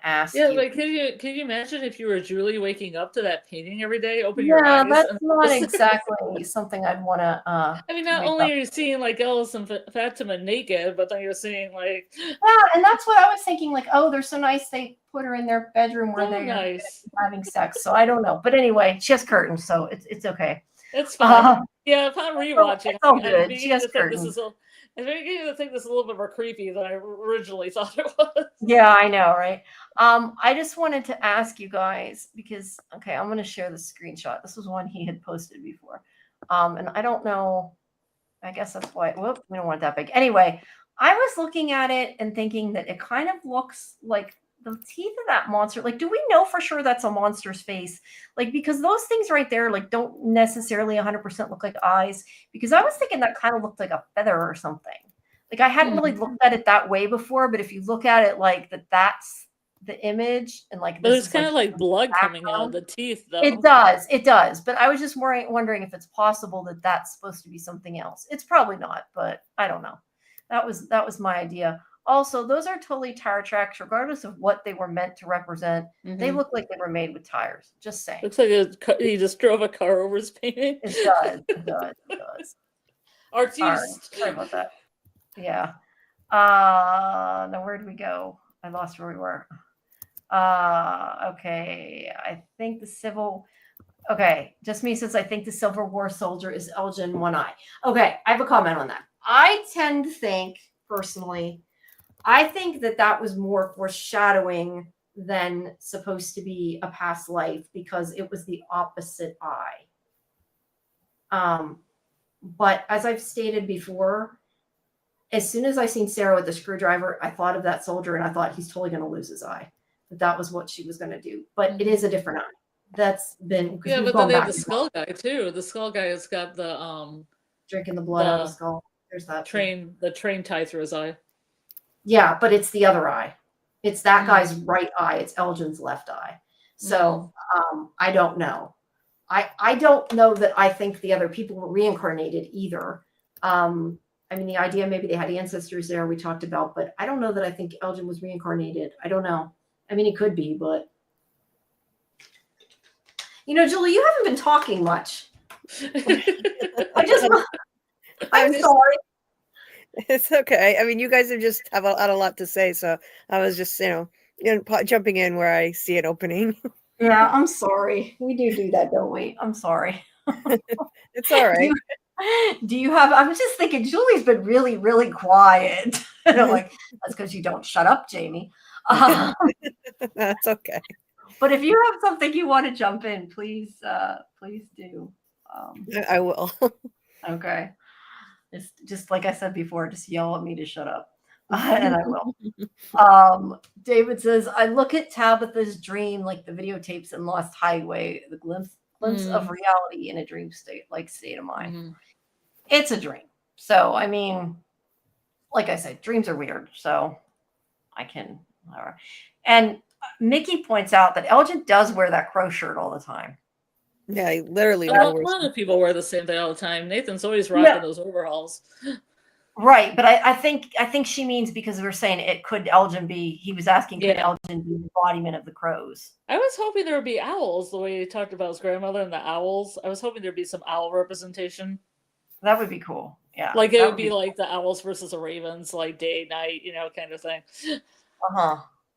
ask you. Yeah, like can you imagine if you were Julie waking up to that painting every day, open your eyes? Yeah, that's not exactly something I'd want to. I mean, not only are you seeing like Ellis and Fatima naked, but then you're seeing like. Yeah, and that's what I was thinking. Like, oh, they're so nice. They put her in their bedroom where they're having sex. So I don't know, but anyway, she has curtains, so it's okay. It's fine. Yeah, upon rewatching, It's all I'm good. She beginning has to think curtains. I'm beginning to think this is a little bit more creepy than I originally thought it was. Yeah, I know, right? I just wanted to ask you guys because okay, I'm gonna share the screenshot. This was one he had posted before. And I don't know. I guess that's why. Whoop, we don't want it that big. Anyway, I was looking at it and thinking that it kind of looks like the teeth of that monster. Like, do we know for sure that's a monster's face? Like, because those things right there, like, don't necessarily 100% look like eyes. Because I was thinking that kind of looked like a feather or something. Like, I hadn't really looked at it that way before, but if you look at it like that, that's the image, and like But this there's is kind like of like blood coming out of background. the teeth, It though. does. It does. But I was just wondering if it's possible that that's supposed to be something else. It's probably not, but I don't know. That was my idea. Also, those are totally tire tracks, regardless of what they were meant to represent. They look like they were made with tires. Just saying. Looks like he just drove a car over his painting. It does. It does. It does. Artiste. Sorry about that. Yeah. Now where did we go? I lost where we were. Okay. I think the civil. Okay, just me says I think the Civil War soldier is Elgin One Eye. Okay, I have a comment on that. I tend to think, personally, I think that was more foreshadowing than supposed to be a past life because it was the opposite eye. But as I've stated before, as soon as I seen Sarah with the screwdriver, I thought of that soldier and I thought he's totally going to lose his eye. That was what she was going to do. But it is a different eye. That's been Yeah, but then they have the skull guy too. The skull guy has got the drinking the blood out of the skull. There's that train tied through his eye. Yeah, but it's the other eye. It's that guy's right eye. It's Elgin's left eye. So I don't know. I don't know that I think the other people were reincarnated either. I mean, the idea maybe they had ancestors there we talked about, but I don't know that I think Elgin was reincarnated. I don't know. I mean, he could be, but you know, Julie, you haven't been talking much. I'm sorry. It's okay. I mean, you guys have just had a lot to say, so I was just, jumping in where I see an opening. Yeah, I'm sorry. We do that, don't we? I'm sorry. It's all right. Do you have? I was just thinking, Julie's been really, really quiet. And I'm like, that's because you don't shut up, Jamie. That's okay. But if you have something you want to jump in, please do. I will. Okay. Just like I said before, just yell at me to shut up. And I will. David says, I look at Tabitha's dream like the videotapes in Lost Highway, the glimpse of reality in a dream state of mind. It's a dream. So, I mean, like I said, dreams are weird. So I can. And Mickey points out that Elgin does wear that crow shirt all the time. Yeah, he literally. A lot of people wear the same thing all the time. Nathan's always rocking those overalls. Right, but I think she means because we're saying it could Elgin be. He was asking, could Elgin be the embodiment of the crows? I was hoping there would be owls, the way he talked about his grandmother and the owls. I was hoping there'd be some owl representation. That would be cool. Yeah, like it would be like the owls versus the ravens, like day, night, kind of thing.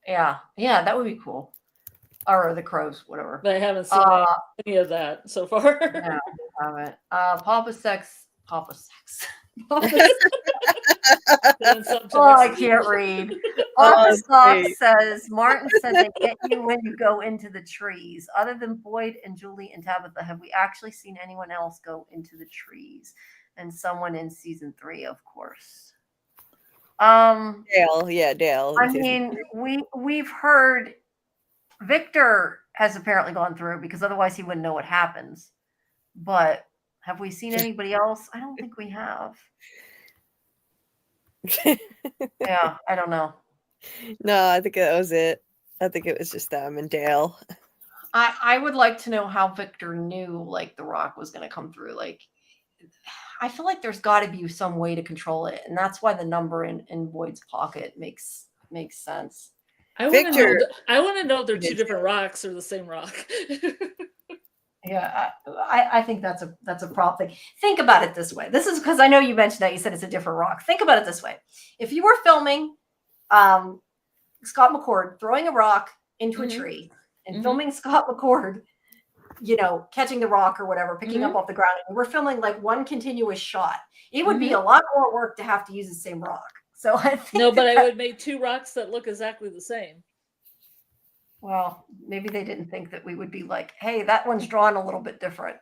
Yeah, that would be cool. Or the crows, whatever. But I haven't seen any of that so far. Yeah, I haven't. Papa Sex. I can't read. Papa Sock says, Martin said they get you when you go into the trees. Other than Boyd and Julie and Tabitha, have we actually seen anyone else go into the trees? And someone in season 3, of course. Dale. I mean, we've heard Victor has apparently gone through because otherwise he wouldn't know what happens. But have we seen anybody else? I don't think we have. Yeah, I don't know. No, I think that was it. I think it was just them and Dale. I would like to know how Victor knew like the rock was going to come through. Like, I feel like there's got to be some way to control it, and that's why the number in Boyd's pocket makes sense. I want to know if they're two different rocks or the same rock. Yeah, I think that's a prop thing. Think about it this way. This is because I know you mentioned that you said it's a different rock. Think about it this way. If you were filming Scott McCord throwing a rock into a tree and filming Scott McCord you know, catching the rock or whatever, picking up off the ground, and we're filming like one continuous shot. It would be a lot more work to have to use the same rock. So I think No, but I would make 2 rocks that look exactly the same. well, maybe they didn't think that we would be like, hey, that one's drawn a little bit different.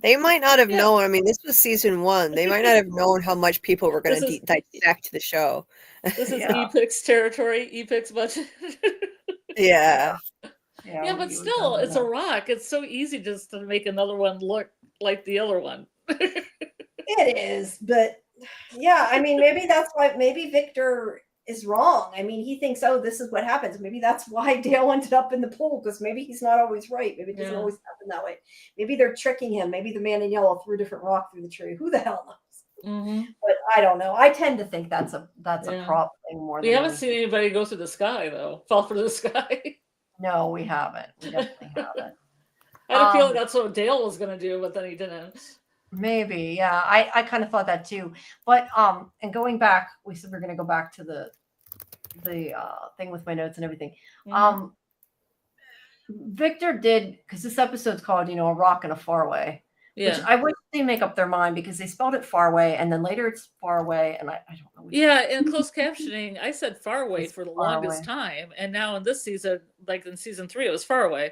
They might not have known. I mean, this was season 1. They might not have known how much people were going to dissect the show. This is Epix territory, Epix budget. Yeah. Yeah, but still, it's a rock. It's so easy just to make another one look like the other one. It is, but yeah, I mean, maybe that's why, maybe Victor is wrong. I mean, he thinks, oh, this is what happens. Maybe that's why Dale ended up in the pool, because maybe he's not always right. Maybe it doesn't always happen that way. Maybe they're tricking him. Maybe the man in yellow threw a different rock through the tree. Who the hell knows? But I don't know. I tend to think that's a prop thing more than we haven't seen anybody go through the sky, though. Fall through the sky. No, we haven't. We definitely haven't. I had a feeling that's what Dale was going to do, but then he didn't. Maybe, yeah. I kind of thought that too. But and going back, we said we're going to go back to the thing with my notes and everything. Victor did, because this episode's called, you know, A Rock and a Farway. Yeah. Which I wish they make up their mind, because they spelled it Farway and then later it's Farway, and I don't know. Yeah, in closed captioning, I said Farway for the longest time, and now in this season, like in season 3, it was Farway.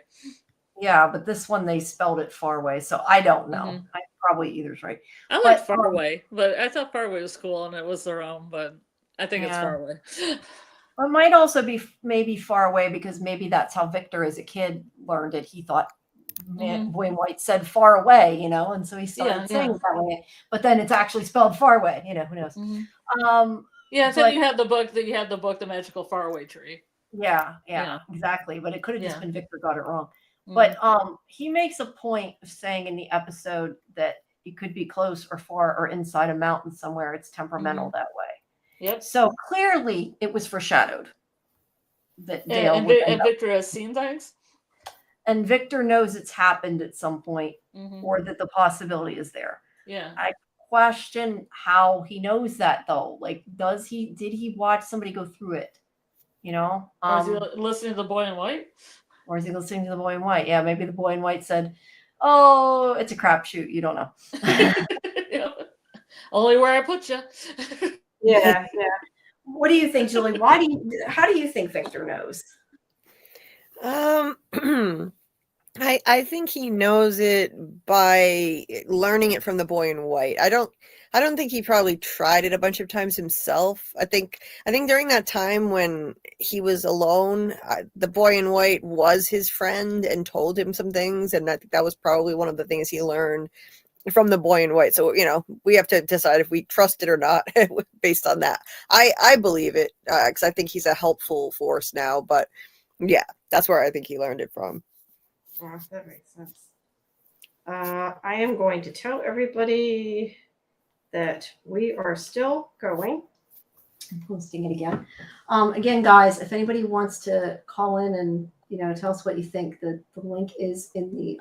Yeah, but this one they spelled it Farway, so I don't know. I probably either's right. I like Farway, but I thought Farway was cool and it was their own, but I think it's Farway. It might also be maybe Farway, because maybe that's how Victor as a kid learned it. He thought Boy in White said far away, you know, and so he started saying far away, but then it's actually spelled Farway, you know, who knows. So you had the book The Magical Faraway Tree. Yeah, exactly. But it could have just been Victor got it wrong. But he makes a point of saying in the episode that it could be close or far or inside a mountain somewhere. It's temperamental that way. Yep. So clearly it was foreshadowed that Dale and Victor has seen things. And Victor knows it's happened at some point, or that the possibility is there. Yeah. I question how he knows that, though. Like, did he watch somebody go through it? You know? Or is he listening to the Boy in White? Or is he listening to the Boy in White? Yeah, maybe the Boy in White said, oh, it's a crapshoot. You don't know. Only where I put you. Yeah. What do you think, Julie? How do you think Victor knows? I think he knows it by learning it from the Boy in White. I don't think he probably tried it a bunch of times himself. I think during that time when he was alone, the Boy in White was his friend and told him some things, and I think that was probably one of the things he learned from the Boy in White. So, you know, we have to decide if we trust it or not based on that. I believe it, because I think he's a helpful force now, but yeah, that's where I think he learned it from. Yeah, that makes sense. I am going to tell everybody that we are still going. I'm posting it again. Again, guys, if anybody wants to call in and, you know, tell us what you think, the link is in the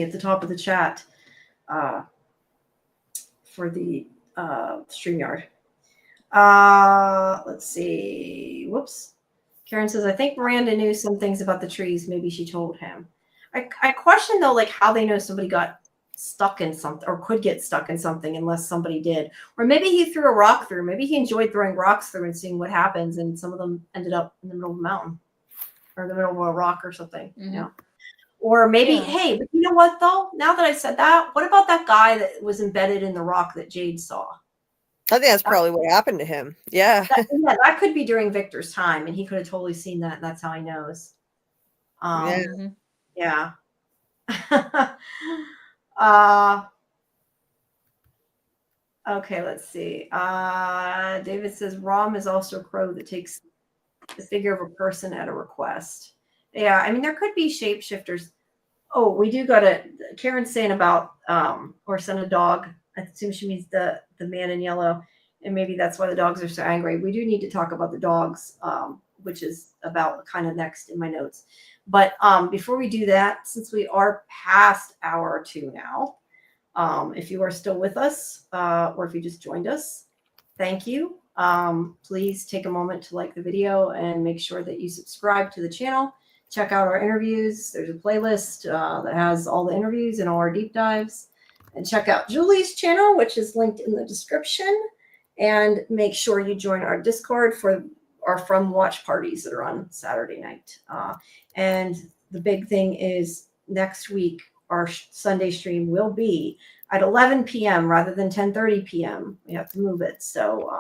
at the top of the chat for the StreamYard. Let's see. Whoops. Karen says, I think Miranda knew some things about the trees. Maybe she told him. I question, though, like how they know somebody got stuck in something or could get stuck in something unless somebody did. Or maybe he threw a rock through. Maybe he enjoyed throwing rocks through and seeing what happens. And some of them ended up in the middle of a mountain or the middle of a rock or something. You know? Or maybe, hey, but you know what, though? Now that I said that, what about that guy that was embedded in the rock that Jade saw? I think that's probably what happened to him. Yeah. That could be during Victor's time, and he could have totally seen that, and that's how he knows. Yeah. Okay, let's see. David says, Rom is also a crow that takes the figure of a person at a request. Yeah, I mean, there could be shapeshifters. Oh, we do got to, Karen's saying about horse and a dog. I assume she means the man in yellow, and maybe that's why the dogs are so angry. We do need to talk about the dogs, which is about kind of next in my notes. But before we do that, since we are past hour 2 now, if you are still with us or if you just joined us, thank you. Please take a moment to like the video and make sure that you subscribe to the channel check out our interviews. There's a playlist that has all the interviews and all our deep dives. And check out Julie's channel, which is linked in the description. And make sure you join our Discord for our From Watch parties that are on Saturday night. And the big thing is next week, our Sunday stream will be at 11 p.m. rather than 10:30 p.m. We have to move it. So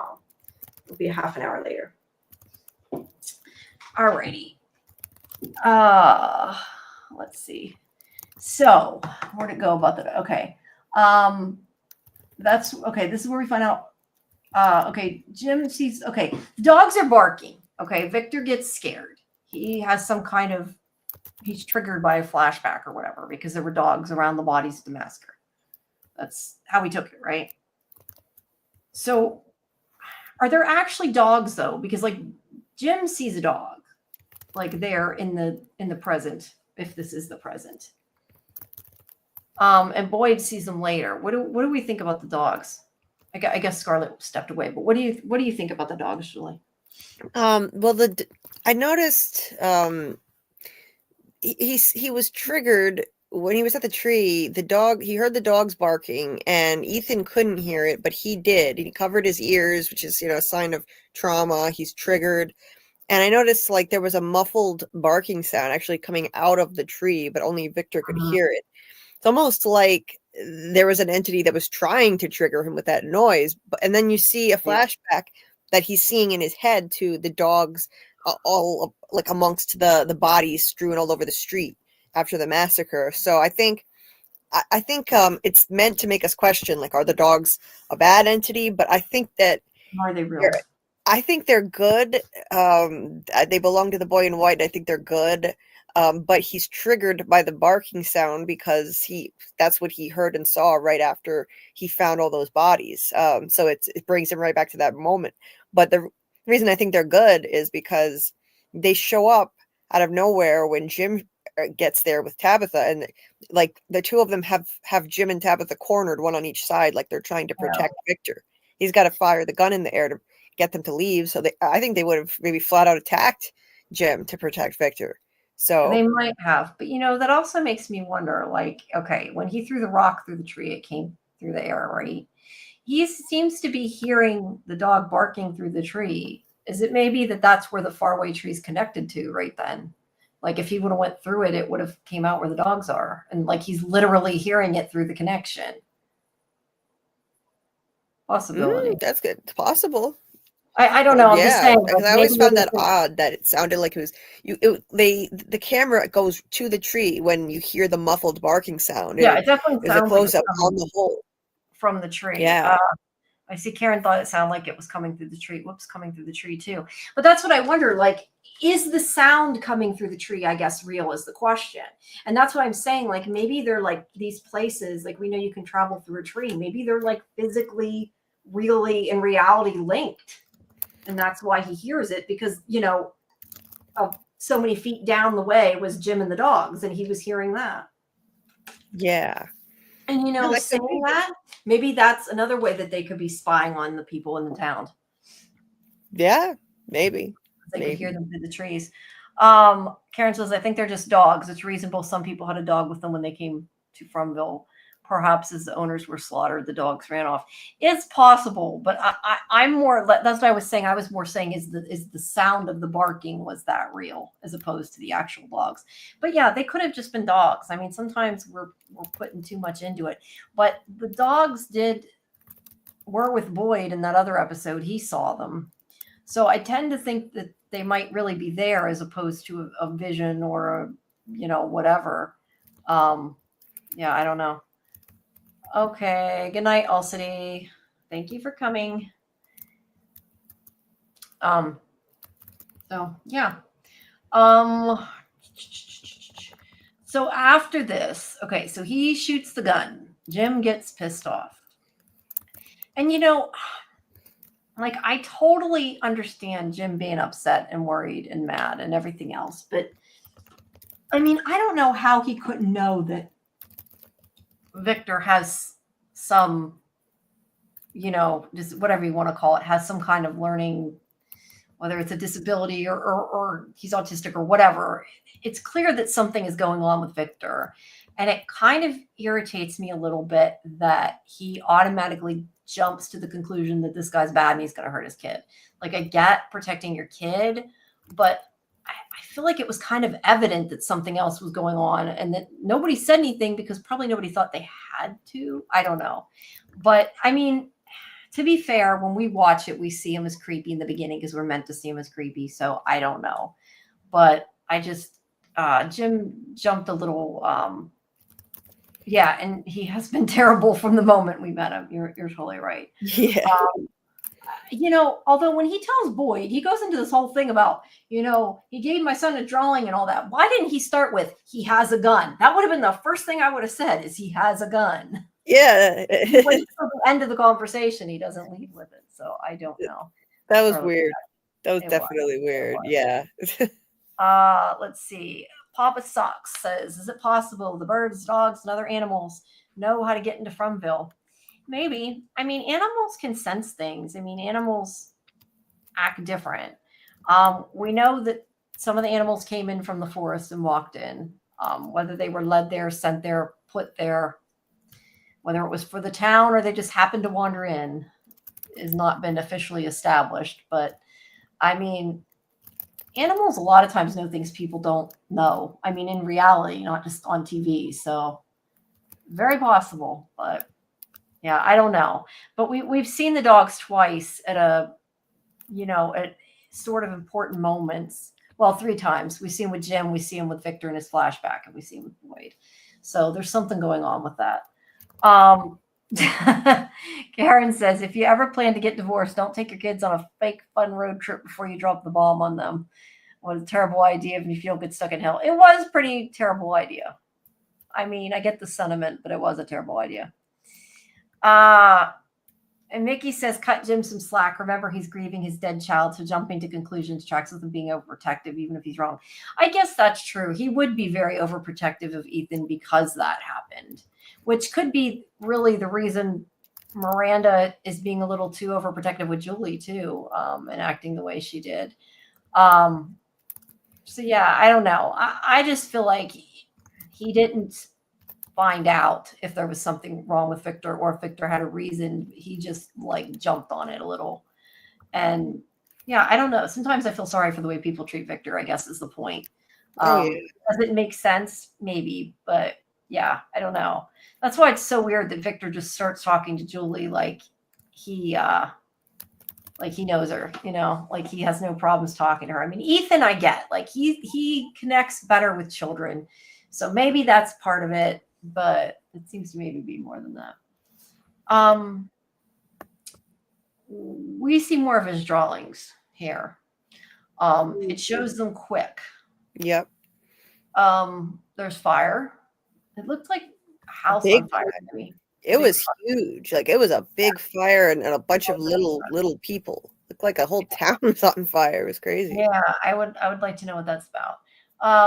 it'll be a half an hour later. Alrighty. Let's see. So where'd it go about that? Okay. That's okay. This is where we find out. Okay. Jim sees, okay. The dogs are barking. Okay. Victor gets scared. He has some kind of, he's triggered by a flashback or whatever because there were dogs around the bodies of the massacre. That's how we took it, right? So are there actually dogs though? Because like Jim sees a dog like there in the present, if this is the present. And Boyd sees them later. What do we think about the dogs? I guess Scarlet stepped away, but what do you think about the dogs, Julie? Well, I noticed he was triggered when he was at the tree. He heard the dogs barking, and Ethan couldn't hear it, but he did. He covered his ears, which is, a sign of trauma. He's triggered. And I noticed like there was a muffled barking sound actually coming out of the tree, but only Victor could hear it. It's almost like there was an entity that was trying to trigger him with that noise. And then you see a flashback that he's seeing in his head to the dogs all like amongst the bodies strewn all over the street after the massacre. So I think it's meant to make us question, like, are the dogs a bad entity? But I think that are they real? I think they're good. They belong to the boy in white. I think they're good. But he's triggered by the barking sound because that's what he heard and saw right after he found all those bodies. So it brings him right back to that moment. But the reason I think they're good is because they show up out of nowhere when Jim gets there with Tabitha, and like the two of them have Jim and Tabitha cornered, one on each side, like they're trying to protect Victor. He's got to fire the gun in the air to get them to leave. So I think they would have maybe flat out attacked Jim to protect Victor. So they might have, but that also makes me wonder, like, okay, when he threw the rock through the tree, it came through the air, right? He seems to be hearing the dog barking through the tree. Is it maybe that's where the Farway tree is connected to right then? Like if he would have went through it, it would have came out where the dogs are. And like he's literally hearing it through the connection. Possibility. That's good. It's possible. I don't know. I'm just saying. Because I always found that odd that it sounded like it was the camera goes to the tree when you hear the muffled barking sound. Yeah, it definitely sounds a close up on the hole from the tree. Yeah. I see Karen thought it sounded like it was coming through the tree. Whoops, coming through the tree too. But that's what I wonder, like, is the sound coming through the tree, I guess, real is the question. And that's what I'm saying. Like maybe they're like these places, like we know you can travel through a tree. Maybe they're like physically, really in reality linked. And that's why he hears it because, so many feet down the way was Jim and the dogs and he was hearing that. Yeah. And, saying that, maybe that's another way that they could be spying on the people in the town. Yeah, maybe. They could hear them through the trees. Karen says, I think they're just dogs. It's reasonable. Some people had a dog with them when they came to Fromville. Perhaps as the owners were slaughtered, the dogs ran off. It's possible, but I'm more. That's what I was saying. I was more saying is the sound of the barking, was that real as opposed to the actual dogs? But yeah, they could have just been dogs. I mean, sometimes we're putting too much into it. But the dogs were with Boyd in that other episode. He saw them, so I tend to think that they might really be there as opposed to a vision or whatever. Yeah, I don't know. Okay. Good night, All City. Thank you for coming. So yeah. So after this, okay, so he shoots the gun. Jim gets pissed off. And like I totally understand Jim being upset and worried and mad and everything else, but I mean, I don't know how he couldn't know that Victor has some, just whatever you want to call it, has some kind of learning whether it's a disability or he's autistic or whatever. It's clear that something is going on with Victor. And it kind of irritates me a little bit that he automatically jumps to the conclusion that this guy's bad and he's going to hurt his kid. Like, I get protecting your kid, but I feel like it was kind of evident that something else was going on and that nobody said anything because probably nobody thought they had to. I don't know. But I mean, to be fair, when we watch it, we see him as creepy in the beginning because we're meant to see him as creepy. So I don't know. But I just, Jim jumped a little, yeah, and he has been terrible from the moment we met him. You're totally right. Yeah. You know, although when he tells Boyd, he goes into this whole thing about, you know, he gave my son a drawing and all that. Why didn't he start with, he has a gun? That would have been the first thing I would have said is he has a gun. Yeah. He waits till the end of the conversation. He doesn't lead with it. So I don't know. That was Probably weird. That was It definitely weird. Yeah. Let's see. Papa Socks says, is it possible the birds, dogs, and other animals know how to get into Fromville? Maybe. I mean, animals can sense things. I mean, animals act different. We know that some of the animals came in from the forest and walked in. Whether they were led there, sent there, put there, whether it was for the town or they just happened to wander in, has not been officially established. But I mean, animals a lot of times know things people don't know. I mean, in reality, not just on TV. So very possible, but yeah, I don't know. But we've seen the dogs twice at at sort of important moments. Well, 3 times. We see him with Jim, we see him with Victor in his flashback, and we see him with Boyd. So there's something going on with that. Karen says, if you ever plan to get divorced, don't take your kids on a fake fun road trip before you drop the bomb on them. What a terrible idea if you don't get stuck in hell. It was a pretty terrible idea. I mean, I get the sentiment, but it was a terrible idea. And Mickey says, cut Jim some slack. Remember, he's grieving his dead child, so jumping to conclusions tracks with him being overprotective, even if he's wrong. I guess that's true. He would be very overprotective of Ethan because that happened, which could be really the reason Miranda is being a little too overprotective with Julie, too, and acting the way she did. So, yeah, I don't know. I just feel like he didn't find out if there was something wrong with Victor or if Victor had a reason. He just like jumped on it a little. And yeah, I don't know. Sometimes I feel sorry for the way people treat Victor, I guess is the point. Does it make sense? Maybe, but yeah, I don't know. That's why it's so weird that Victor just starts talking to Julie like he knows her, like he has no problems talking to her. I mean, Ethan, I get, like he connects better with children. So maybe that's part of it. But it seems to maybe be more than that. We see more of his drawings here. It shows them quick. Yep. There's fire. It looked like a house on fire to me. It was huge. Like it was a big fire and a bunch of little people. Looked like a whole town was on fire. It was crazy. Yeah, I would like to know what that's about.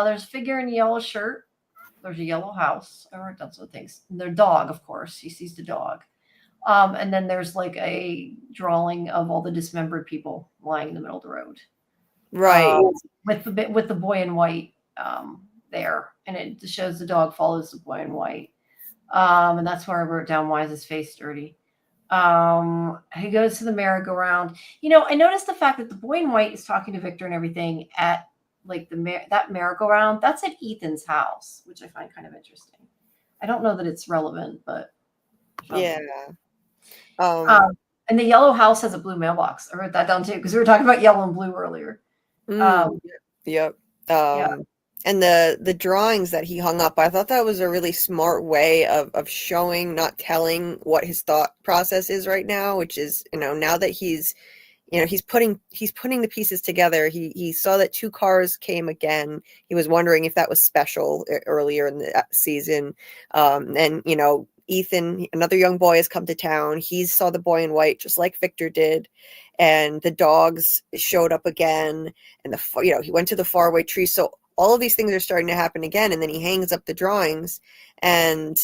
There's a figure in a yellow shirt. There's a yellow house, or that's what things. And their dog, of course. He sees the dog. And then there's like a drawing of all the dismembered people lying in the middle of the road. Right. With the boy in white there. And it shows the dog follows the boy in white. And that's where I wrote down, why is his face dirty? He goes to the merry-go-round. I noticed the fact that the boy in white is talking to Victor and everything at like that merry-go-round. That's at Ethan's house, which I find kind of interesting. I don't know that it's relevant, but yeah. And the yellow house has a blue mailbox. I wrote that down too because we were talking about yellow and blue earlier. Yep. And the drawings that he hung up, I thought that was a really smart way of showing, not telling what his thought process is right now, which is, now that he's putting the pieces together. He saw that 2 cars came again. He was wondering if that was special earlier in the season. And Ethan, another young boy, has come to town. He saw the boy in white just like Victor did. And the dogs showed up again. And he went to the Farway tree. So all of these things are starting to happen again. And then he hangs up the drawings. And,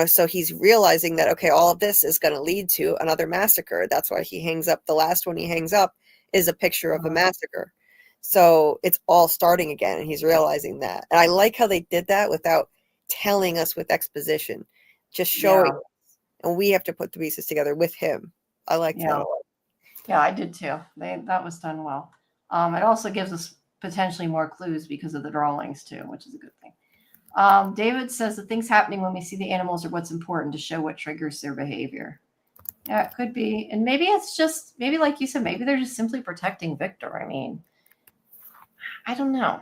so he's realizing that, okay, all of this is going to lead to another massacre. That's why he hangs up the last one he hangs up is a picture of the massacre. So it's all starting again, and he's realizing that. And I like how they did that without telling us with exposition, just showing us, and we have to put the pieces together with him. I like that a lot. Yeah, I did too. That was done well. It also gives us potentially more clues because of the drawings too, which is a good thing. David says the things happening when we see the animals are what's important to show what triggers their behavior. Yeah, it could be. And maybe it's just, maybe like you said, maybe they're just simply protecting Victor. I mean, I don't know.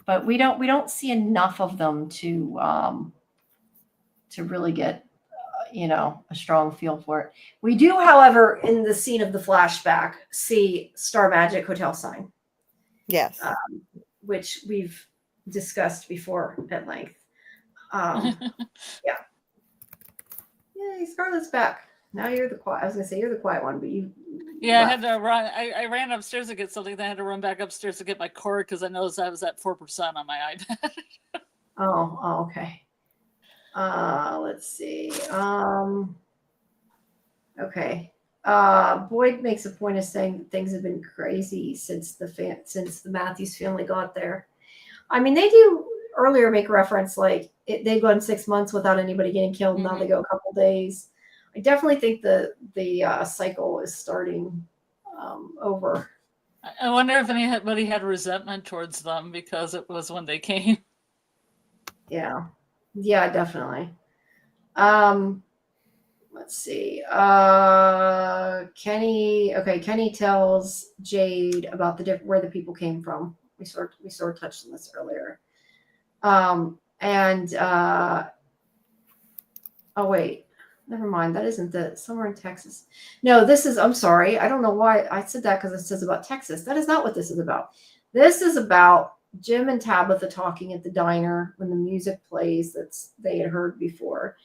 But we don't see enough of them to really get a strong feel for it. We do, however, in the scene of the flashback, see Star Magic hotel sign. Yes. Which we've discussed before at length. Yeah. Yay, Scarlet's back. Now you're the quiet. I was gonna say you're the quiet one, but you. Yeah, left. I had to run. I ran upstairs to get something. Then I had to run back upstairs to get my cord because I noticed I was at 4% on my iPad. Oh, okay. Let's see. Okay. Boyd makes a point of saying that things have been crazy since the Matthews family got there. I mean, they do earlier make reference like they've gone 6 months without anybody getting killed. Mm-hmm. Now they go a couple days. I definitely think the cycle is starting over. I wonder if anybody had resentment towards them because it was when they came. Yeah, definitely. Let's see. Kenny tells Jade about where the people came from. We sort of touched on this earlier. Oh wait, never mind. That isn't somewhere in Texas. No, this is. I'm sorry. I don't know why I said that because it says about Texas. That is not what this is about. This is about Jim and Tabitha talking at the diner when the music plays they had heard before.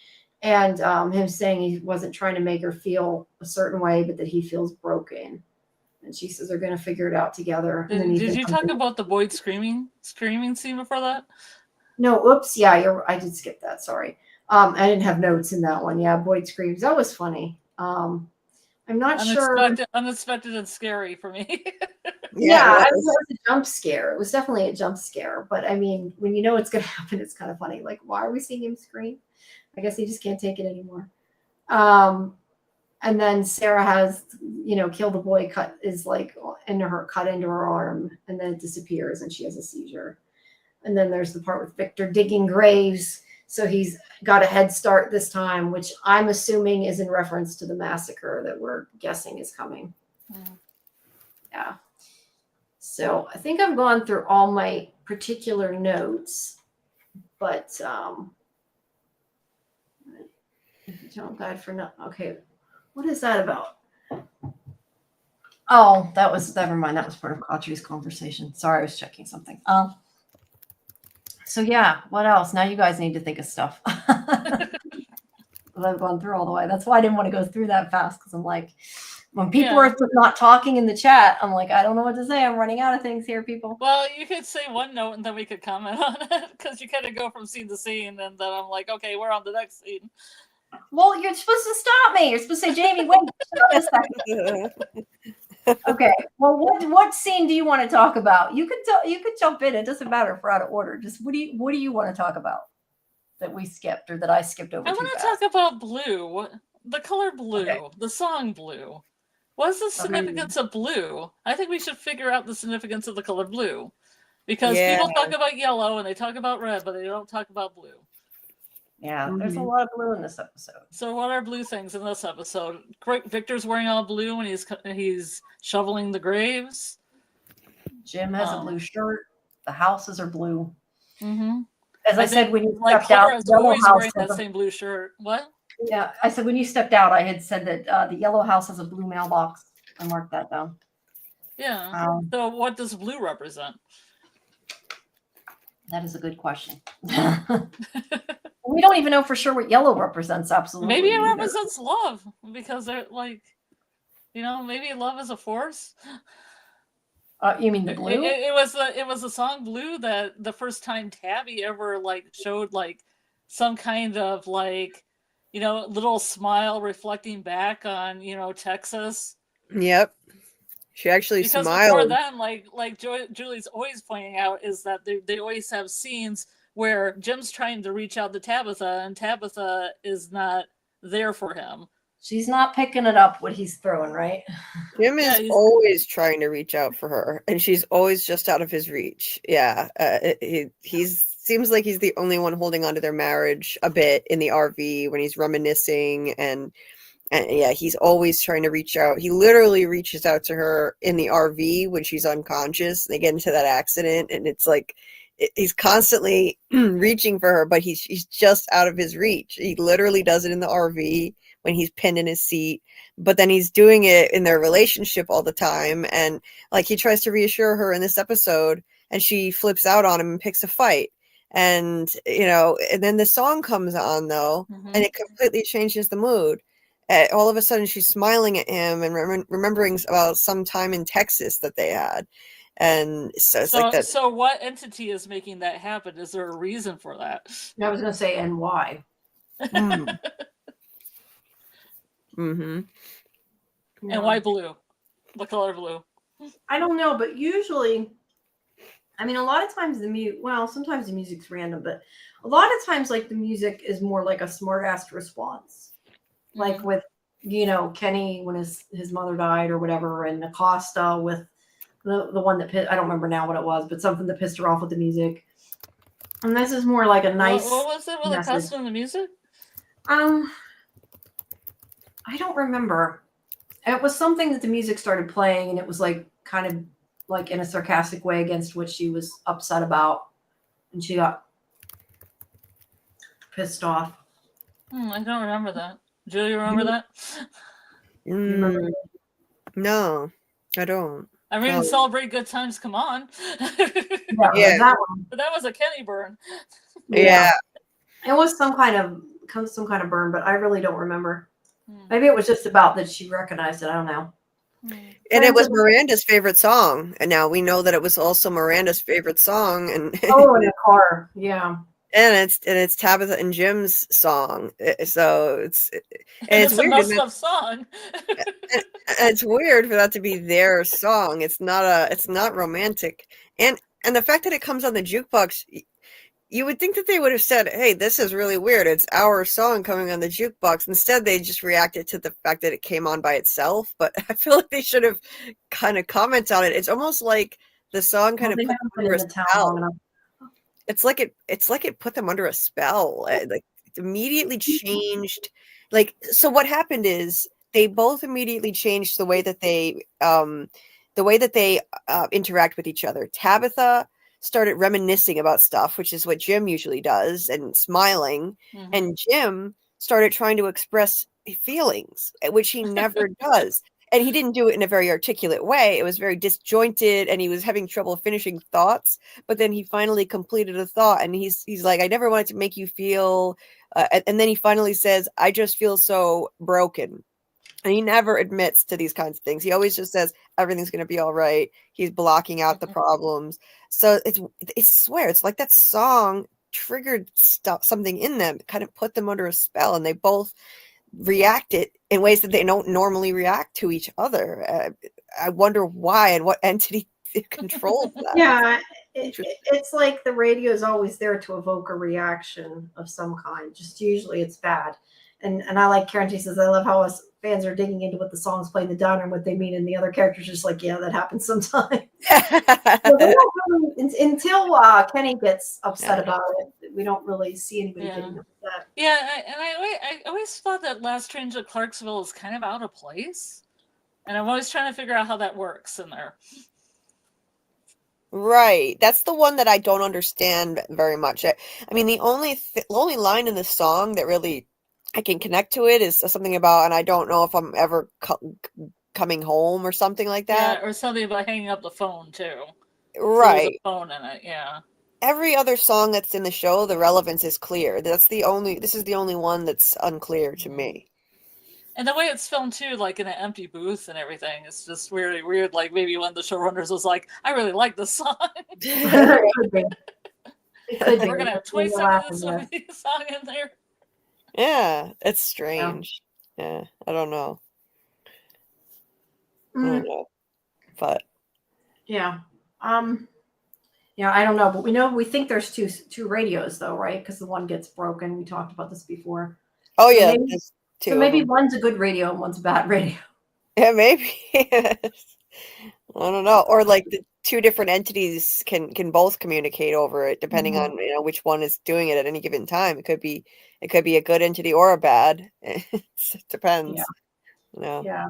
And him saying he wasn't trying to make her feel a certain way, but that he feels broken. And she says they're going to figure it out together. Did you talk about the Boyd screaming scene before that? No, oops. Yeah, I did skip that. Sorry. I didn't have notes in that one. Yeah, Boyd screams. That was funny. I'm not sure. Unexpected and scary for me. Yeah, it was a jump scare. It was definitely a jump scare. But I mean, when you know it's going to happen, it's kind of funny. Like, why are we seeing him scream? I guess he just can't take it anymore. And then Sarah has, kill the boy cut into her arm, and then it disappears and she has a seizure. And then there's the part with Victor digging graves. So he's got a head start this time, which I'm assuming is in reference to the massacre that we're guessing is coming. Yeah. So I think I've gone through all my particular notes, but don't guide for no. Okay, what is that about? Oh, never mind. That was part of Audrey's conversation. Sorry, I was checking something. So yeah, what else? Now you guys need to think of stuff. I've gone through all the way. That's why I didn't want to go through that fast because I'm like, when people are not talking in the chat, I'm like, I don't know what to say. I'm running out of things here, people. Well, you could say one note and then we could comment on it because you kind of go from scene to scene, and then I'm like, okay, we're on the next scene. Well, you're supposed to stop me. You're supposed to say, Jamie, wait a second. Okay. Well, what scene do you want to talk about? You could jump in. It doesn't matter if we're out of order. Just what do you want to talk about that we skipped or that I skipped over? I want to talk about blue, the color blue, the song blue. What's the significance of blue? I think we should figure out the significance of the color blue because people talk about yellow and they talk about red, but they don't talk about blue. Yeah, there's a lot of blue in this episode. So what are blue things in this episode? Victor's wearing all blue when he's shoveling the graves. Jim has a blue shirt. The houses are blue. Mm-hmm. As I said, when you stepped out, the Yellow House wearing that same blue shirt. What? Yeah, I said when you stepped out, I had said that the Yellow House has a blue mailbox. I marked that down. Yeah. So what does blue represent? That is a good question. We don't even know for sure what yellow represents. Absolutely. Maybe it represents love because they're like, maybe love is a force. You mean the blue? It was the song Blue that the first time Tabby ever showed some kind of little smile reflecting back on Texas. Yep. She actually Because before smiled. then, Julie's always pointing out, is that they always have scenes where Jim's trying to reach out to Tabitha, and Tabitha is not there for him. She's not picking it up what he's throwing, right? Jim is Yeah, always trying to reach out for her, and she's always just out of his reach. Yeah, he's seems like he's the only one holding on to their marriage a bit in the RV when he's reminiscing, and yeah, he's always trying to reach out. He literally reaches out to her in the RV when she's unconscious. They get into that accident, and it's like he's constantly reaching for her, but he's just out of his reach. He literally does it in the RV when he's pinned in his seat, but then he's doing it in their relationship all the time. And like he tries to reassure her in this episode, and she flips out on him and picks a fight. And and then the song comes on though, and it completely changes the mood. All of a sudden she's smiling at him and remembering about some time in Texas that they had. And so it's like that. So what entity is making that happen? Is there a reason for that? I was going to say, and why? Mm-hmm. And why blue? The color blue? I don't know, but usually, I mean, a lot of times sometimes the music's random, but a lot of times, like, the music is more like a smart-ass response. Like with, Kenny when his mother died or whatever, and Acosta with the one that I don't remember now what it was, but something that pissed her off with the music. And this is more like a nice. What was it with Acosta and the music? I don't remember. It was something that the music started playing, and it was like kind of like in a sarcastic way against what she was upset about, and she got pissed off. I don't remember that. Julie, you remember that? No, I don't. I mean, Celebrate Good Times, Come On. Yeah. That one. But that was a Kenny burn. Yeah. It was some kind of burn, but I really don't remember. Maybe it was just about that she recognized it. I don't know. And it was Miranda's favorite song, and now we know that it was also Miranda's favorite song. And in a car, yeah. And it's Tabitha and Jim's song, so it's it's weird. A messed up song. It's weird for that to be their song. It's not romantic, and the fact that it comes on the jukebox, you would think that they would have said, "Hey, this is really weird. It's our song coming on the jukebox." Instead, they just reacted to the fact that it came on by itself. But I feel like they should have kind of commented on it. It's almost like the song kind of put them under a spell. It's like it put them under a spell. Like it immediately changed. Like, so what happened is they both immediately changed the way that they interact with each other. Tabitha started reminiscing about stuff, which is what Jim usually does, and smiling. And Jim started trying to express feelings, which he never does. And he didn't do it in a very articulate way. It was very disjointed, and he was having trouble finishing thoughts. But then he finally completed a thought, and he's like, "I never wanted to make you feel." And then he finally says, "I just feel so broken." And he never admits to these kinds of things. He always just says everything's going to be all right. He's blocking out the problems. So it's swear it's like that song triggered something in them, kind of put them under a spell, and they both reacted in ways that they don't normally react to each other. I wonder why and what entity controls that. Yeah, it's like the radio is always there to evoke a reaction of some kind. Just usually it's bad. And I like Karen, she says, "I love how us fans are digging into what the songs play in the diner and what they mean." And the other characters are just like, "Yeah, that happens sometimes." Until Kenny gets upset about it, we don't really see anybody getting upset. Yeah, I always thought that Last Train to Clarksville is kind of out of place. And I'm always trying to figure out how that works in there. Right. That's the one that I don't understand very much. I mean, the only line in the song that really I can connect to it is something about, and I don't know if I'm ever coming home or something like that. Yeah, or something about hanging up the phone too. Right. So there's a phone in it, yeah. Every other song that's in the show, the relevance is clear. This is the only one that's unclear to me. And the way it's filmed too, like in an empty booth and everything, it's just really weird. Like maybe one of the showrunners was like, "I really like this song." It could be. We're gonna have 20 seconds of the song in there. Yeah, it's strange. Yeah, I don't know. I don't know. But Yeah. Yeah, I don't know, but we think there's two radios though, right? Because the one gets broken. We talked about this before. oh So yeah, maybe there's so two of maybe them. one's a good radio and one's a bad radio. Yeah, maybe. I don't know. Or like the two different entities can both communicate over it, depending Mhm. on which one is doing it at any given time. It could be a good entity or a bad. It Yeah, depends. You know. yeah.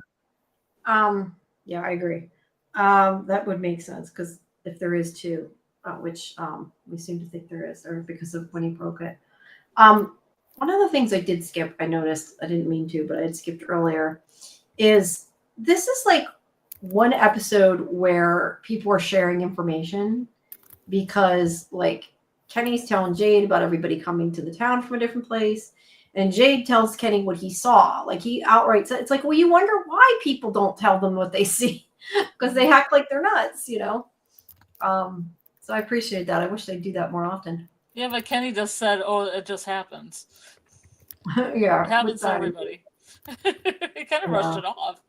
Yeah, I agree. That would make sense because if there is two, which we seem to think there is, or because of when he broke it. Um, One of the things I did skip, I noticed, I didn't mean to, but I had skipped earlier, is this is like one episode where people are sharing information because like Kenny's telling Jade about everybody coming to the town from a different place. And Jade tells Kenny what he saw. Like he outright said, it's like, well, you wonder why people don't tell them what they see because they act like they're nuts, So I appreciate that. I wish they'd do that more often. Yeah, but Kenny just said, "Oh, it just happens. Yeah, It happens to everybody." He kind of rushed it off.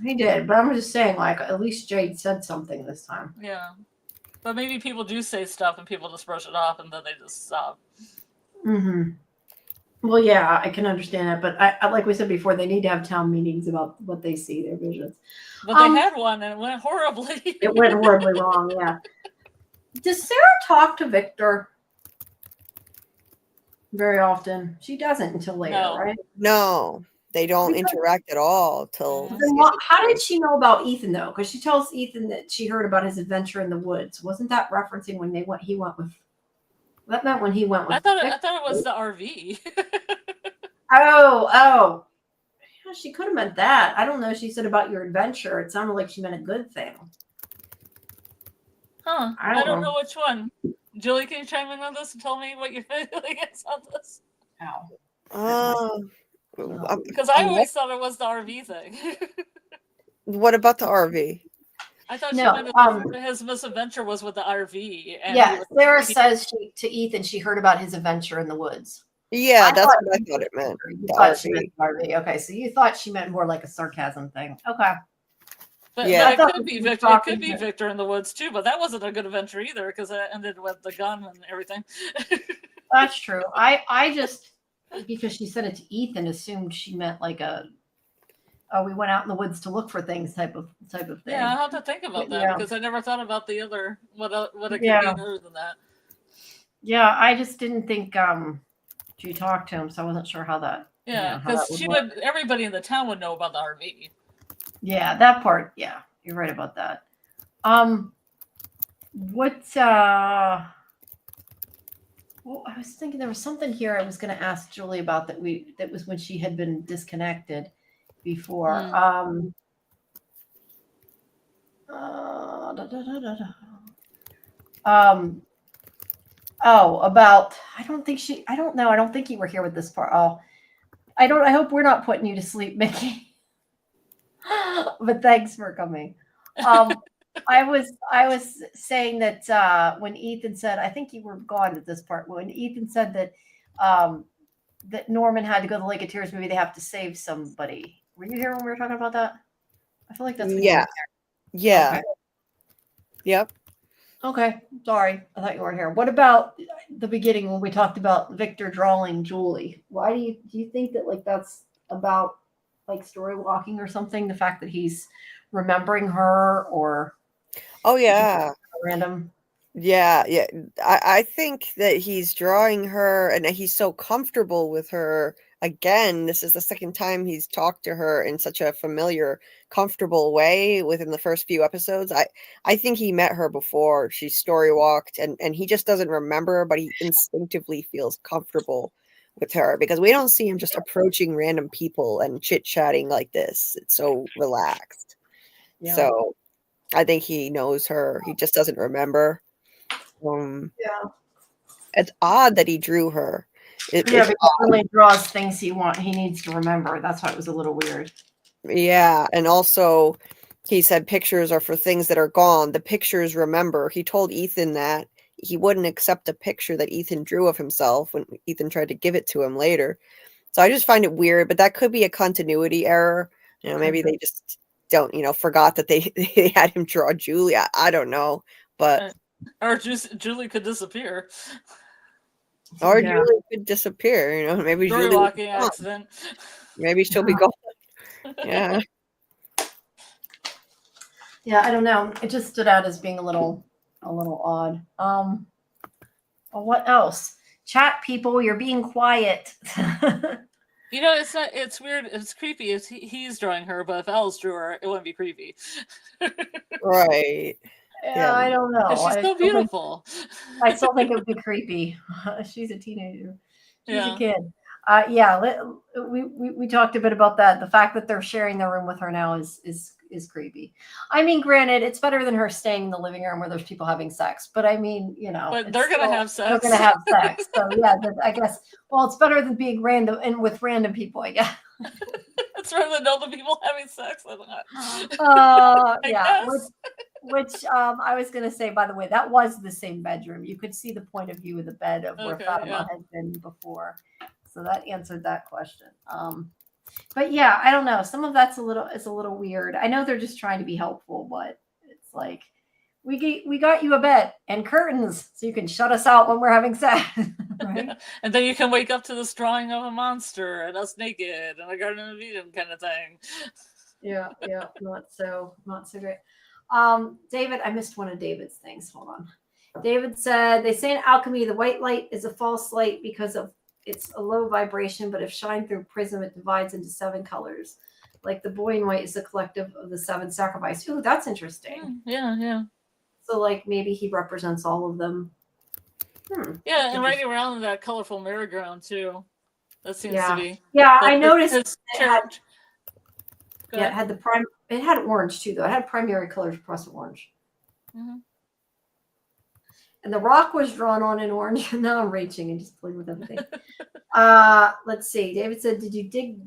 He did, but I'm just saying, like, at least Jade said something this time. Yeah, but maybe people do say stuff and people just brush it off and then they just stop. Mm-hmm. Well, yeah, I can understand that, but I like we said before, they need to have town meetings about what they see, their visions. But they had one and it went horribly. It went horribly wrong. Yeah. Does Sarah talk to Victor very often? She doesn't until later, No. right? No, they don't interact at all till. Then how did she know about Ethan though? Because she tells Ethan that she heard about his adventure in the woods. Wasn't that referencing when he went with? That meant when he went with. I thought it was the RV. Oh. Yeah, she could have meant that. I don't know. She said about your adventure. It sounded like she meant a good thing. Huh. I don't know which one. Julie, can you chime in on this and tell me what your feeling is on this? Because I always thought it was the RV thing. What about the RV? I thought she meant his misadventure was with the RV. And yeah, Sarah says to Ethan she heard about his adventure in the woods. Yeah, that's what I thought it meant. The RV. Okay, so you thought she meant more like a sarcasm thing. Okay. But it could be Victor. It could be Victor in the woods too. But that wasn't a good adventure either because it ended with the gun and everything. That's true. I just because she said it to Ethan assumed she meant like we went out in the woods to look for things type of thing. Yeah, I have to think about that because I never thought about the other what it could be other than that. Yeah, I just didn't think she talked to him, so I wasn't sure how that. Yeah, because everybody in the town would know about the RV. Yeah, that part. Yeah, you're right about that. Well, I was thinking there was something here I was going to ask Julie about that was when she had been disconnected before. About I don't think you were here with this part. I hope we're not putting you to sleep, Mickey. But thanks for coming. I was saying that when Ethan said, I think you were gone at this part, when Ethan said that that Norman had to go to the Lake of Tears, maybe they have to save somebody. Were you here when we were talking about that? I feel like that's yeah. Okay. Yep. Okay, sorry, I thought you weren't here. What about the beginning when we talked about Victor drawing Julie? Why do you think that like that's about like story walking or something? The fact that he's remembering her or random. Yeah. I think that he's drawing her and he's so comfortable with her. Again, this is the second time he's talked to her in such a familiar, comfortable way within the first few episodes. I think he met her before she story walked and he just doesn't remember, but he instinctively feels comfortable with her because we don't see him just approaching random people and chit-chatting like this. It's so relaxed. Yeah. So I think he knows her. He just doesn't remember. It's odd that he drew her. Because he only draws things he needs to remember. That's why it was a little weird. Yeah, and also he said pictures are for things that are gone. The pictures remember. He told Ethan that he wouldn't accept a picture that Ethan drew of himself when Ethan tried to give it to him later. So I just find it weird, but that could be a continuity error. Maybe they just forgot that they had him draw Julie. I don't know, but Or Julie could disappear. or Yeah. Julie could disappear. Maybe Story Julie. walking accident. Maybe she'll be gone. Yeah. Yeah, I don't know. It just stood out as being a little odd. Well, what else? Chat people, you're being quiet. It's weird. It's creepy. If he's drawing her, but if Alice drew her, it wouldn't be creepy. Right. Yeah, I don't know. She's so beautiful. I still think it would be creepy. She's a teenager. She's Yeah. a kid. We talked a bit about that. The fact that they're sharing the room with her now is creepy. I mean, granted, it's better than her staying in the living room where there's people having sex. But I mean, But they're gonna have sex. They're gonna have sex. So yeah, I guess. Well, it's better than being random and with random people. I guess. It's rather than all the people having sex. Yeah. Which I was going to say, by the way, that was the same bedroom. You could see the point of view of the bed of where Fatima had been before. So that answered that question. But yeah, I don't know. Some of that's a little weird. I know they're just trying to be helpful, but it's like we got you a bed and curtains so you can shut us out when we're having sex. Right? And then you can wake up to this drawing of a monster and us naked and a Garden of Eden kind of thing. Yeah, not so great. David, I missed one of David's things. Hold on. David said, they say in alchemy, the white light is a false light because of it's a low vibration, but if shined through prism, it divides into 7 colors. Like the boy in white is the collective of the 7 sacrifices. Ooh, that's interesting. Yeah. So like maybe he represents all of them. Yeah, and riding around in that colorful merry-go-round too. That seems to be. Yeah, I noticed it had it had orange too, though. It had primary colors plus orange. Mm-hmm. And the rock was drawn on in orange. Now I'm raging and just playing with everything. Let's see. David said, did you deep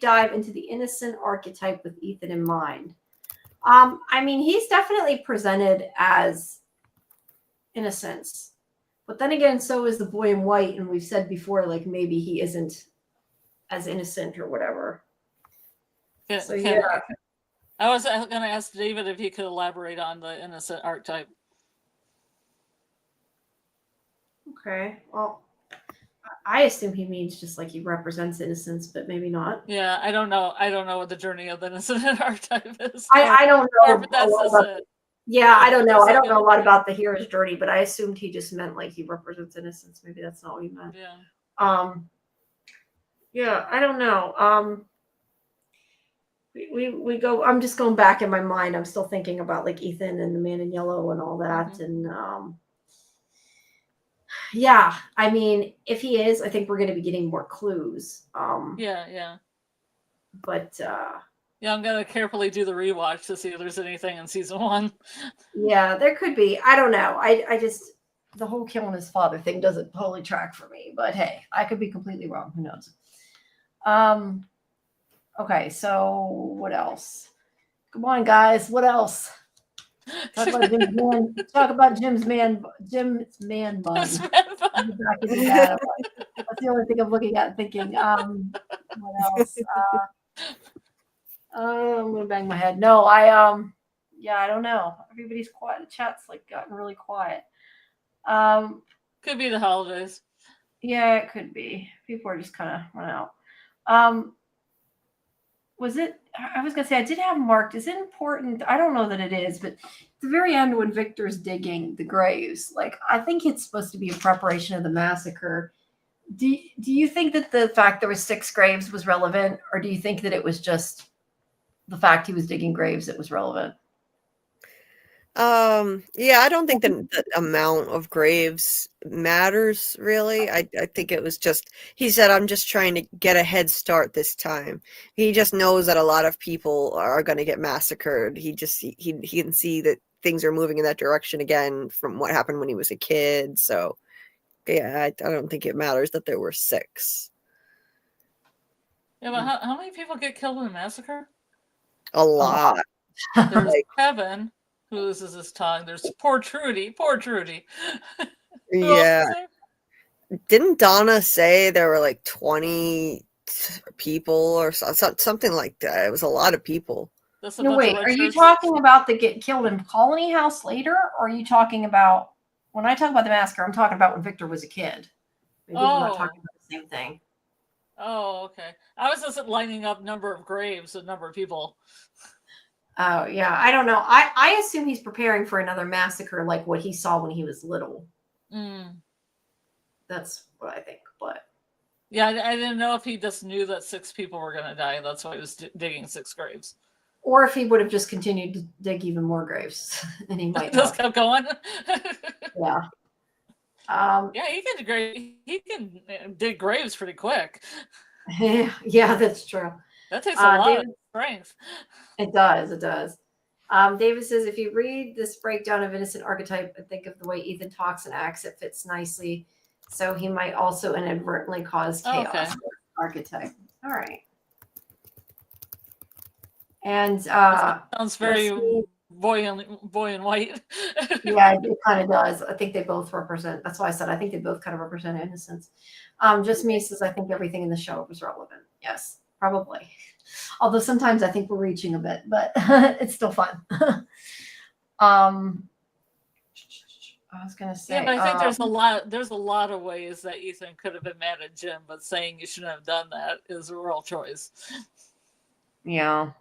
dive into the innocent archetype with Ethan in mind? I mean, he's definitely presented as innocence. But then again, so is the boy in white. And we've said before, like maybe he isn't as innocent or whatever. So yeah. I was going to ask David if he could elaborate on the innocent archetype. Okay. Well, I assume he means just like he represents innocence, but maybe not. Yeah, I don't know. I don't know what the journey of the innocent archetype is. I don't know. Yeah, I don't know. I don't know a lot about the hero's journey, but I assumed he just meant like he represents innocence. Maybe that's not what he meant. Yeah. Yeah, I don't know. We go. I'm just going back in my mind. I'm still thinking about like Ethan and the Man in Yellow and all that, and yeah. I mean, if he is, I think we're going to be getting more clues. Yeah. But yeah, I'm gonna carefully do the rewatch to see if there's anything in season 1. Yeah, there could be. I don't know. I just the whole killing his father thing doesn't totally track for me. But hey, I could be completely wrong. Who knows? Okay, so what else? Come on, guys. What else? Talk about Jim's man bun. That's the only thing I'm looking at and thinking. What else? I'm gonna bang my head. No, I don't know. Everybody's quiet. The chat's like gotten really quiet. Could be the holidays. Yeah, it could be. People are just kind of run out. Was it? I was gonna say I did have marked. Is it important? I don't know that it is, but at the very end when Victor's digging the graves, like I think it's supposed to be a preparation of the massacre. Do you think that the fact there was 6 graves was relevant, or do you think that it was just the fact he was digging graves that was relevant? Yeah, I don't think the amount of graves matters really. I think it was just he said, I'm just trying to get a head start this time. He just knows that a lot of people are going to get massacred. He can see that things are moving in that direction again from what happened when he was a kid. So yeah, I don't think it matters that there were 6. Yeah, but how many people get killed in a massacre? A lot. There's Kevin, who loses his tongue. There's poor Trudy. Yeah. Didn't Donna say there were like 20 people or something like that. It was a lot of people. That's a No, bunch of wait, red are you shirts. talking about the get killed in Colony House later? Or are you talking about, when I talk about the massacre, I'm talking about when Victor was a kid. Maybe we're not talking about the same thing. Oh, okay. I was just lining up number of graves and number of people. Oh, yeah. I don't know. I assume he's preparing for another massacre like what he saw when he was little. That's what I think. But yeah, I didn't know if he just knew that 6 people were going to die. That's why he was digging 6 graves. Or if he would have just continued to dig even more graves, and he might just have. kept going. Yeah. Yeah, he can dig graves pretty quick. Yeah, that's true. That takes a lot of strength. It does. It does. David says, if you read this breakdown of innocent archetype and think of the way Ethan talks and acts, it fits nicely. So he might also inadvertently cause chaos. Okay. Archetype. All right. And sounds very boy and white. Yeah, it kind of does. I think they both represent. That's why I said I think they both kind of represent innocence. Just me says I think everything in the show was relevant. Yes, probably. Although sometimes I think we're reaching a bit, but it's still fun. I was gonna say. Yeah, but I think there's a lot of ways that Ethan could have been mad at Jim, but saying you shouldn't have done that is a real choice. Yeah.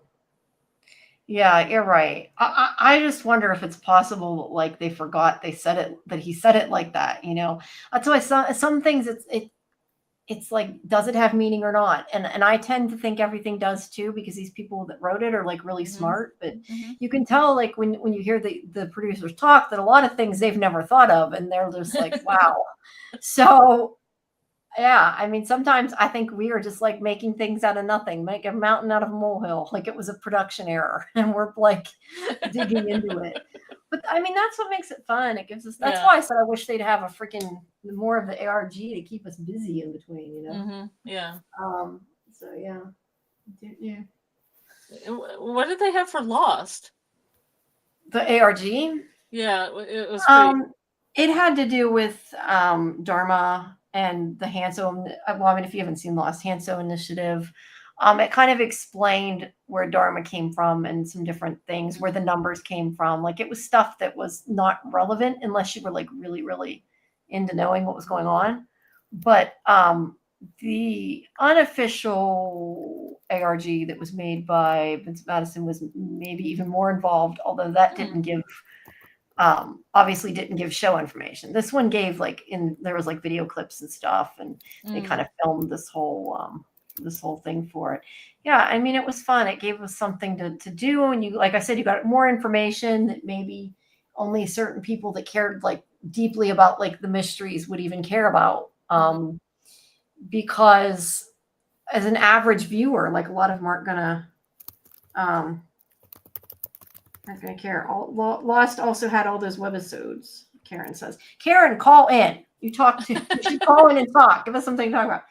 Yeah, you're right. I just wonder if it's possible, like they forgot they said it, that he said it like that. That's why some things it's like, does it have meaning or not? And I tend to think everything does too, because these people that wrote it are like really smart. But you can tell, like when you hear the producers talk, that a lot of things they've never thought of, and they're just like, wow. So yeah, I mean, sometimes I think we are just like making things out of nothing, make a mountain out of a molehill, like it was a production error, and we're like digging into it. But I mean, that's what makes it fun. It gives us. That's why I said I wish they'd have a freaking more of the ARG to keep us busy in between. Yeah. So yeah. What did they have for Lost? The ARG. Yeah, it was. It had to do with Dharma and the Hanso. Well, I mean, if you haven't seen Lost, Hanso Initiative, it kind of explained where Dharma came from and some different things, where the numbers came from. Like it was stuff that was not relevant unless you were like really, really into knowing what was going on. But the unofficial ARG that was made by Vince Madison was maybe even more involved, although that didn't give. Obviously didn't give show information. This one gave there was like video clips and stuff, and they kind of filmed this whole thing for it. Yeah, I mean, it was fun. It gave us something to do, and you, like I said, you got more information that maybe only certain people that cared like deeply about like the mysteries would even care about. Because as an average viewer, like a lot of them aren't gonna care. Lost also had all those webisodes. Karen says, Karen, call in. You should call in and talk. Give us something to talk about.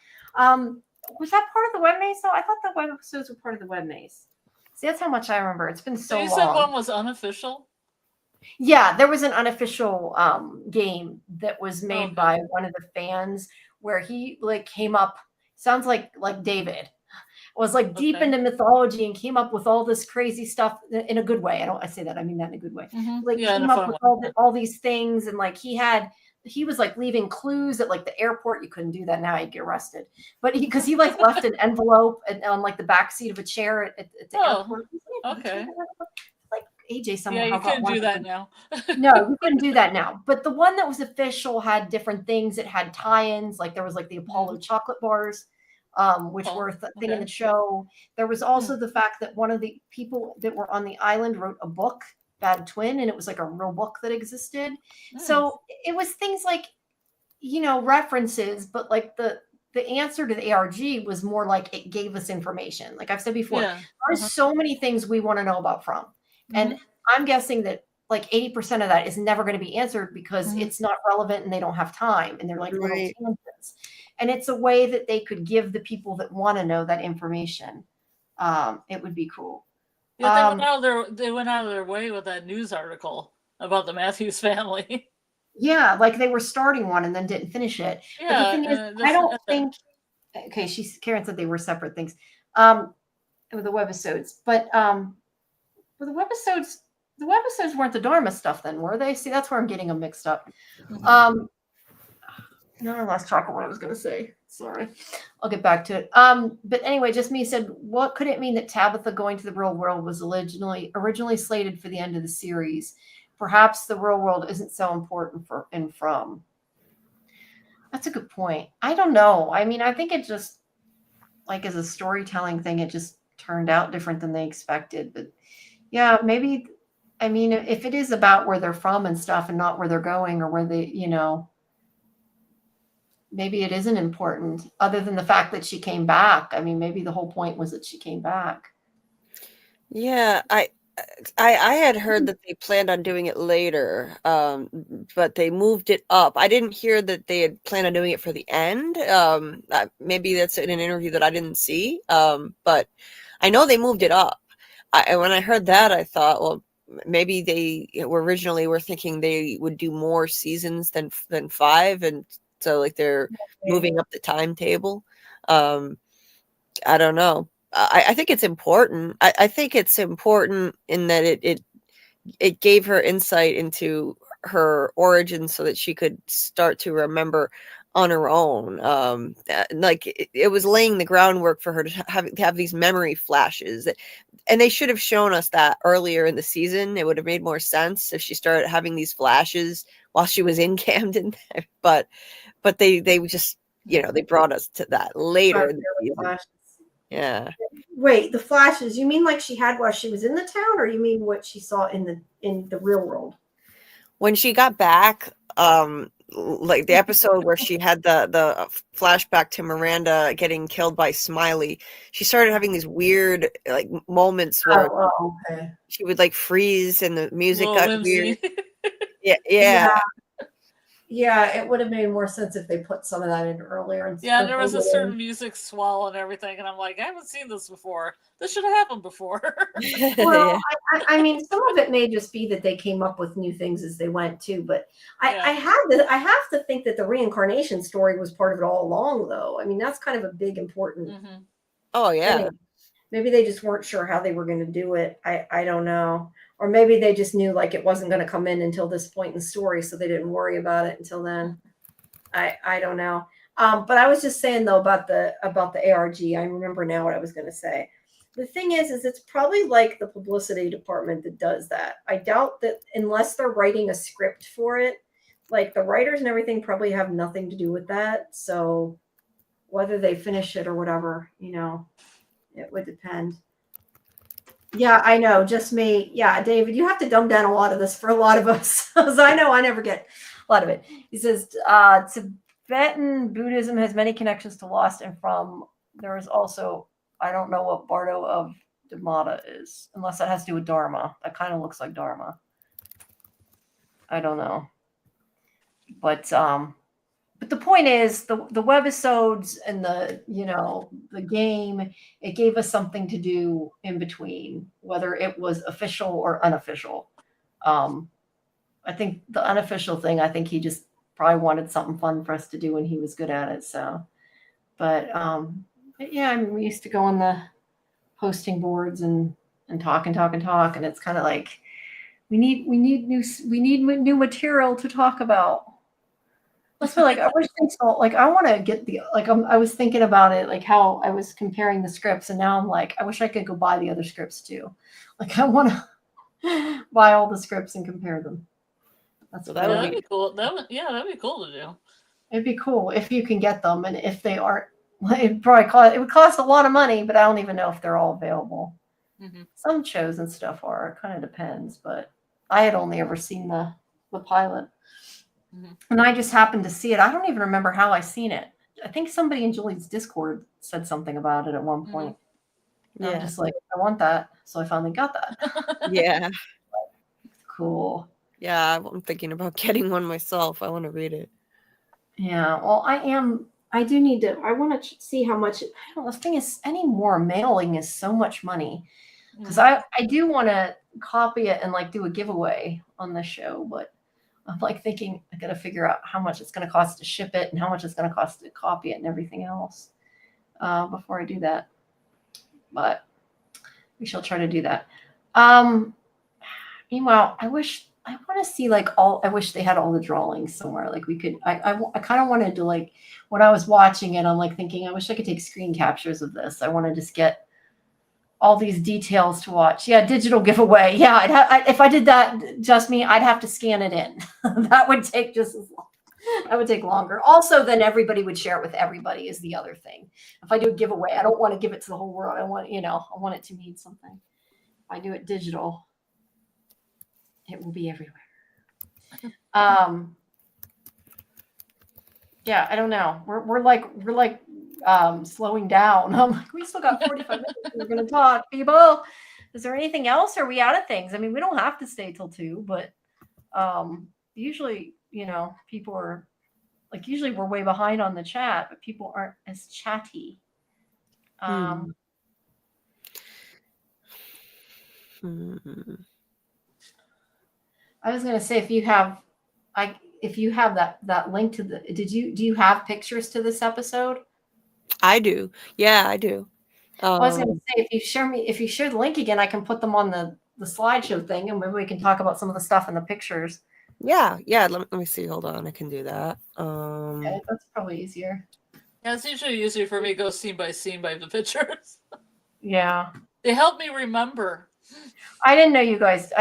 Was that part of the web maze though? I thought the webisodes were part of the web maze. See, that's how much I remember. It's been so long. You said one was unofficial? Yeah, there was an unofficial game that was made by one of the fans where he like came up, sounds like David. Was like deep into mythology and came up with all this crazy stuff in a good way. I say that, I mean that in a good way. Like came up with all these things, and like he was like leaving clues at like the airport. You couldn't do that now, you'd get arrested. But because he like left an envelope on like the back seat of a chair at the airport. Okay. Like AJ somehow. Yeah, you couldn't do that now. No, you couldn't do that now. But the one that was official had different things. It had tie-ins, like there was like the Apollo chocolate bars. Which were a thing in the show. There was also the fact that one of the people that were on the island wrote a book, Bad Twin, and it was like a real book that existed. So it was things like, references, but like the answer to the ARG was more like it gave us information. Like I've said before, there's so many things we want to know about from. And I'm guessing that like 80% of that is never going to be answered because it's not relevant and they don't have time. And they're like little tangents. And it's a way that they could give the people that want to know that information. It would be cool. Yeah, they went out of their way with that news article about the Matthews family. Yeah, like they were starting one and then didn't finish it. Yeah, but the thing is, I don't think okay, Karen said they were separate things. With the webisodes, but with the webisodes weren't the Dharma stuff then, were they? See, that's where I'm getting them mixed up. No, I lost track of what I was going to say. Sorry. I'll get back to it. But anyway, just me said, what could it mean that Tabitha going to the real world was originally slated for the end of the series? Perhaps the real world isn't so important for and from. That's a good point. I don't know. I mean, I think it just, like, as a storytelling thing, it just turned out different than they expected. But yeah, maybe, I mean, if it is about where they're from and stuff and not where they're going or where they, maybe it isn't important other than the fact that she came back. I mean, maybe the whole point was that she came back. Yeah, I had heard that they planned on doing it later, but they moved it up. I didn't hear that they had planned on doing it for the end. Maybe that's in an interview that I didn't see. But I know they moved it up. When I heard that, I thought, well, maybe they originally were thinking they would do more seasons than 5, and so like they're moving up the timetable. I don't know. I think it's important. I think it's important in that it gave her insight into her origin so that she could start to remember on her own. Like it was laying the groundwork for her to have these memory flashes. And they should have shown us that earlier in the season. It would have made more sense if she started having these flashes while she was in Camden. But they just, they brought us to that later in the season. Yeah. Wait, the flashes, you mean like she had while she was in the town, or you mean what she saw in the real world? When she got back, like the episode where she had the flashback to Miranda getting killed by Smiley, she started having these weird like moments where okay. she would like freeze and the music got whimsy. weird. Yeah. Yeah, it would have made more sense if they put some of that in earlier. Yeah, there was a certain music swell and everything, and I'm like, I haven't seen this before. This should have happened before. Well, I mean, some of it may just be that they came up with new things as they went too. But I have to think that the reincarnation story was part of it all along, though. I mean, that's kind of a big important. Mm-hmm. Oh yeah. thing. Maybe they just weren't sure how they were going to do it. I don't know. Or maybe they just knew like it wasn't going to come in until this point in the story, so they didn't worry about it until then. I don't know. But I was just saying though about the ARG. I remember now what I was going to say. The thing is it's probably like the publicity department that does that. I doubt that unless they're writing a script for it, like the writers and everything probably have nothing to do with that. So whether they finish it or whatever, it would depend. Yeah, I know. Just me. Yeah, David, you have to dumb down a lot of this for a lot of us. Because I know I never get a lot of it. He says, Tibetan Buddhism has many connections to Lost and From. There is also, I don't know what Bardo of Dhamata is, unless that has to do with Dharma. That kind of looks like Dharma. I don't know. But the point is the webisodes and the game, it gave us something to do in between, whether it was official or unofficial. I think the unofficial thing, I think he just probably wanted something fun for us to do and he was good at it. So, but yeah, I mean, we used to go on the posting boards and talk. And it's kind of like, we need new material to talk about. Let's be like, I wish things felt like I want to get I was thinking about it, like how I was comparing the scripts, and now I'm like, I wish I could go buy the other scripts too. Like I want to buy all the scripts and compare them. That'd be cool. That'd be cool to do. It'd be cool if you can get them, and if they aren't, it would cost a lot of money, but I don't even know if they're all available. Mm-hmm. Some shows and stuff are. It kind of depends, but I had only ever seen the pilot. Mm-hmm. And I just happened to see it. I don't even remember how I seen it. I think somebody in Julie's Discord said something about it at one point. Mm-hmm. Yeah. I'm just like, I want that. So I finally got that. Yeah. Cool. Yeah, I'm thinking about getting one myself. I want to read it. Yeah. Well, I do need to. I want to see how much. I don't know. The thing is, any more mailing is so much money. Because I do want to copy it and like do a giveaway on the show, but I'm like thinking I got to figure out how much it's going to cost to ship it and how much it's going to cost to copy it and everything else. before I do that. But we shall try to do that. Meanwhile, I want to see like I wish they had all the drawings somewhere. Like we could, I kind of wanted to like, when I was watching it, I'm like thinking, I wish I could take screen captures of this. I want to just get all these details to watch. Yeah, digital giveaway. Yeah, if I did that, just me, I'd have to scan it in. That would take just as long. That would take longer. Also, then everybody would share it with everybody is the other thing. If I do a giveaway, I don't want to give it to the whole world. I want it to mean something. If I do it digital, it will be everywhere. Yeah, I don't know. We're like slowing down. I'm like, we still got 45 minutes. We're gonna talk, people. Is there anything else? Or are we out of things? I mean, we don't have to stay till 2, but usually, people are like, usually we're way behind on the chat, but people aren't as chatty. I was gonna say, if you have that link to the, do you have pictures to this episode? I do. Yeah, I do. I was going to say, if you share the link again, I can put them on the slideshow thing, and maybe we can talk about some of the stuff in the pictures. Yeah. Let me see. Hold on, I can do that. Okay, that's probably easier. Yeah, it's usually easier for me to go scene by the pictures. Yeah, they help me remember. I didn't realize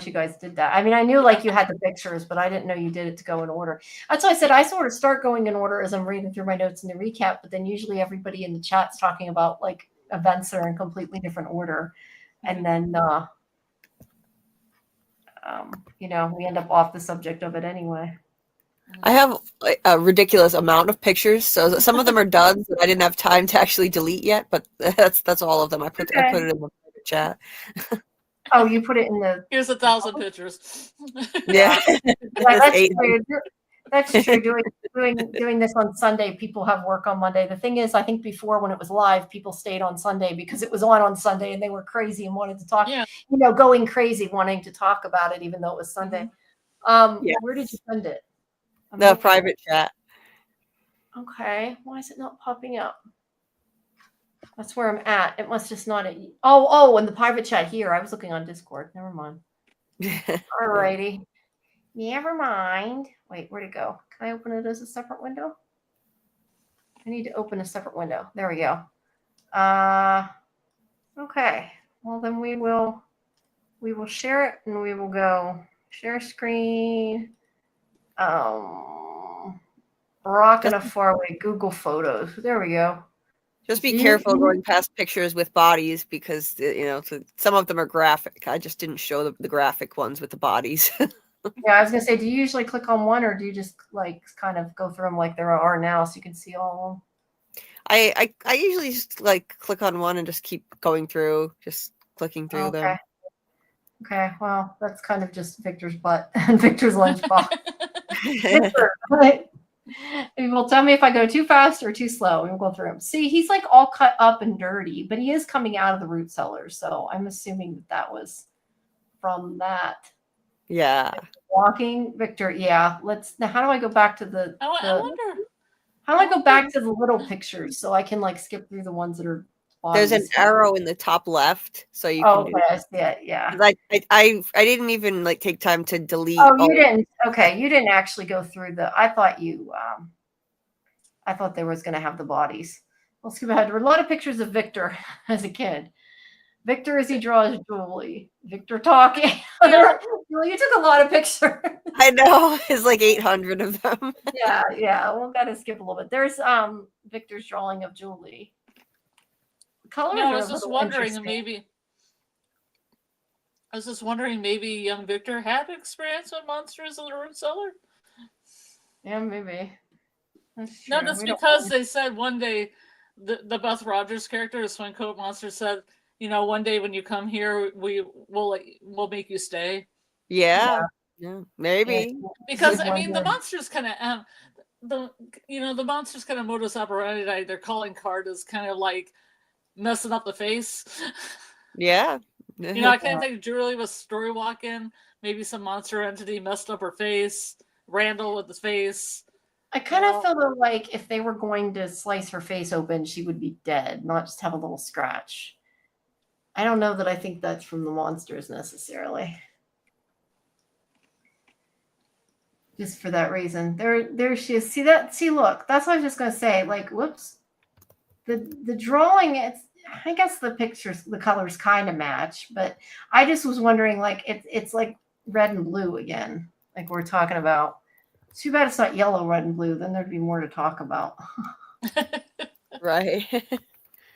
you guys did that. I mean, I knew like you had the pictures, but I didn't know you did it to go in order. That's why I said I sort of start going in order as I'm reading through my notes in the recap, but then usually everybody in the chat's talking about like events that are in completely different order. And then, we end up off the subject of it anyway. I have a ridiculous amount of pictures, so some of them are done that I didn't have time to actually delete yet, but that's all of them. I put it in the chat. Oh, you put it in the. Here's 1,000 pictures. Yeah, that's true. Doing this on Sunday, people have work on Monday. The thing is, I think before when it was live, people stayed on Sunday because it was on Sunday, and they were crazy and wanted to talk. Yeah. Going crazy, wanting to talk about it, even though it was Sunday. Where did you send it? The private chat. Okay, why is it not popping up? That's where I'm at. It must just not. In the private chat here. I was looking on Discord. Never mind. Alrighty. Never mind. Wait, where'd it go? Can I open it as a separate window? I need to open a separate window. There we go. Okay. Well, then we will share it, and we will go share screen. Rock and a Farway Google Photos. There we go. Just be careful going past pictures with bodies because some of them are graphic. I just didn't show the graphic ones with the bodies. Yeah, I was gonna say, do you usually click on one, or do you just like kind of go through them like there are now, so you can see all of them? I usually just like click on one and just keep going through, just clicking through them. Okay, well, that's kind of just Victor's butt and Victor's lunchbox. Victor, right? He will tell me if I go too fast or too slow, and we'll go through him. See, he's like all cut up and dirty, but he is coming out of the root cellar, so I'm assuming that was from that. Yeah. Walking, Victor. Yeah. Now, how do I go back to the? I wonder. How do I go back to the little pictures so I can like skip through the ones that are? There's an arrow in the top left, so you can do I see it. Yeah. I didn't even like take time to delete. Oh, you didn't. Okay, you didn't actually go through I thought they was going to have the bodies. Let's skip ahead. There were a lot of pictures of Victor as a kid. Victor as he draws Julie. Victor talking. You took a lot of pictures. I know. It's like 800 of them. Yeah. We'll gotta skip a little bit. There's Victor's drawing of Julie. Colors I was just wondering maybe young Victor had experience with monsters in the root cellar. Yeah, maybe. That's true. No, just because they said one day the Beth Rogers character, the Swing Coat Monster, said, one day when you come here, we'll make you stay. Yeah, maybe. Because the monsters kind of the monsters kind of modus operandi. Their calling card is kind of like messing up the face. Yeah. I kind of think Julie was story walking. Maybe some monster entity messed up her face. Randall with his face. I kind of Well, feel though like if they were going to slice her face open, she would be dead, not just have a little scratch. I don't know that I think that's from the monsters necessarily. Just for that reason. There she is. See that? See, look, that's what I was just gonna say. Like, whoops. The drawing, I guess the pictures, the colors kind of match, but I just was wondering, like, it's like red and blue again, like we're talking about. Too bad it's not yellow, red, and blue. Then there'd be more to talk about. Right.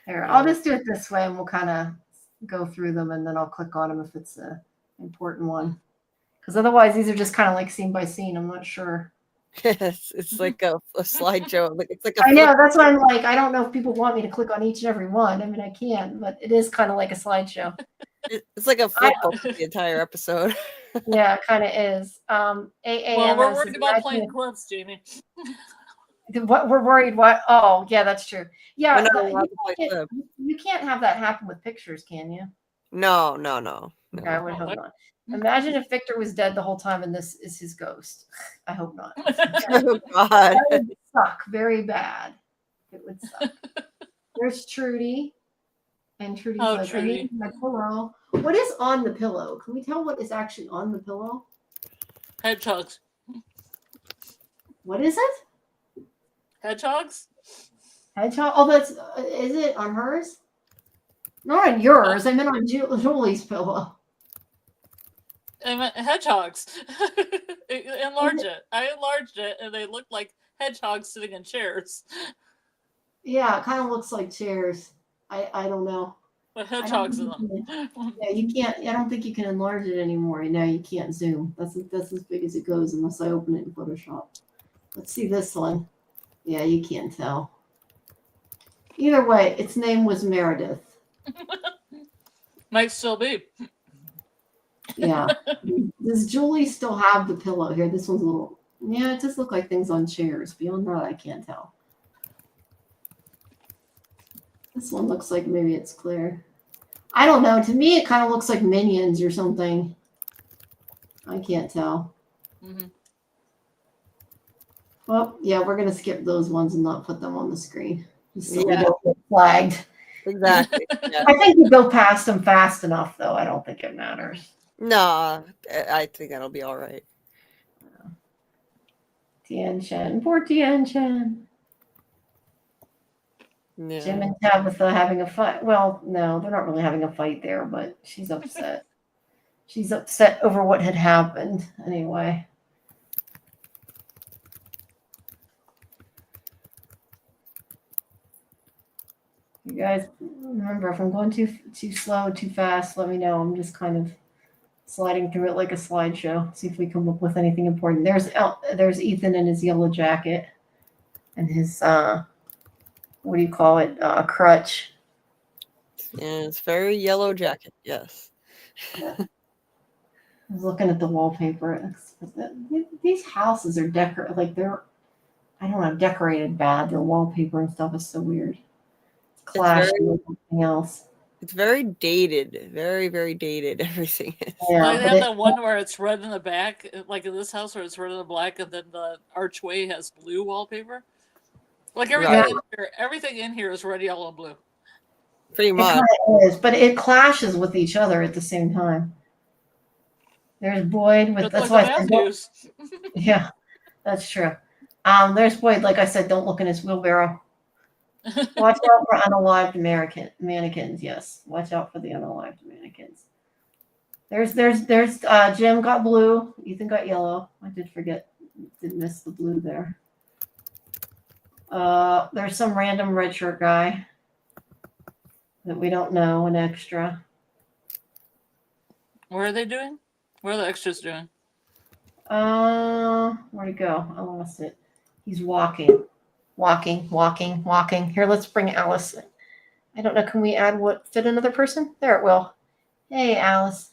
Here, I'll just do it this way, and we'll kind of go through them, and then I'll click on them if it's a important one. Because otherwise, these are just kind of like scene by scene. I'm not sure. It's like a slideshow. It's like a I know, flip. that's why I'm like, I don't know if people want me to click on each and every one. I mean, I can, but it is kind of like a slideshow. It's like a flip book the entire episode. Yeah, it kind of is. AAMS well, we're worried is about imagine playing clips, Jamie. what we're worried. What? Oh, yeah, that's true. We're Yeah, not allowed to play you, clip. you can't have that happen with pictures, can you? No. Okay, I would hope not. Imagine if Victor was dead the whole time and this is his ghost. I hope not. Oh God. That would suck very bad. It would suck. There's Trudy. And Trudy's like, I need my pillow. What is on the pillow? Can we tell what is actually on the pillow? Hedgehogs. What is it? Hedgehogs? Hedgehog? Oh, that's, is it on hers? Not on yours. I meant on Julie's pillow. I meant hedgehogs. Enlarge it. I enlarged it, and they looked like hedgehogs sitting in chairs. Yeah, it kind of looks like chairs. I don't know. With hedgehogs in them. Yeah, you can't. I don't think you can enlarge it anymore. No, you can't zoom. That's as big as it goes unless I open it in Photoshop. Let's see this one. Yeah, you can't tell. Either way, its name was Meredith. Might still be. Yeah. Does Julie still have the pillow here? This one's a little. Yeah, it does look like things on chairs. Beyond that, I can't tell. This one looks like maybe it's clear. I don't know. To me, it kind of looks like Minions or something. I can't tell. Mm-hmm. Well, yeah, we're going to skip those ones and not put them on the screen. Just so we Yeah. don't get flagged. Exactly. Yeah. I think we go past them fast enough, though. I don't think it matters. No, I think that'll be all right. Tien Shen. Poor Tien Shen. Yeah. Jim and Tabitha having a fight. Well, no, they're not really having a fight there, but she's upset. She's upset over what had happened anyway. You guys, remember, if I'm going too slow, too fast, let me know. I'm just kind of sliding through it like a slideshow. See if we come up with anything important. There's Ethan in his yellow jacket and his what do you call it? Crutch. Yeah, it's very yellow jacket. Yes. I was looking at the wallpaper. These houses are decorated like they're, I don't know, decorated bad. Their wallpaper and stuff is so weird. It's clashing with something else. It's very dated. Very, very dated. Everything is. Yeah, Like they but have that one where it's red in the back, like in this house where it's red in the black, and then the archway has blue wallpaper. Like everything in here is red, yellow, and blue. Pretty it much. kind of is, but it clashes with each other at the same time. There's Boyd with, It's that's like why the I said, don't- Matthews. yeah, that's true. There's Boyd. Like I said, don't look in his wheelbarrow. Watch out for unalived mannequins. Yes, watch out for the unalived mannequins. There's Jim got blue. Ethan got yellow. I did miss the blue there. There's some random red shirt guy that we don't know, an extra. What are they doing? What are the extras doing? Where'd he go? I lost it. He's walking. Here, let's bring Alice. I don't know. Can we add what fit another person? There it will. Hey, Alice.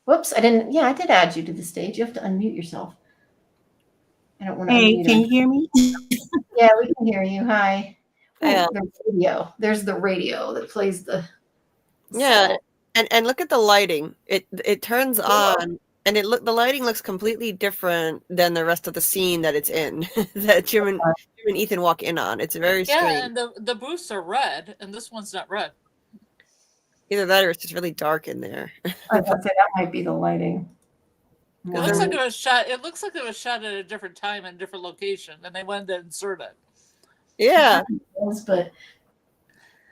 Whoops, I didn't. Yeah, I did add you to the stage. You have to unmute yourself. I don't want to Hey, unmute can him. you hear me? Yeah, we can hear you. Hi. Oh, Yeah. the radio. There's the radio that plays the. Yeah. And look at the lighting. It turns on And the lighting looks completely different than the rest of the scene that it's in. That Jim and Ethan walk in on. It's very Yeah, strange. and the booths are red, and this one's not red. Either that or it's just really dark in there. I was gonna say that might be the lighting. It Because looks they're- like it was shot. It looks like it was shot at a different time and a different location, and they wanted to insert it Yeah. But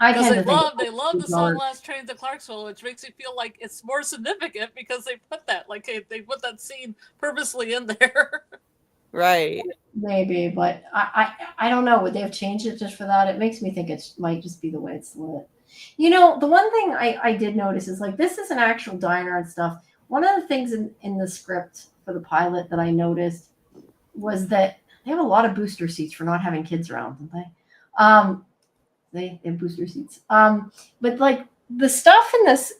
I because tend to think they love the it's song dark. "Last Train to Clarksville," which makes me feel like it's more significant because they put that they put that scene purposely in there. Right. Maybe, but I don't know. Would they have changed it just for that? It makes me think it might just be the way it's lit. You know, the one thing I did notice is like this is an actual diner and stuff. One of the things in the script for the pilot that I noticed was that they have a lot of booster seats for not having kids around, don't they? They have booster seats. But like the stuff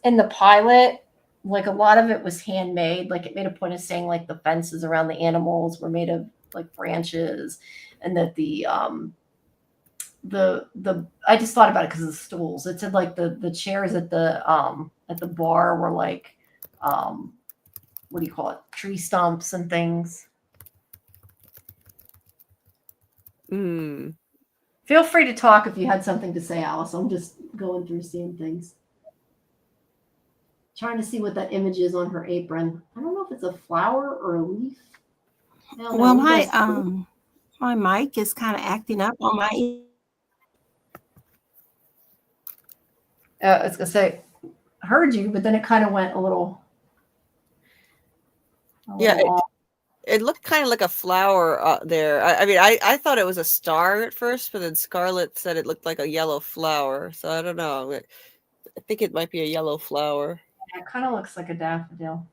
in the pilot, like a lot of it was handmade. Like it made a point of saying like the fences around the animals were made of like branches, and that the I just thought about it because of the stools. It said like the chairs at the bar were like what do you call it? Tree stumps and things. Mm. Feel free to talk if you had something to say, Alice. I'm just going through seeing things. Trying to see what that image is on her apron. I don't know if it's a flower or a leaf. No, Well, you guys- my mic is kind of acting up on my. I was gonna say, heard you, but then it kind of went a little. Yeah, off. It looked kind of like a flower there. I mean, I thought it was a star at first, but then Scarlet said it looked like a yellow flower. So I don't know. I think it might be a yellow flower. It kind of looks like a daffodil.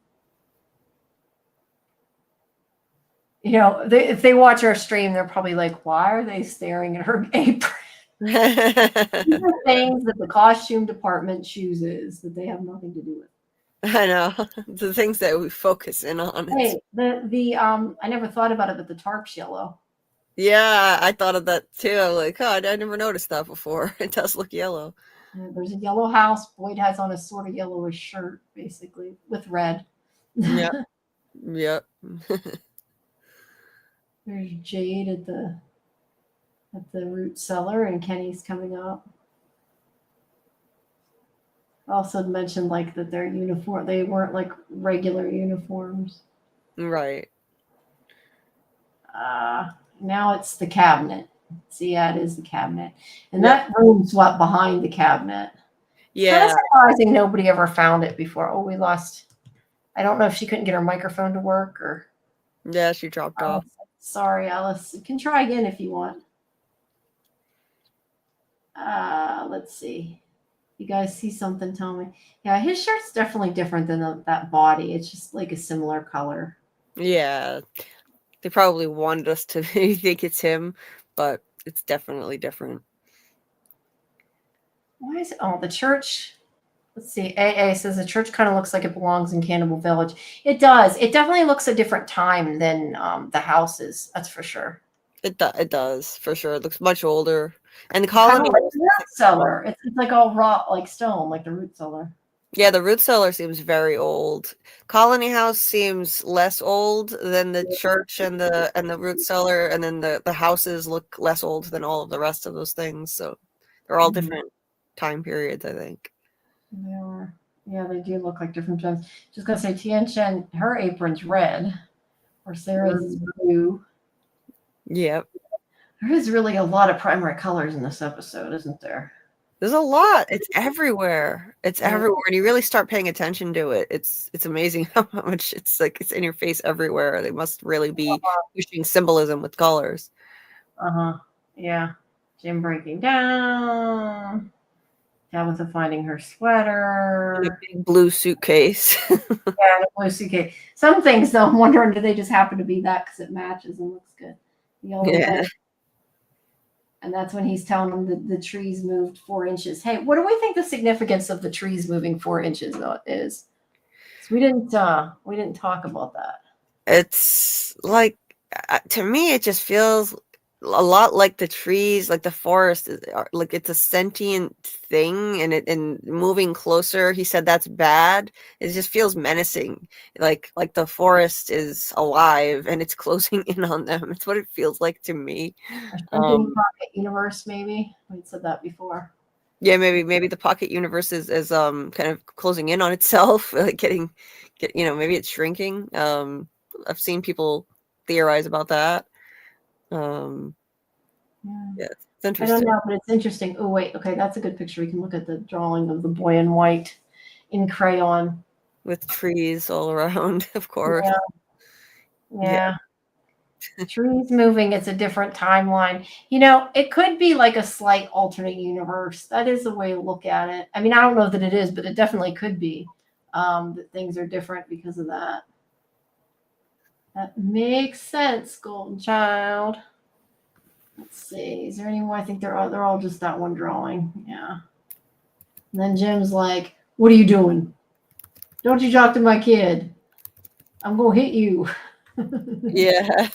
You know, if they watch our stream, they're probably like, "Why are they staring at her apron?" These are things that the costume department chooses that they have nothing to do with. I know the things that we focus in on. Hey, I never thought about it, but the tarp's yellow. Yeah, I thought of that too. I'm like, oh, I never noticed that before. It does look yellow. There's a yellow house. Boyd has on a sort of yellowish shirt, basically, with red. Yeah. Yep. There's Jade at the root cellar, and Kenny's coming up. Also mentioned like that their uniform, they weren't like regular uniforms. Right. Now it's the cabinet. See, yeah, it is the cabinet, and that room's what behind the cabinet. Yeah. Kind of surprising nobody ever found it before. Oh, we lost. I don't know if she couldn't get her microphone to work or. Yeah, she dropped off. Sorry, Alice. You can try again if you want. Let's see. You guys see something? Tell me. Yeah, his shirt's definitely different than that body. It's just like a similar color. Yeah. They probably wanted us to think it's him, but it's definitely different. Why is it? Oh, the church. Let's see. AA says the church kind of looks like it belongs in Cannibal Village. It does. It definitely looks a different time than the houses. That's for sure. It does for sure. It looks much older. And the Kind colony. of like the root cellar. It's like all raw, like stone, like the root cellar. Yeah, the root cellar seems very old. Colony House seems less old than the church and the root cellar, and then the houses look less old than all of the rest of those things. So they're all different time periods, I think. They are. Yeah, they do look like different times. Just gonna say Tian Shen, her apron's red, or Sarah's is blue. Yep. There is really a lot of primary colors in this episode, isn't there? There's a lot. It's everywhere. It's everywhere. And you really start paying attention to it. It's amazing how much it's like it's in your face everywhere. They must really be pushing symbolism with colors. Yeah. Jim breaking down. Tabitha finding her sweater. And a big blue suitcase. Yeah, and a blue suitcase. Some things though, I'm wondering, do they just happen to be that because it matches and looks good? Yellow red. And that's when he's telling them that the trees moved 4 inches. Hey, what do we think the significance of the trees moving 4 inches is? We didn't talk about that. It's like, to me, it just feels a lot like the trees, like the forest, like it's a sentient thing, and moving closer, he said that's bad. It just feels menacing, like the forest is alive and it's closing in on them. It's what it feels like to me. A shrinking pocket universe, maybe. We said that before. Yeah, maybe the pocket universe is kind of closing in on itself, like maybe it's shrinking. I've seen people theorize about that. Yeah, it's I interesting. don't know, but it's interesting. Oh, wait. Okay, that's a good picture. We can look at the drawing of the boy in white in crayon. With trees all around, of course. Yeah. Trees moving. It's a different timeline. It could be like a slight alternate universe. That is a way to look at it. I mean, I don't know that it is, but it definitely could be that things are different because of that. That makes sense, Golden Child. Let's see. Is there any more? I think they're all just that one drawing. Yeah. And then Jim's like, "What are you doing? Don't you talk to my kid. I'm gonna hit you." Yeah.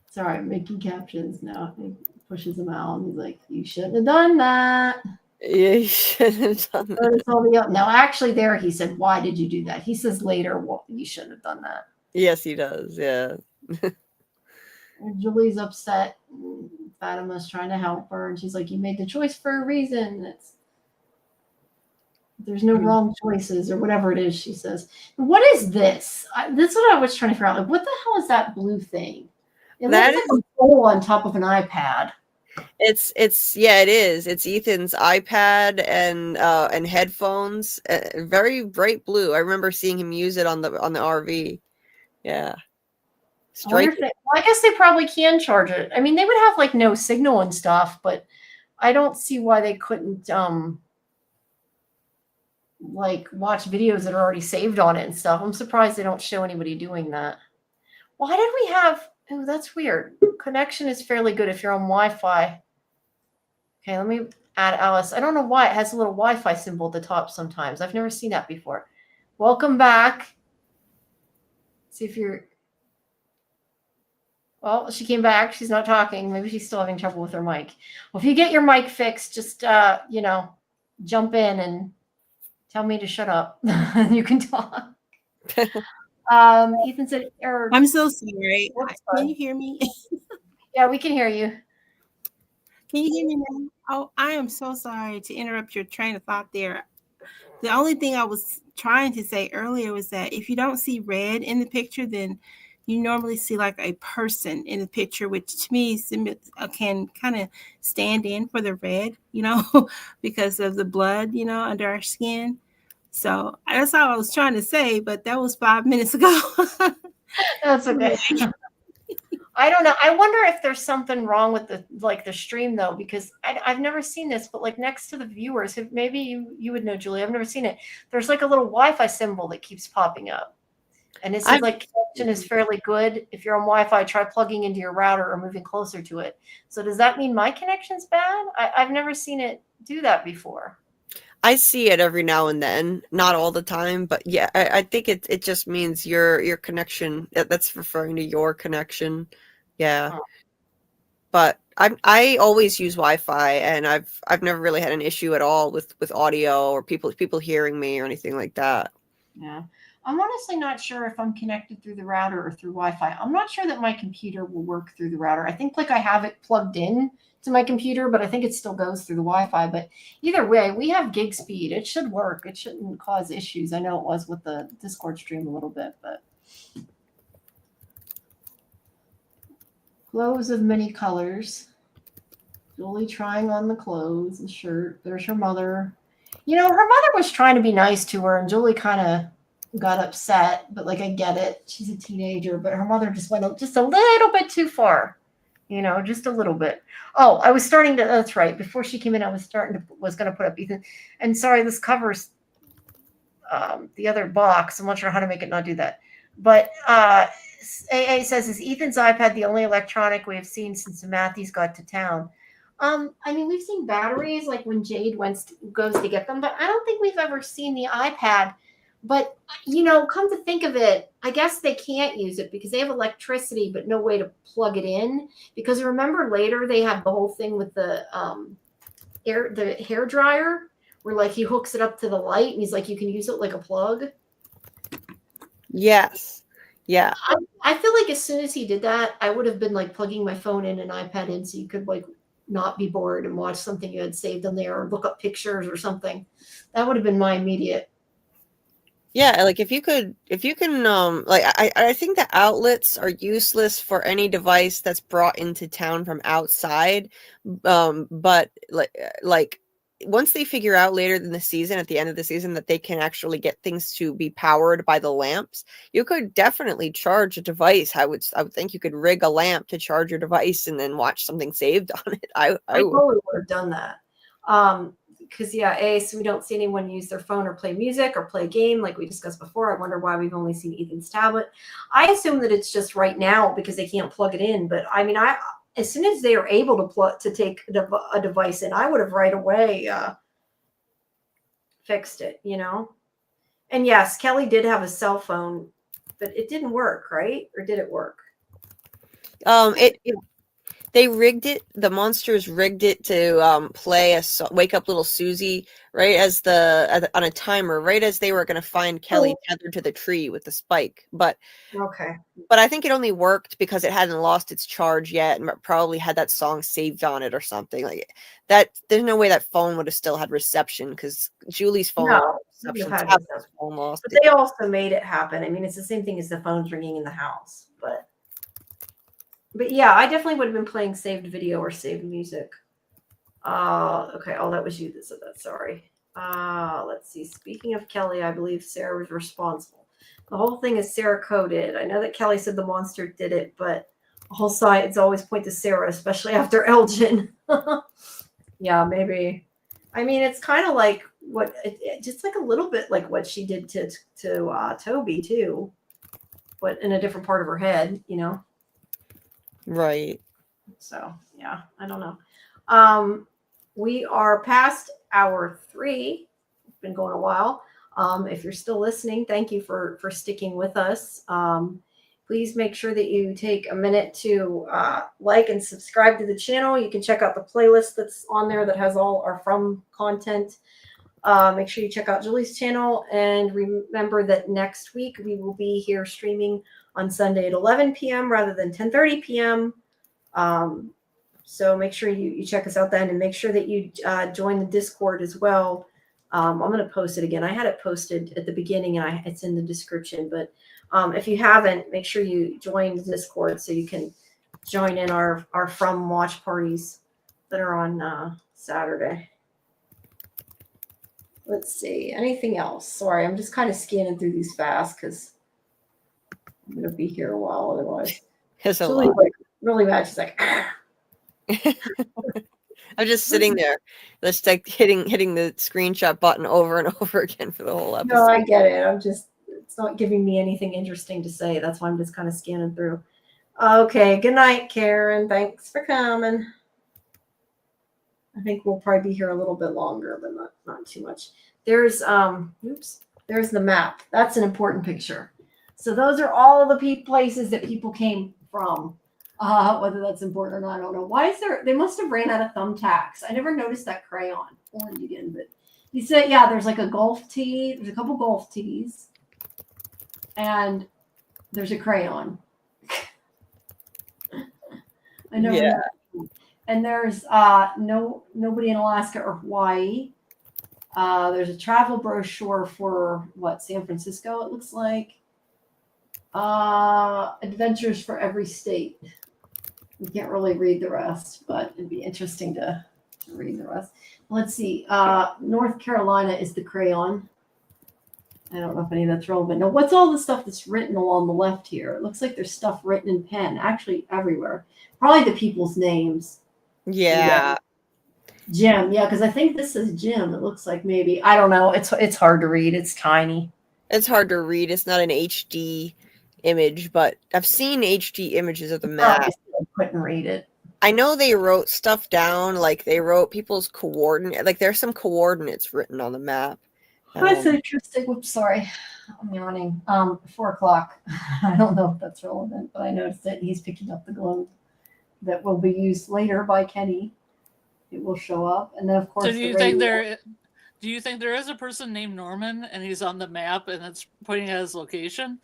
Sorry, I'm making captions now. He pushes him out. And he's like, "You shouldn't have done that." Yeah, you should have done that. No, actually, there he said, "Why did you do that?" He says later, "Well, you shouldn't have done that." Yes, he does. Yeah. And Julie's upset. Fatima's trying to help her, and she's like, "You made the choice for a reason. There's no wrong choices," or whatever it is she says. What is this? This is what I was trying to figure out. Like, what the hell is that blue thing? It That looks like a bowl on top of an iPad. It is. It's Ethan's iPad and headphones. Very bright blue. I remember seeing him use it on the RV. Yeah. Well, I guess they probably can charge it. I mean, they would have like no signal and stuff, but I don't see why they couldn't like watch videos that are already saved on it and stuff. I'm surprised they don't show anybody doing that. Why did we have? Oh, that's weird. Connection is fairly good if you're on Wi-Fi. Okay, let me add Alice. I don't know why it has a little Wi-Fi symbol at the top sometimes. I've never seen that before. Welcome back. See if you're... Well, she came back. She's not talking. Maybe she's still having trouble with her mic. Well, if you get your mic fixed, just, jump in and tell me to shut up. You can talk. Ethan said, I'm so sorry. Can you hear me? Yeah, we can hear you. Can you hear me now? Oh, I am so sorry to interrupt your train of thought there. The only thing I was trying to say earlier was that if you don't see red in the picture, then you normally see like a person in the picture, which to me can kind of stand in for the red, because of the blood, under our skin. So that's all I was trying to say, but that was 5 minutes ago. That's okay. I don't know. I wonder if there's something wrong with the stream though, because I've never seen this, but like next to the viewers, maybe you would know, Julie. I've never seen it. There's like a little Wi-Fi symbol that keeps popping up, and it says like connection is fairly good. If you're on Wi-Fi, try plugging into your router or moving closer to it. So does that mean my connection's bad? I've never seen it do that before. I see it every now and then, not all the time, but yeah, I think it just means your connection. That's referring to your connection. Yeah. Oh. But I always use Wi-Fi, and I've never really had an issue at all with audio or people hearing me or anything like that. Yeah. I'm honestly not sure if I'm connected through the router or through Wi-Fi. I'm not sure that my computer will work through the router. I think like I have it plugged in to my computer, but I think it still goes through the Wi-Fi. But either way, we have gig speed. It should work. It shouldn't cause issues. I know it was with the Discord stream a little bit, but clothes of many colors. Julie trying on the clothes, the shirt. There's her mother. Her mother was trying to be nice to her, and Julie kind of got upset, but like I get it. She's a teenager, but her mother just went just a little bit too far. Just a little bit. Oh, I was starting to, that's right. Before she came in, I was going to put up Ethan. And sorry, this covers the other box. I'm not sure how to make it not do that. But AA says, is Ethan's iPad the only electronic we have seen since Matthews got to town? I mean, we've seen batteries like when Jade goes to get them, but I don't think we've ever seen the iPad But come to think of it, I guess they can't use it because they have electricity, but no way to plug it in. Because remember later they have the whole thing with the hair dryer, where like he hooks it up to the light, and he's like, you can use it like a plug. Yes. Yeah. I feel like as soon as he did that, I would have been like plugging my phone in and iPad in, so you could like not be bored and watch something you had saved on there, or look up pictures or something. That would have been my immediate. Yeah, like if you can like I think the outlets are useless for any device that's brought into town from outside. But like once they figure out later in the season, at the end of the season, that they can actually get things to be powered by the lamps, you could definitely charge a device. I would think you could rig a lamp to charge your device and then watch something saved on it. I totally would have done that. Because so we don't see anyone use their phone or play music or play a game like we discussed before. I wonder why we've only seen Ethan's tablet. I assume that it's just right now because they can't plug it in. But I mean, as soon as they are able to take a device in, I would have right away fixed it. And yes, Kelly did have a cell phone, but it didn't work, right? Or did it work? They rigged it. The monsters rigged it to play "Wake Up Little Susie" right as on a timer, right as they were going to find Kelly tethered to the tree with the spike. But I think it only worked because it hadn't lost its charge yet, and probably had that song saved on it or something like that. There's no way that phone would have still had reception because Julie's phone lost. But they also made it happen. I mean, it's the same thing as the phones ringing in the house, But yeah, I definitely would have been playing saved video or saved music. Okay. Oh, that was you that said that. Sorry. Let's see. Speaking of Kelly, I believe Sarah was responsible. The whole thing is Sarah coded. I know that Kelly said the monster did it, but the whole sides always point to Sarah, especially after Elgin. Yeah, maybe. I mean, it's kind of like just like a little bit like what she did to Toby too, but in a different part of her head, Right. So yeah, I don't know. We are past hour 3. It's been going a while. If you're still listening, thank you for sticking with us. Please make sure that you take a minute to like and subscribe to the channel. You can check out the playlist that's on there that has all our From content. Make sure you check out Julie's channel, and remember that next week we will be here streaming on Sunday at 11 p.m. rather than 10:30 p.m. So make sure you check us out then, and make sure that you join the Discord as well. I'm going to post it again. I had it posted at the beginning, and it's in the description. But if you haven't, make sure you join the Discord so you can join in our From watch parties that are on Saturday. Let's see. Anything else? Sorry, I'm just kind of scanning through these fast because I'm going to be here a while otherwise. It's a Julie's lot. like really mad. She's like, I'm just sitting there, just like hitting the screenshot button over and over again for the whole episode. No, I get it. It's not giving me anything interesting to say. That's why I'm just kind of scanning through. Okay. Good night, Karen. Thanks for coming. I think we'll probably be here a little bit longer, but not too much. There's there's the map. That's an important picture. So those are all the places that people came from. Whether that's important or not, I don't know. Why is there? They must have ran out of thumbtacks. I never noticed that crayon. Orange again, but he said, yeah, there's like a golf tee. There's a couple golf tees, and there's a crayon. I never. Yeah. And there's nobody in Alaska or Hawaii. There's a travel brochure for San Francisco, it looks like. Adventures for every state. We can't really read the rest, but it'd be interesting to read the rest. Let's see. North Carolina is the crayon. I don't know if any of that's relevant. Now, what's all the stuff that's written along the left here? It looks like there's stuff written in pen, actually everywhere. Probably the people's names. Yeah. Jim. Yeah, because I think this is Jim. It looks like maybe. I don't know. It's hard to read. It's tiny. It's hard to read. It's not an HD image, but I've seen HD images of the map. I couldn't read it. I know they wrote stuff down, like they wrote people's coordinates. Like there's some coordinates written on the map. That's interesting. Whoops, sorry. I'm yawning. 4:00. I don't know if that's relevant, but I noticed that he's picking up the globe that will be used later by Kenny. It will show up, and then of course. So do you think there is a person named Norman and he's on the map and it's pointing at his location?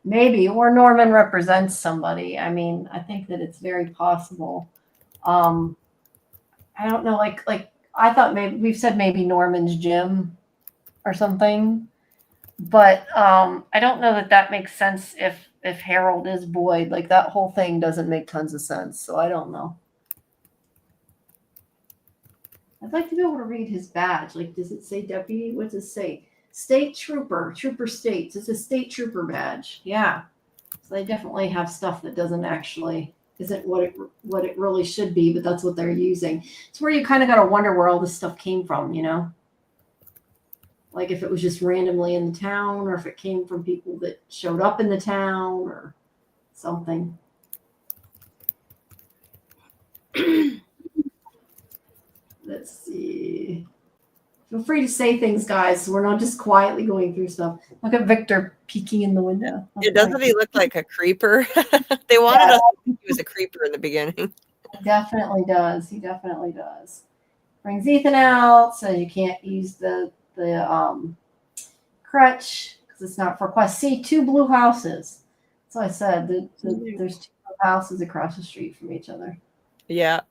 Maybe, or Norman represents somebody. I mean, I think that it's very possible. I don't know, like I thought maybe we've said maybe Norman's gym or something, but I don't know that makes sense if Harold is Boyd. Like that whole thing doesn't make tons of sense. So I don't know. I'd like to be able to read his badge. Like, does it say deputy? What does it say? State trooper, trooper states. It's a state trooper badge. Yeah. So they definitely have stuff that isn't what it really should be, but that's what they're using. It's where you kind of got to wonder where all this stuff came from, you know? Like if it was just randomly in the town or if it came from people that showed up in the town or something. Let's see. Feel free to say things, guys. So we're not just quietly going through stuff. Look at Victor peeking in the window. Doesn't he look like a creeper? They wanted us to think he was a creeper in the beginning. He definitely does. He definitely does. Brings Ethan out, so you can't use the crutch because it's not for quest. See, 2 blue houses. So I said there's 2 houses across the street from each other. Yeah.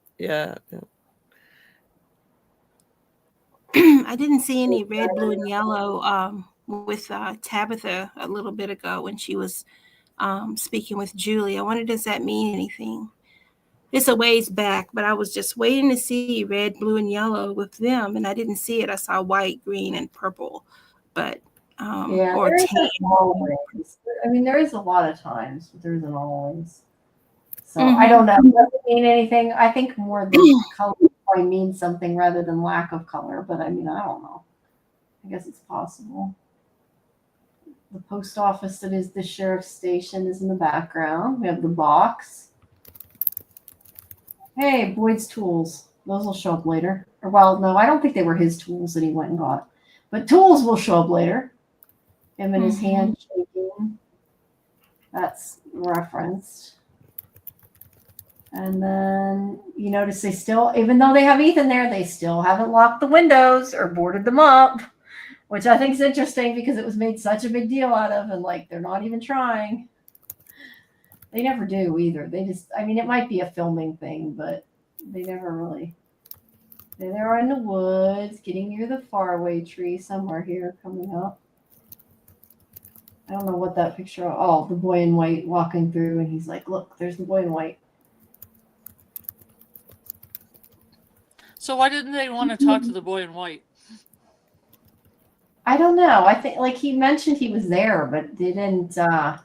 I didn't see any red, blue, and yellow with Tabitha a little bit ago when she was speaking with Julie. I wonder, does that mean anything? It's a ways back, but I was just waiting to see red, blue, and yellow with them, and I didn't see it. I saw white, green, and purple, but or tan. Always. I mean, there is a lot of times, but there isn't always. So I don't know. It doesn't mean anything. I think more the color probably means something rather than lack of color, but I mean, I don't know. I guess it's possible. The post office that is the sheriff's station is in the background. We have the box. Hey, Boyd's tools. Those will show up later. Or, well, no, I don't think they were his tools that he went and got. But tools will show up later. Him and his hand shaking. That's referenced. And then you notice they still, even though they have Ethan there, they still haven't locked the windows or boarded them up, which I think is interesting because it was made such a big deal out of, and like they're not even trying. They never do either. They just, I mean, it might be a filming thing, but they never really. There they are in the woods, getting near the Farway tree somewhere here coming up. I don't know what that picture, oh, the boy in white walking through, and he's like, look, there's the boy in white. So why didn't they want to talk to the boy in white? I don't know. I think like he mentioned he was there, but they didn't try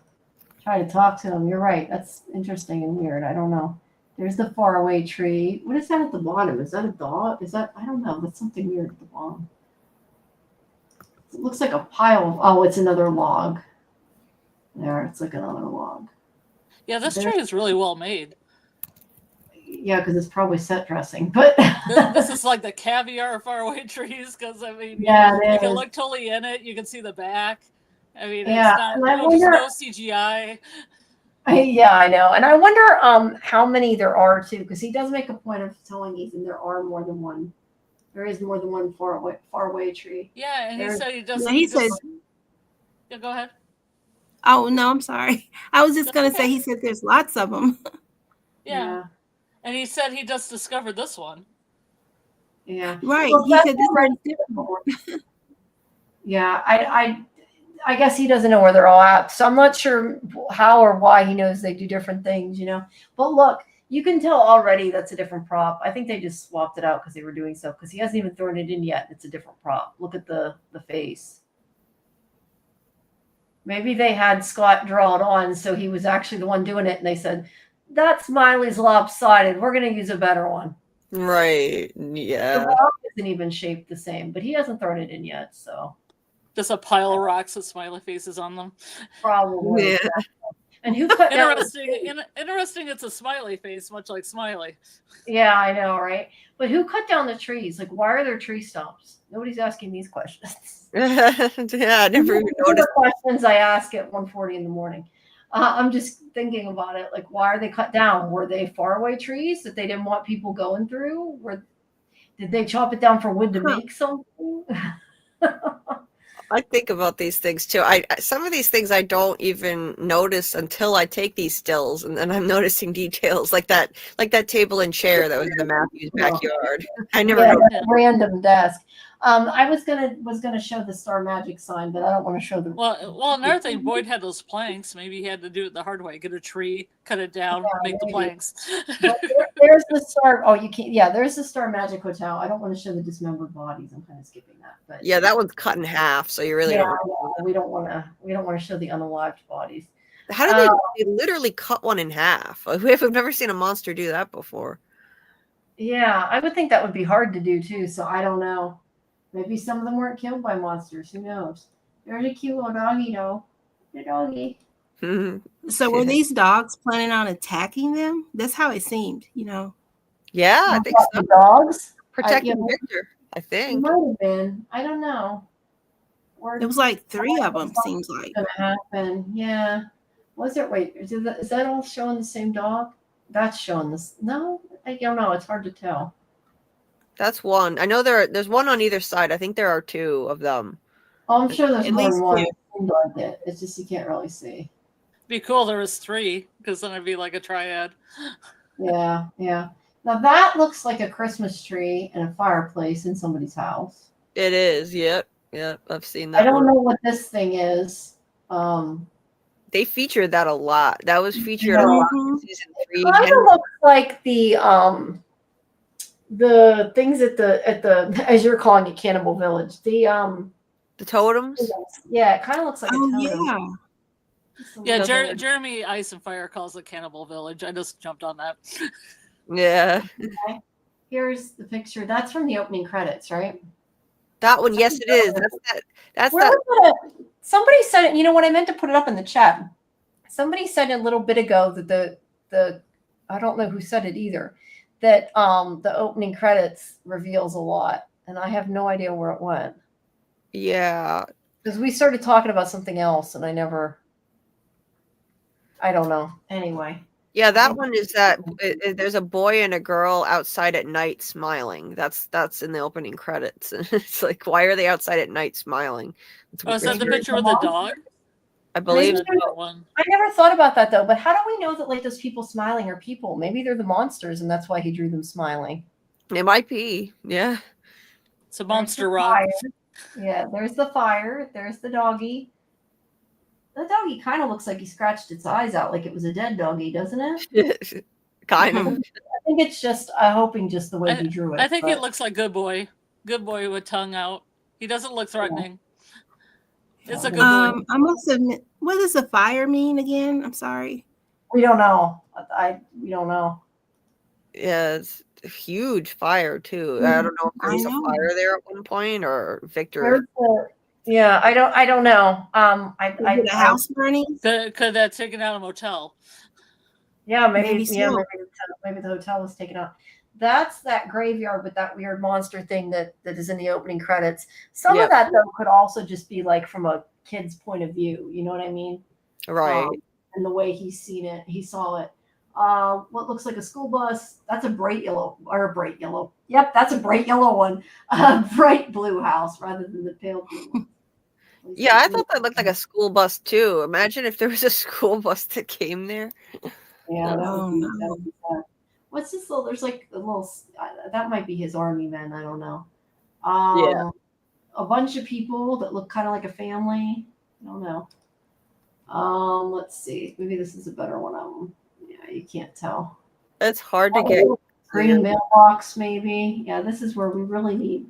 to talk to him. You're right. That's interesting and weird. I don't know. There's the faraway tree. What is that at the bottom? Is that a dog? Is that, I don't know. That's something weird at the bottom. It looks like a pile of, oh, it's another log. There, it's like another log. Yeah, this tree is really well made. Yeah, because it's probably set dressing, but this is like the caviar faraway trees. Because I mean, yeah, you can look totally in it. You can see the back. I mean, yeah, it's not there's no CGI. Yeah, I know, and I wonder how many there are too, because he does make a point of telling Ethan there are more than one. There is more than one faraway tree. Yeah, and he said he does. Yeah, he said. Yeah, go ahead. Oh no, I'm sorry. I was just gonna say he said there's lots of them. Yeah. And he said he just discovered this one. Yeah. Right. Well, he said this one's different. Yeah, I guess he doesn't know where they're all at. So I'm not sure how or why he knows they do different things, you know. But look, you can tell already that's a different prop. I think they just swapped it out because they were doing so, because he hasn't even thrown it in yet. It's a different prop. Look at the face. Maybe they had Scott draw it on, so he was actually the one doing it, and they said, that Smiley's lopsided. We're going to use a better one. Right. Yeah. The rock isn't even shaped the same, but he hasn't thrown it in yet, so. Just a pile of rocks with smiley faces on them. Probably. Yeah. And who cut down? Interesting. It's a smiley face, much like Smiley. Yeah, I know, right? But who cut down the trees? Like, why are there tree stumps? Nobody's asking these questions. Yeah, I never even These are noticed. questions I ask at 1:40 in the morning. I'm just thinking about it. Like, why are they cut down? Were they faraway trees that they didn't want people going through? Did they chop it down for wood to make something? I think about these things too. Some of these things I don't even notice until I take these stills, and then I'm noticing details like that table and chair that was in the Matthews backyard. I never noticed. That random desk. I was gonna show the Star Magic sign, but I don't want to show the. Well, another thing, Boyd had those planks. Maybe he had to do it the hard way: get a tree, cut it down, make the planks. There's the Star. Oh, you can't. Yeah, there's the Star Magic Hotel. I don't want to show the dismembered bodies. I'm kind of skipping that. But yeah, that one's cut in half, so you really don't. We don't want to show the unalived bodies. How do they literally cut one in half? We've never seen a monster do that before. Yeah, I would think that would be hard to do too. So I don't know. Maybe some of them weren't killed by monsters. Who knows? There's a cute little doggy though. The doggy. So were these dogs planning on attacking them? That's how it seemed, you know. Yeah, I think so. The dogs Protecting Victor, I It think. might have been. I don't know. It was like 3 of them, seems like. Gonna happen. Yeah. Was it? Wait, is that all showing the same dog? That's showing this. No, I don't know. It's hard to tell. That's one. I know there's one on either side. I think there are 2 of them. Oh, I'm sure there's At more least than one. 2. It's just you can't really see. Be cool. There was 3, because then it'd be like a triad. Yeah, yeah. Now that looks like a Christmas tree and a fireplace in somebody's house. It is. Yep. I've seen that. I don't know what this thing is. They featured that a lot. That was featured a lot in season 3. It kind of looks like the things at the as you're calling it, Cannibal Village. The totems. Yeah, it kind of looks like a totem. Yeah. Yeah, Jeremy Ice and Fire calls it Cannibal Village. I just jumped on that. Yeah. Okay. Here's the picture. That's from the opening credits, right? That one, yes, it is. That's Where that. was it? Somebody said it. You know what? I meant to put it up in the chat. Somebody said a little bit ago that the I don't know who said it either. That the opening credits reveals a lot, and I have no idea where it went. Yeah. Because we started talking about something else, and I don't know. Anyway. Yeah, that one is that there's a boy and a girl outside at night smiling. That's in the opening credits. And it's like, why are they outside at night smiling? Is that the picture with the dog? I believe I never thought about that though, but how do we know that like those people smiling are people? Maybe they're the monsters and that's why he drew them smiling. It might be. Yeah. It's a monster rock. Yeah, there's the fire. There's the doggy. The doggy kind of looks like he scratched its eyes out like it was a dead doggy, doesn't it? Kind of. I think it's just, I'm hoping just the way he drew it. I think it looks like Good Boy. Good Boy with tongue out. He doesn't look threatening. Yeah. It's a good boy. I must admit, what does the fire mean again? I'm sorry. We don't know. We don't know. Yeah, it's a huge fire too. I don't know if there's a fire there at one point or Victor. Yeah, I don't know. The house burning? Could that taken out a motel? Yeah, maybe so. maybe the hotel was taken out. That's that graveyard with that weird monster thing that is in the opening credits. Some of that though could also just be like from a kid's point of view. You know what I mean? Right. And the way he saw it. What looks like a school bus. That's a bright yellow. Yep, that's a bright yellow one. Bright blue house rather than the pale blue. Yeah, I thought that looked like a school bus too. Imagine if there was a school bus that came there. Yeah, that would be sad. What's this little? There's like a little. That might be his army men. I don't know. A bunch of people that look kind of like a family. I don't know. Let's see. Maybe this is a better one of them. Yeah, you can't tell. It's hard to get. Green mailbox, maybe. Yeah, this is where we really need.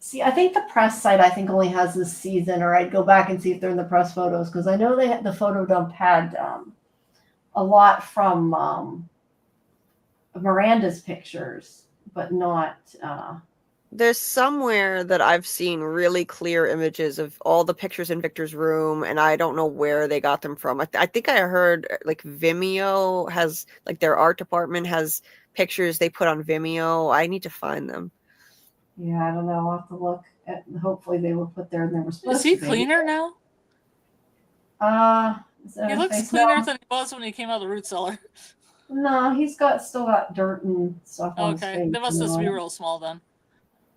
See, I think the press site only has this season, or I'd go back and see if they're in the press photos because I know the photo dump had a lot from Miranda's pictures, but not There's somewhere that I've seen really clear images of all the pictures in Victor's room, and I don't know where they got them from. I think I heard like Vimeo has, like, their art department has pictures they put on Vimeo. I need to find them. Yeah, I don't know. I'll have to look at, hopefully they were put there and they were supposed Is he to be. cleaner now? Is that He his looks face? cleaner than he was when he came out of the root cellar. No, he's still got dirt and stuff on his Okay, face. they must you just be know. real small then.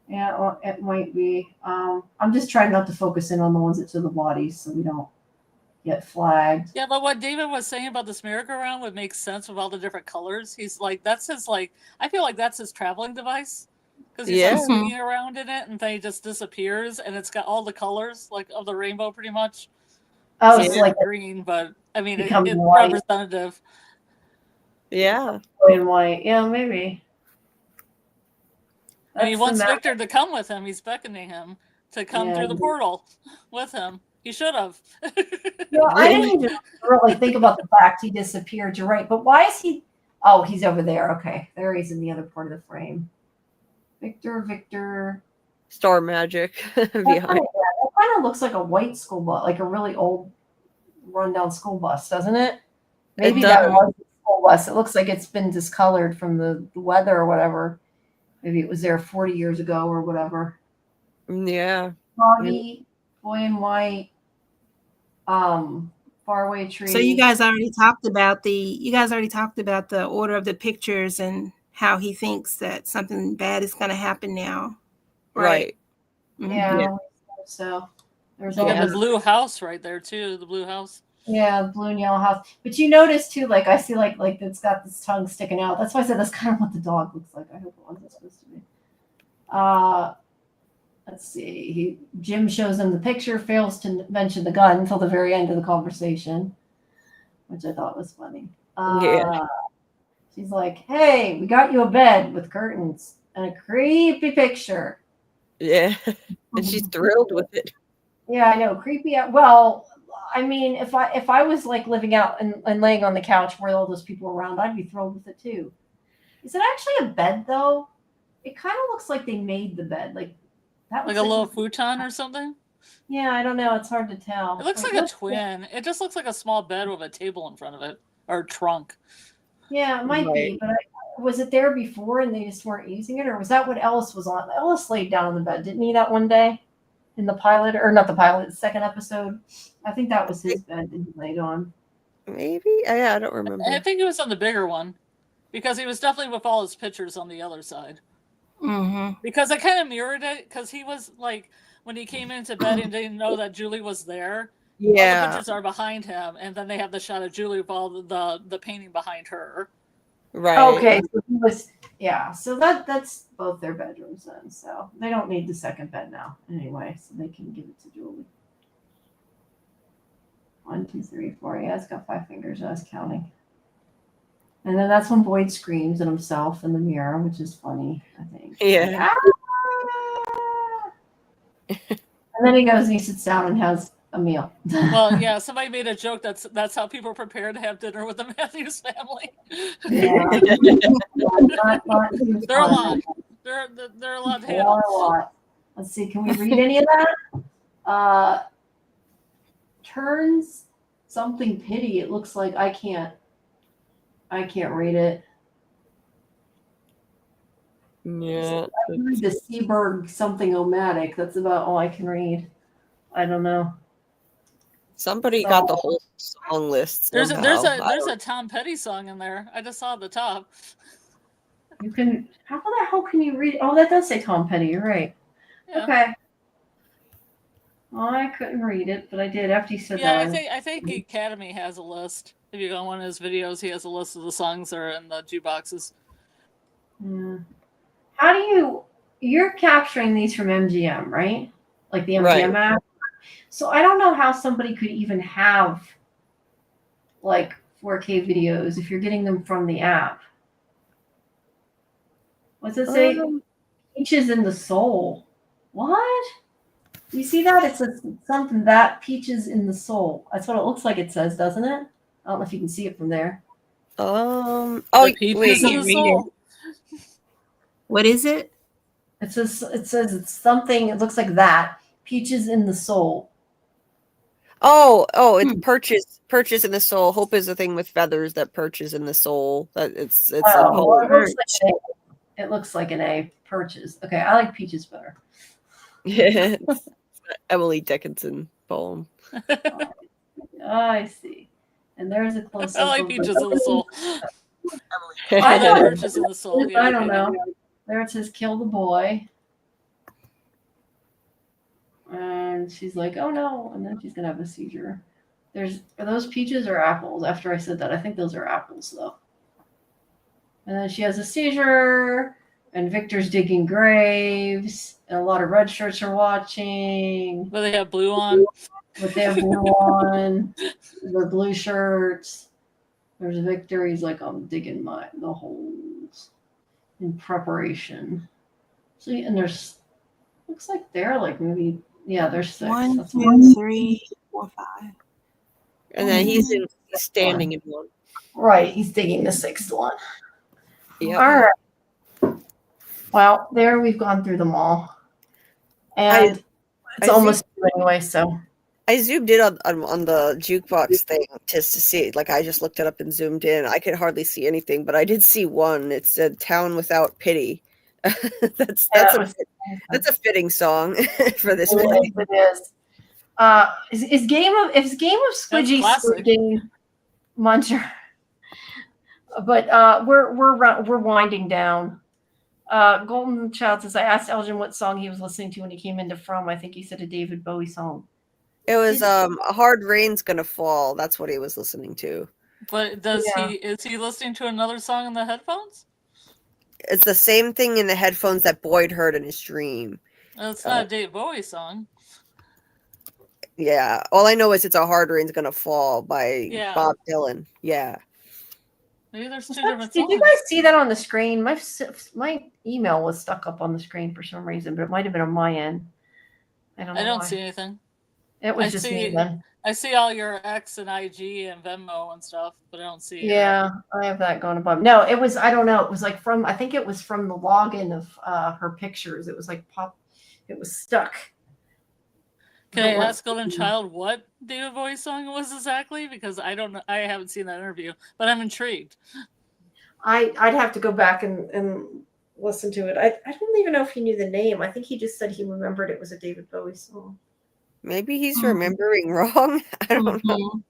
Yeah, well, it might be. I'm just trying not to focus in on the ones that to the body so we don't get flagged. Yeah, but what David was saying about this merry-go-round would make sense with all the different colors. He's like, that's his, like, I feel like that's his traveling device. Because he's like Yeah. swinging around in it and then he just disappears and it's got all the colors, like, of the rainbow pretty much. Oh, It's it's like like green, but I mean, it's becomes white. representative. Yeah. Black and white. Yeah, maybe. And he That's the wants magic. Victor to come with him. He's beckoning him to come Yeah, through the portal with him. He should have. No, I didn't even really think about the fact he disappeared. You're right. But why is he? Oh, he's over there. Okay. There he's in the other part of the frame. Victor. Star magic behind. That kind of looks like a white school bus, like a really old rundown school bus, doesn't it? Maybe It that does. was a school bus. It looks like it's been discolored from the weather or whatever. Maybe it was there 40 years ago or whatever. Yeah. Foggy, boy in white, faraway tree. So you guys already talked about the order of the pictures and how he thinks that something bad is going to happen now. Right. Mhm. Yeah. So there's all They got those- the blue house right there too. The blue house. Yeah, blue and yellow house. But you notice too, like I see like it's got this tongue sticking out. That's why I said that's kind of what the dog looks like. I hope it wasn't supposed to be. Let's see. Jim shows him the picture, fails to mention the gun until the very end of the conversation, which I thought was funny. Yeah. She's like, "Hey, we got you a bed with curtains and a creepy picture." Yeah. And she's thrilled with it. Yeah, I know, creepy. Well, I mean, if I was like living out and laying on the couch where all those people were around, I'd be thrilled with it too. Is it actually a bed though? It kind of looks like they made the bed, like that. Like a little futon or something. Yeah, I don't know. It's hard to tell. It looks like a twin. It just looks like a small bed with a table in front of it or a trunk. Yeah, it might be. But was it there before and they just weren't using it, or was that what Ellis was on? Ellis laid down on the bed, didn't he? That one day in the pilot, or not the pilot, the second episode. I think that was his bed that he laid on. Maybe? Yeah, I don't remember. I think he was on the bigger one because he was definitely with all his pictures on the other side. Mm-hmm. Because I kind of mirrored it because he was like, when he came into bed and didn't know that Julie was there, all the Yeah. pictures are behind him, and then they have the shot of Julie with all the painting behind her. Right. Okay, so he was, yeah. So that's both their bedrooms then. So they don't need the second bed now anyway. So they can give it to Julie. 1, 2, 3, 4. Yeah, it's got 5 fingers. I was counting. And then that's when Boyd screams at himself in the mirror, which is funny, I think. Yeah. Ah! And then he goes and he sits down and has a meal. Well, yeah, somebody made a joke that's how people prepare to have dinner with the Matthews family. Yeah. They're a lot. They're a lot to They handle. are a lot. Let's see. Can we read any of that? Turns something pity. It looks like I can't read it. Yeah. I can read the Seaberg something omatic. That's about all I can read. I don't know. Somebody got the whole song list. There's somehow. a Tom Petty song in there. I just saw at the top. You can. How the hell can you read? Oh, that does say Tom Petty. You're right. Yeah. Okay. Well, I couldn't read it, but I did after you said Yeah, that. I think Academy has a list. If you go on one of his videos, he has a list of the songs that are in the jukeboxes. Yeah. How do you're capturing these from MGM, right? Like the MGM Right. app. So I don't know how somebody could even have like 4K videos if you're getting them from the app. What's it say? Peaches in the Soul. What? You see that? It says something that Peaches in the Soul. That's what it looks like it says, doesn't it? I don't know if you can see it from there. Oh, The Peaches wait. in the Soul. What is it? It says it's something. It looks like that. Peaches in the soul. It's purchase in the soul. Hope is a thing with feathers that perches in the soul. That it's a Oh, well, poem. it looks like an A. Purchase. Okay, I like peaches better. It's Emily Dickinson poem. I see. And there's a close I up. like Peaches in the Soul. I know. Purchase in the Soul. Yeah, I don't know. There it says kill the boy. And she's like, oh no. And then she's going to have a seizure. Are those peaches or apples? After I said that, I think those are apples though. And then she has a seizure. And Victor's digging graves. And a lot of red shirts are watching. But they have blue on. But they have blue on. The blue shirts. There's Victor. He's like, I'm digging the holes in preparation. See, and there's looks like they're like maybe there's 6. 1, That's 2, 3, 4, 5. And then he's standing in one. right. He's digging the 6th one. Yep. All right. Well, there we've gone through them all, and it's almost anyway. So I zoomed in on the jukebox thing just to see. Like I just looked it up and zoomed in. I could hardly see anything, but I did see one. It said "Town Without Pity." that's a fitting song for this movie. it is. Is Game of Squidgy Squidgy Muncher? But we're winding down. Golden Child says, I asked Elgin what song he was listening to when he came into From. I think he said a David Bowie song. It was "A Hard Rain's Gonna Fall." That's what he was listening to. But is he listening to another song in the headphones? It's the same thing in the headphones that Boyd heard in his dream. Well, it's not a David Bowie song. Yeah. All I know is it's "A Hard Rain's Gonna Fall" by Bob Dylan. Yeah. Maybe there's 2 different songs. Did you guys see that on the screen? My email was stuck up on the screen for some reason, but it might have been on my end. I don't see anything. It was just me then. I see all your X and IG and Venmo and stuff, but I don't see. Yeah, I have that going above. No, it was. I don't know. It was like I think it was from the login of her pictures. It was like pop. It was stuck. Can I ask Golden Child what David Bowie song it was exactly? Because I don't know. I haven't seen that interview, but I'm intrigued. I'd have to go back and listen to it. I don't even know if he knew the name. I think he just said he remembered it was a David Bowie song. Maybe he's remembering wrong. I don't know.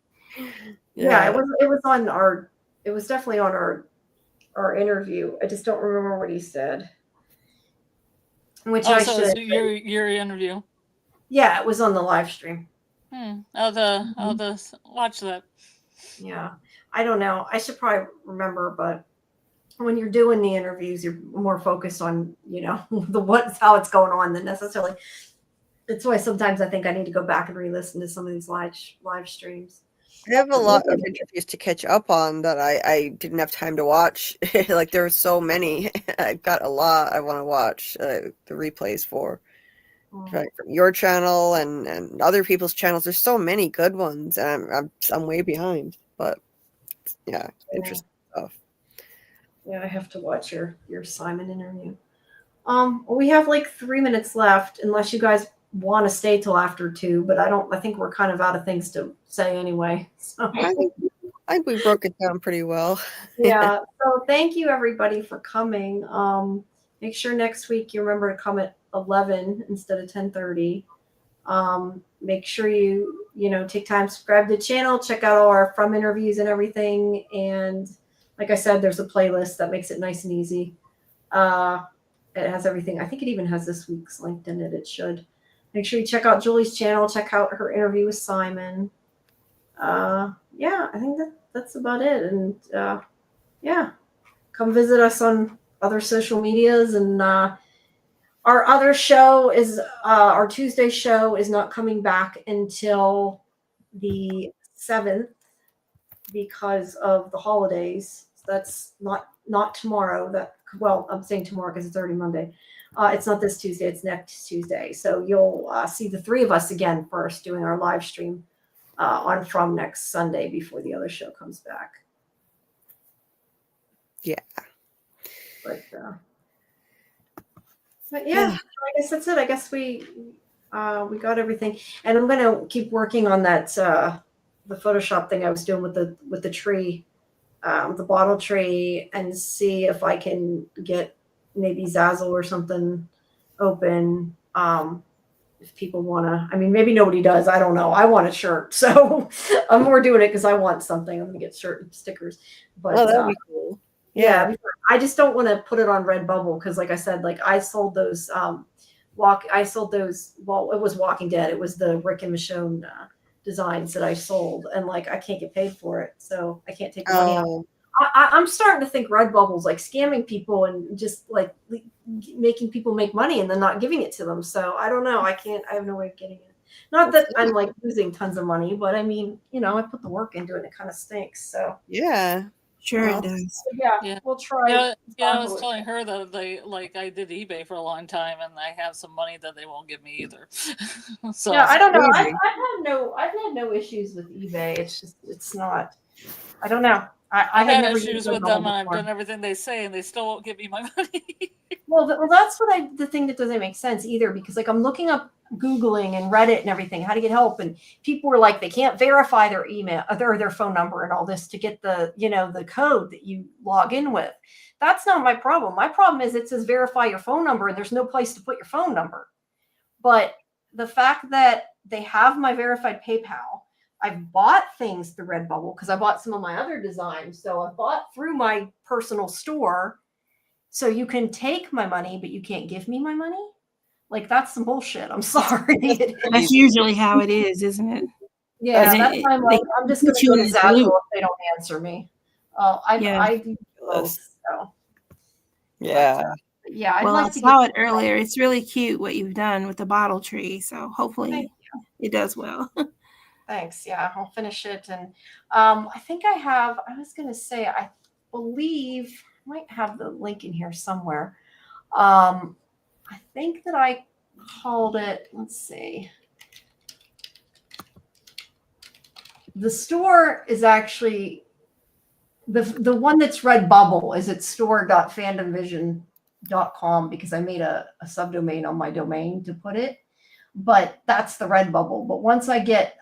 Yeah, it was on our. It was definitely on our interview. I just don't remember what he said. Which I should. Your interview. Yeah, it was on the live stream. I'll watch that. Yeah, I don't know. I should probably remember, but when you're doing the interviews, you're more focused on how it's going on than necessarily. That's why sometimes I think I need to go back and re-listen to some of these live streams. I have a lot of interviews to catch up on that I didn't have time to watch. Like there were so many. I've got a lot I want to watch the replays for. Right, from your channel and other people's channels. There's so many good ones, and I'm way behind. But interesting stuff. Yeah, I have to watch your Simon interview. We have like 3 minutes left, unless you guys want to stay till after 2. But I think we're kind of out of things to say anyway. So I think we broke it down pretty well. Yeah. So thank you everybody for coming. Make sure next week you remember to come at 11 instead of 10:30. Make sure you take time, subscribe to the channel, check out all our From interviews and everything. And like I said, there's a playlist that makes it nice and easy. It has everything. I think it even has this week's linked in it. It should. Make sure you check out Julie's channel, check out her interview with Simon. I think that's about it. And come visit us on other social medias. And our other show is our Tuesday show is not coming back until the 7th because of the holidays. So that's not tomorrow. I'm saying tomorrow because it's already Monday. It's not this Tuesday, it's next Tuesday. So you'll see the 3 of us again first doing our live stream on From next Sunday before the other show comes back. Yeah. But But yeah, I guess that's it. I guess we got everything, and I'm gonna keep working on that the Photoshop thing I was doing with the tree, the bottle tree, and see if I can get maybe Zazzle or something open. If people want to, I mean, maybe nobody does. I don't know. I want a shirt, so I'm more doing it because I want something. I'm gonna get shirt and stickers, but Oh, that'd be cool. yeah, I just don't want to put it on Redbubble because, like I said, like I sold those well, it was Walking Dead. It was the Rick and Michonne designs that I sold, and like I can't get paid for it, so I can't take the money out. Oh, I'm starting to think Redbubble's like scamming people and just like making people make money and then not giving it to them. So I don't know. I have no way of getting it. Not that I'm like losing tons of money, but I mean, I put the work into it and it kind of stinks. So yeah. Sure Well, it does. Yeah. We'll try. I was telling her that I did eBay for a long time, and I have some money that they won't give me either. So Yeah, I don't know. crazy. I've had no issues with eBay. It's just it's not. I don't know. I I've had never issues used with Redbubble them, and I've before. done everything they say, and they still won't give me my money. Well, that's the thing that doesn't make sense either, because like I'm looking up Googling and Reddit and everything, how to get help. And people were like, they can't verify their email or their phone number and all this to get the code that you log in with. That's not my problem. My problem is it says verify your phone number and there's no place to put your phone number. But the fact that they have my verified PayPal, I've bought things through Redbubble because I bought some of my other designs. So I bought through my personal store. So you can take my money, but you can't give me my money? Like, that's some bullshit. I'm sorry. That's usually how it is, isn't it? Yeah, They- that's why I'm like, I'm just going put to you go to in this Zazzle loop. if they don't answer me. Yeah. I do both. So, Yeah. yeah, I'd Well, like I to saw get it earlier. It's really cute what you've done with the bottle tree. So hopefully Thank it does well. Thanks. Yeah, I'll finish it. And I think I was going to say, I believe I might have the link in here somewhere. I think that I called it, let's see. The store is actually the one that's Redbubble is at store.fandomvision.com because I made a subdomain on my domain to put it. But that's the Redbubble. But once I get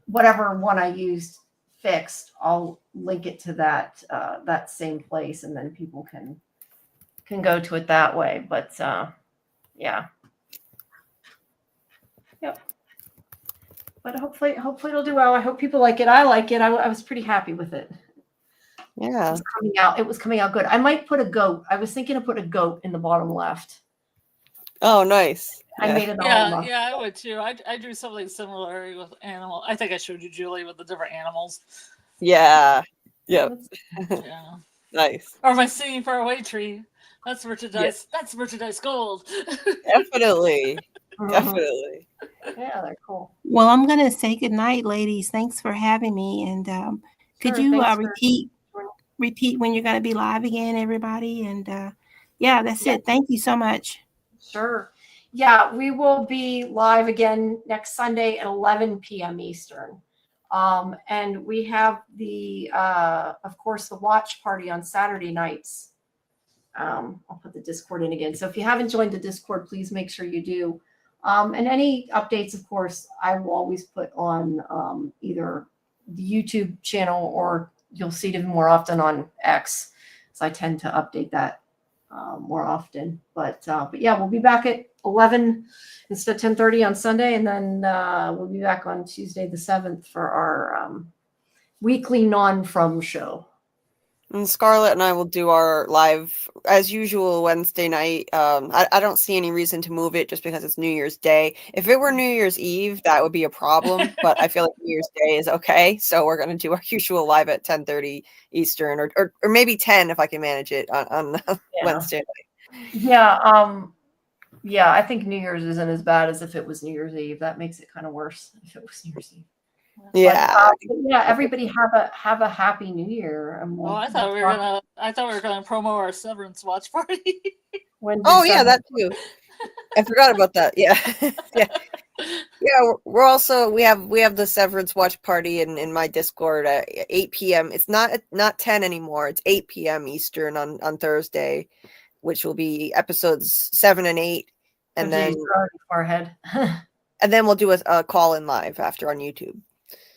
whatever one I used fixed, I'll link it to that same place, and then people can go to it that way. But yeah. Yep. But hopefully it'll do well. I hope people like it. I like it. I was pretty happy with it. Yeah. It was coming out good. I might put a goat. I was thinking of putting a goat in the bottom left. Oh, nice. I made it all Yeah, I would too. I drew something similar with animal. I think I showed you Julie with the different animals. Yeah. Yep. Yeah. Nice. Or my singing Farway tree. That's merchandise. Yeah. That's merchandise gold. Definitely. Definitely. Yeah, they're cool. Well, I'm going to say goodnight, ladies. Thanks for having me. And could you repeat when you're going to be live again, everybody? And yeah, that's it. Thank you so much. Sure. Yeah, we will be live again next Sunday at 11 p.m. Eastern. And we have of course, the watch party on Saturday nights. I'll put the Discord in again. So if you haven't joined the Discord, please make sure you do. And any updates, of course, I will always put on either the YouTube channel or you'll see it more often on X. So I tend to update that more often. But yeah, we'll be back at 11 instead of 10:30 on Sunday. And then we'll be back on Tuesday the 7th for our weekly non-from show. And Scarlet and I will do our live as usual Wednesday night. I don't see any reason to move it just because it's New Year's Day. If it were New Year's Eve, that would be a problem. But I feel like New Year's Day is okay. So we're going to do our usual live at 10:30 Eastern or maybe 10 if I can manage it on Wednesday night. Yeah. Yeah, I think New Year's isn't as bad as if it was New Year's Eve. That makes it kind of worse if it was New Year's Eve. Yeah. But, yeah, everybody have a happy New Year. And I thought we were gonna promo our Severance watch party. Oh yeah, that too. I forgot about that. Yeah. Yeah. We're also we have the Severance watch party in my Discord at 8 p.m. It's not 10 anymore. It's 8 p.m. Eastern on Thursday. which will be episodes 7 and 8, and Oh, then geez, we're already far ahead. we'll do a call in live after on YouTube.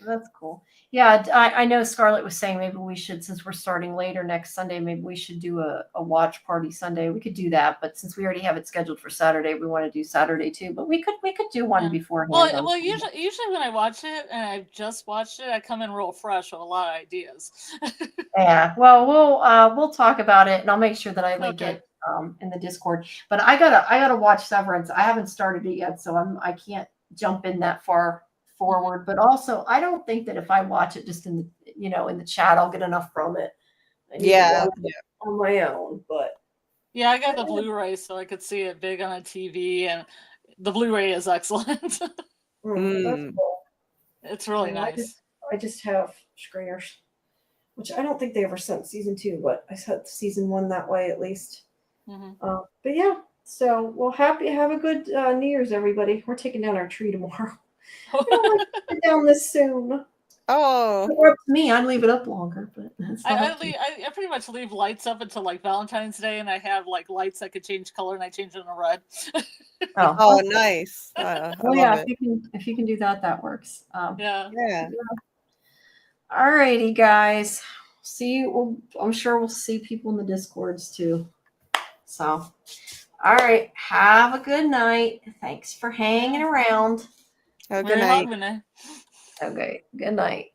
That's cool. Yeah, I know Scarlett was saying maybe we should, since we're starting later next Sunday, maybe we should do a watch party Sunday. We could do that, but since we already have it scheduled for Saturday, we want to do Saturday too. But we could do one Yeah. beforehand. Well, usually when I watch it and I've just watched it, I come in real fresh with a lot of ideas. Yeah. Well, we'll talk about it, and I'll make sure that I link it in the Discord. But I gotta watch Severance. I haven't started it yet, so I can't jump in that far forward. But also, I don't think that if I watch it just in the chat, I'll get enough from it. I need to watch it on my own. But yeah, I got the Blu-ray so I could see it big on a TV, and the Blu-ray is excellent. that's cool. It's really nice. I just have screeners, which I don't think they ever sent season 2, but I sent season 1 that way at least. But yeah, so well, have a good New Year's, everybody. We're taking down our tree tomorrow. I don't like to take it down this soon. Oh, If it were up to me, I'd leave it up longer, but I pretty much leave lights up until like Valentine's Day, and I have like lights that could change color, and I change them to red. oh, nice. Well, yeah, if you can do that, that works. Yeah. All righty, guys. See you. I'm sure we'll see people in the Discords too. So, all right. Have a good night. Thanks for hanging around. Have a good night. Renee. Okay. Good night.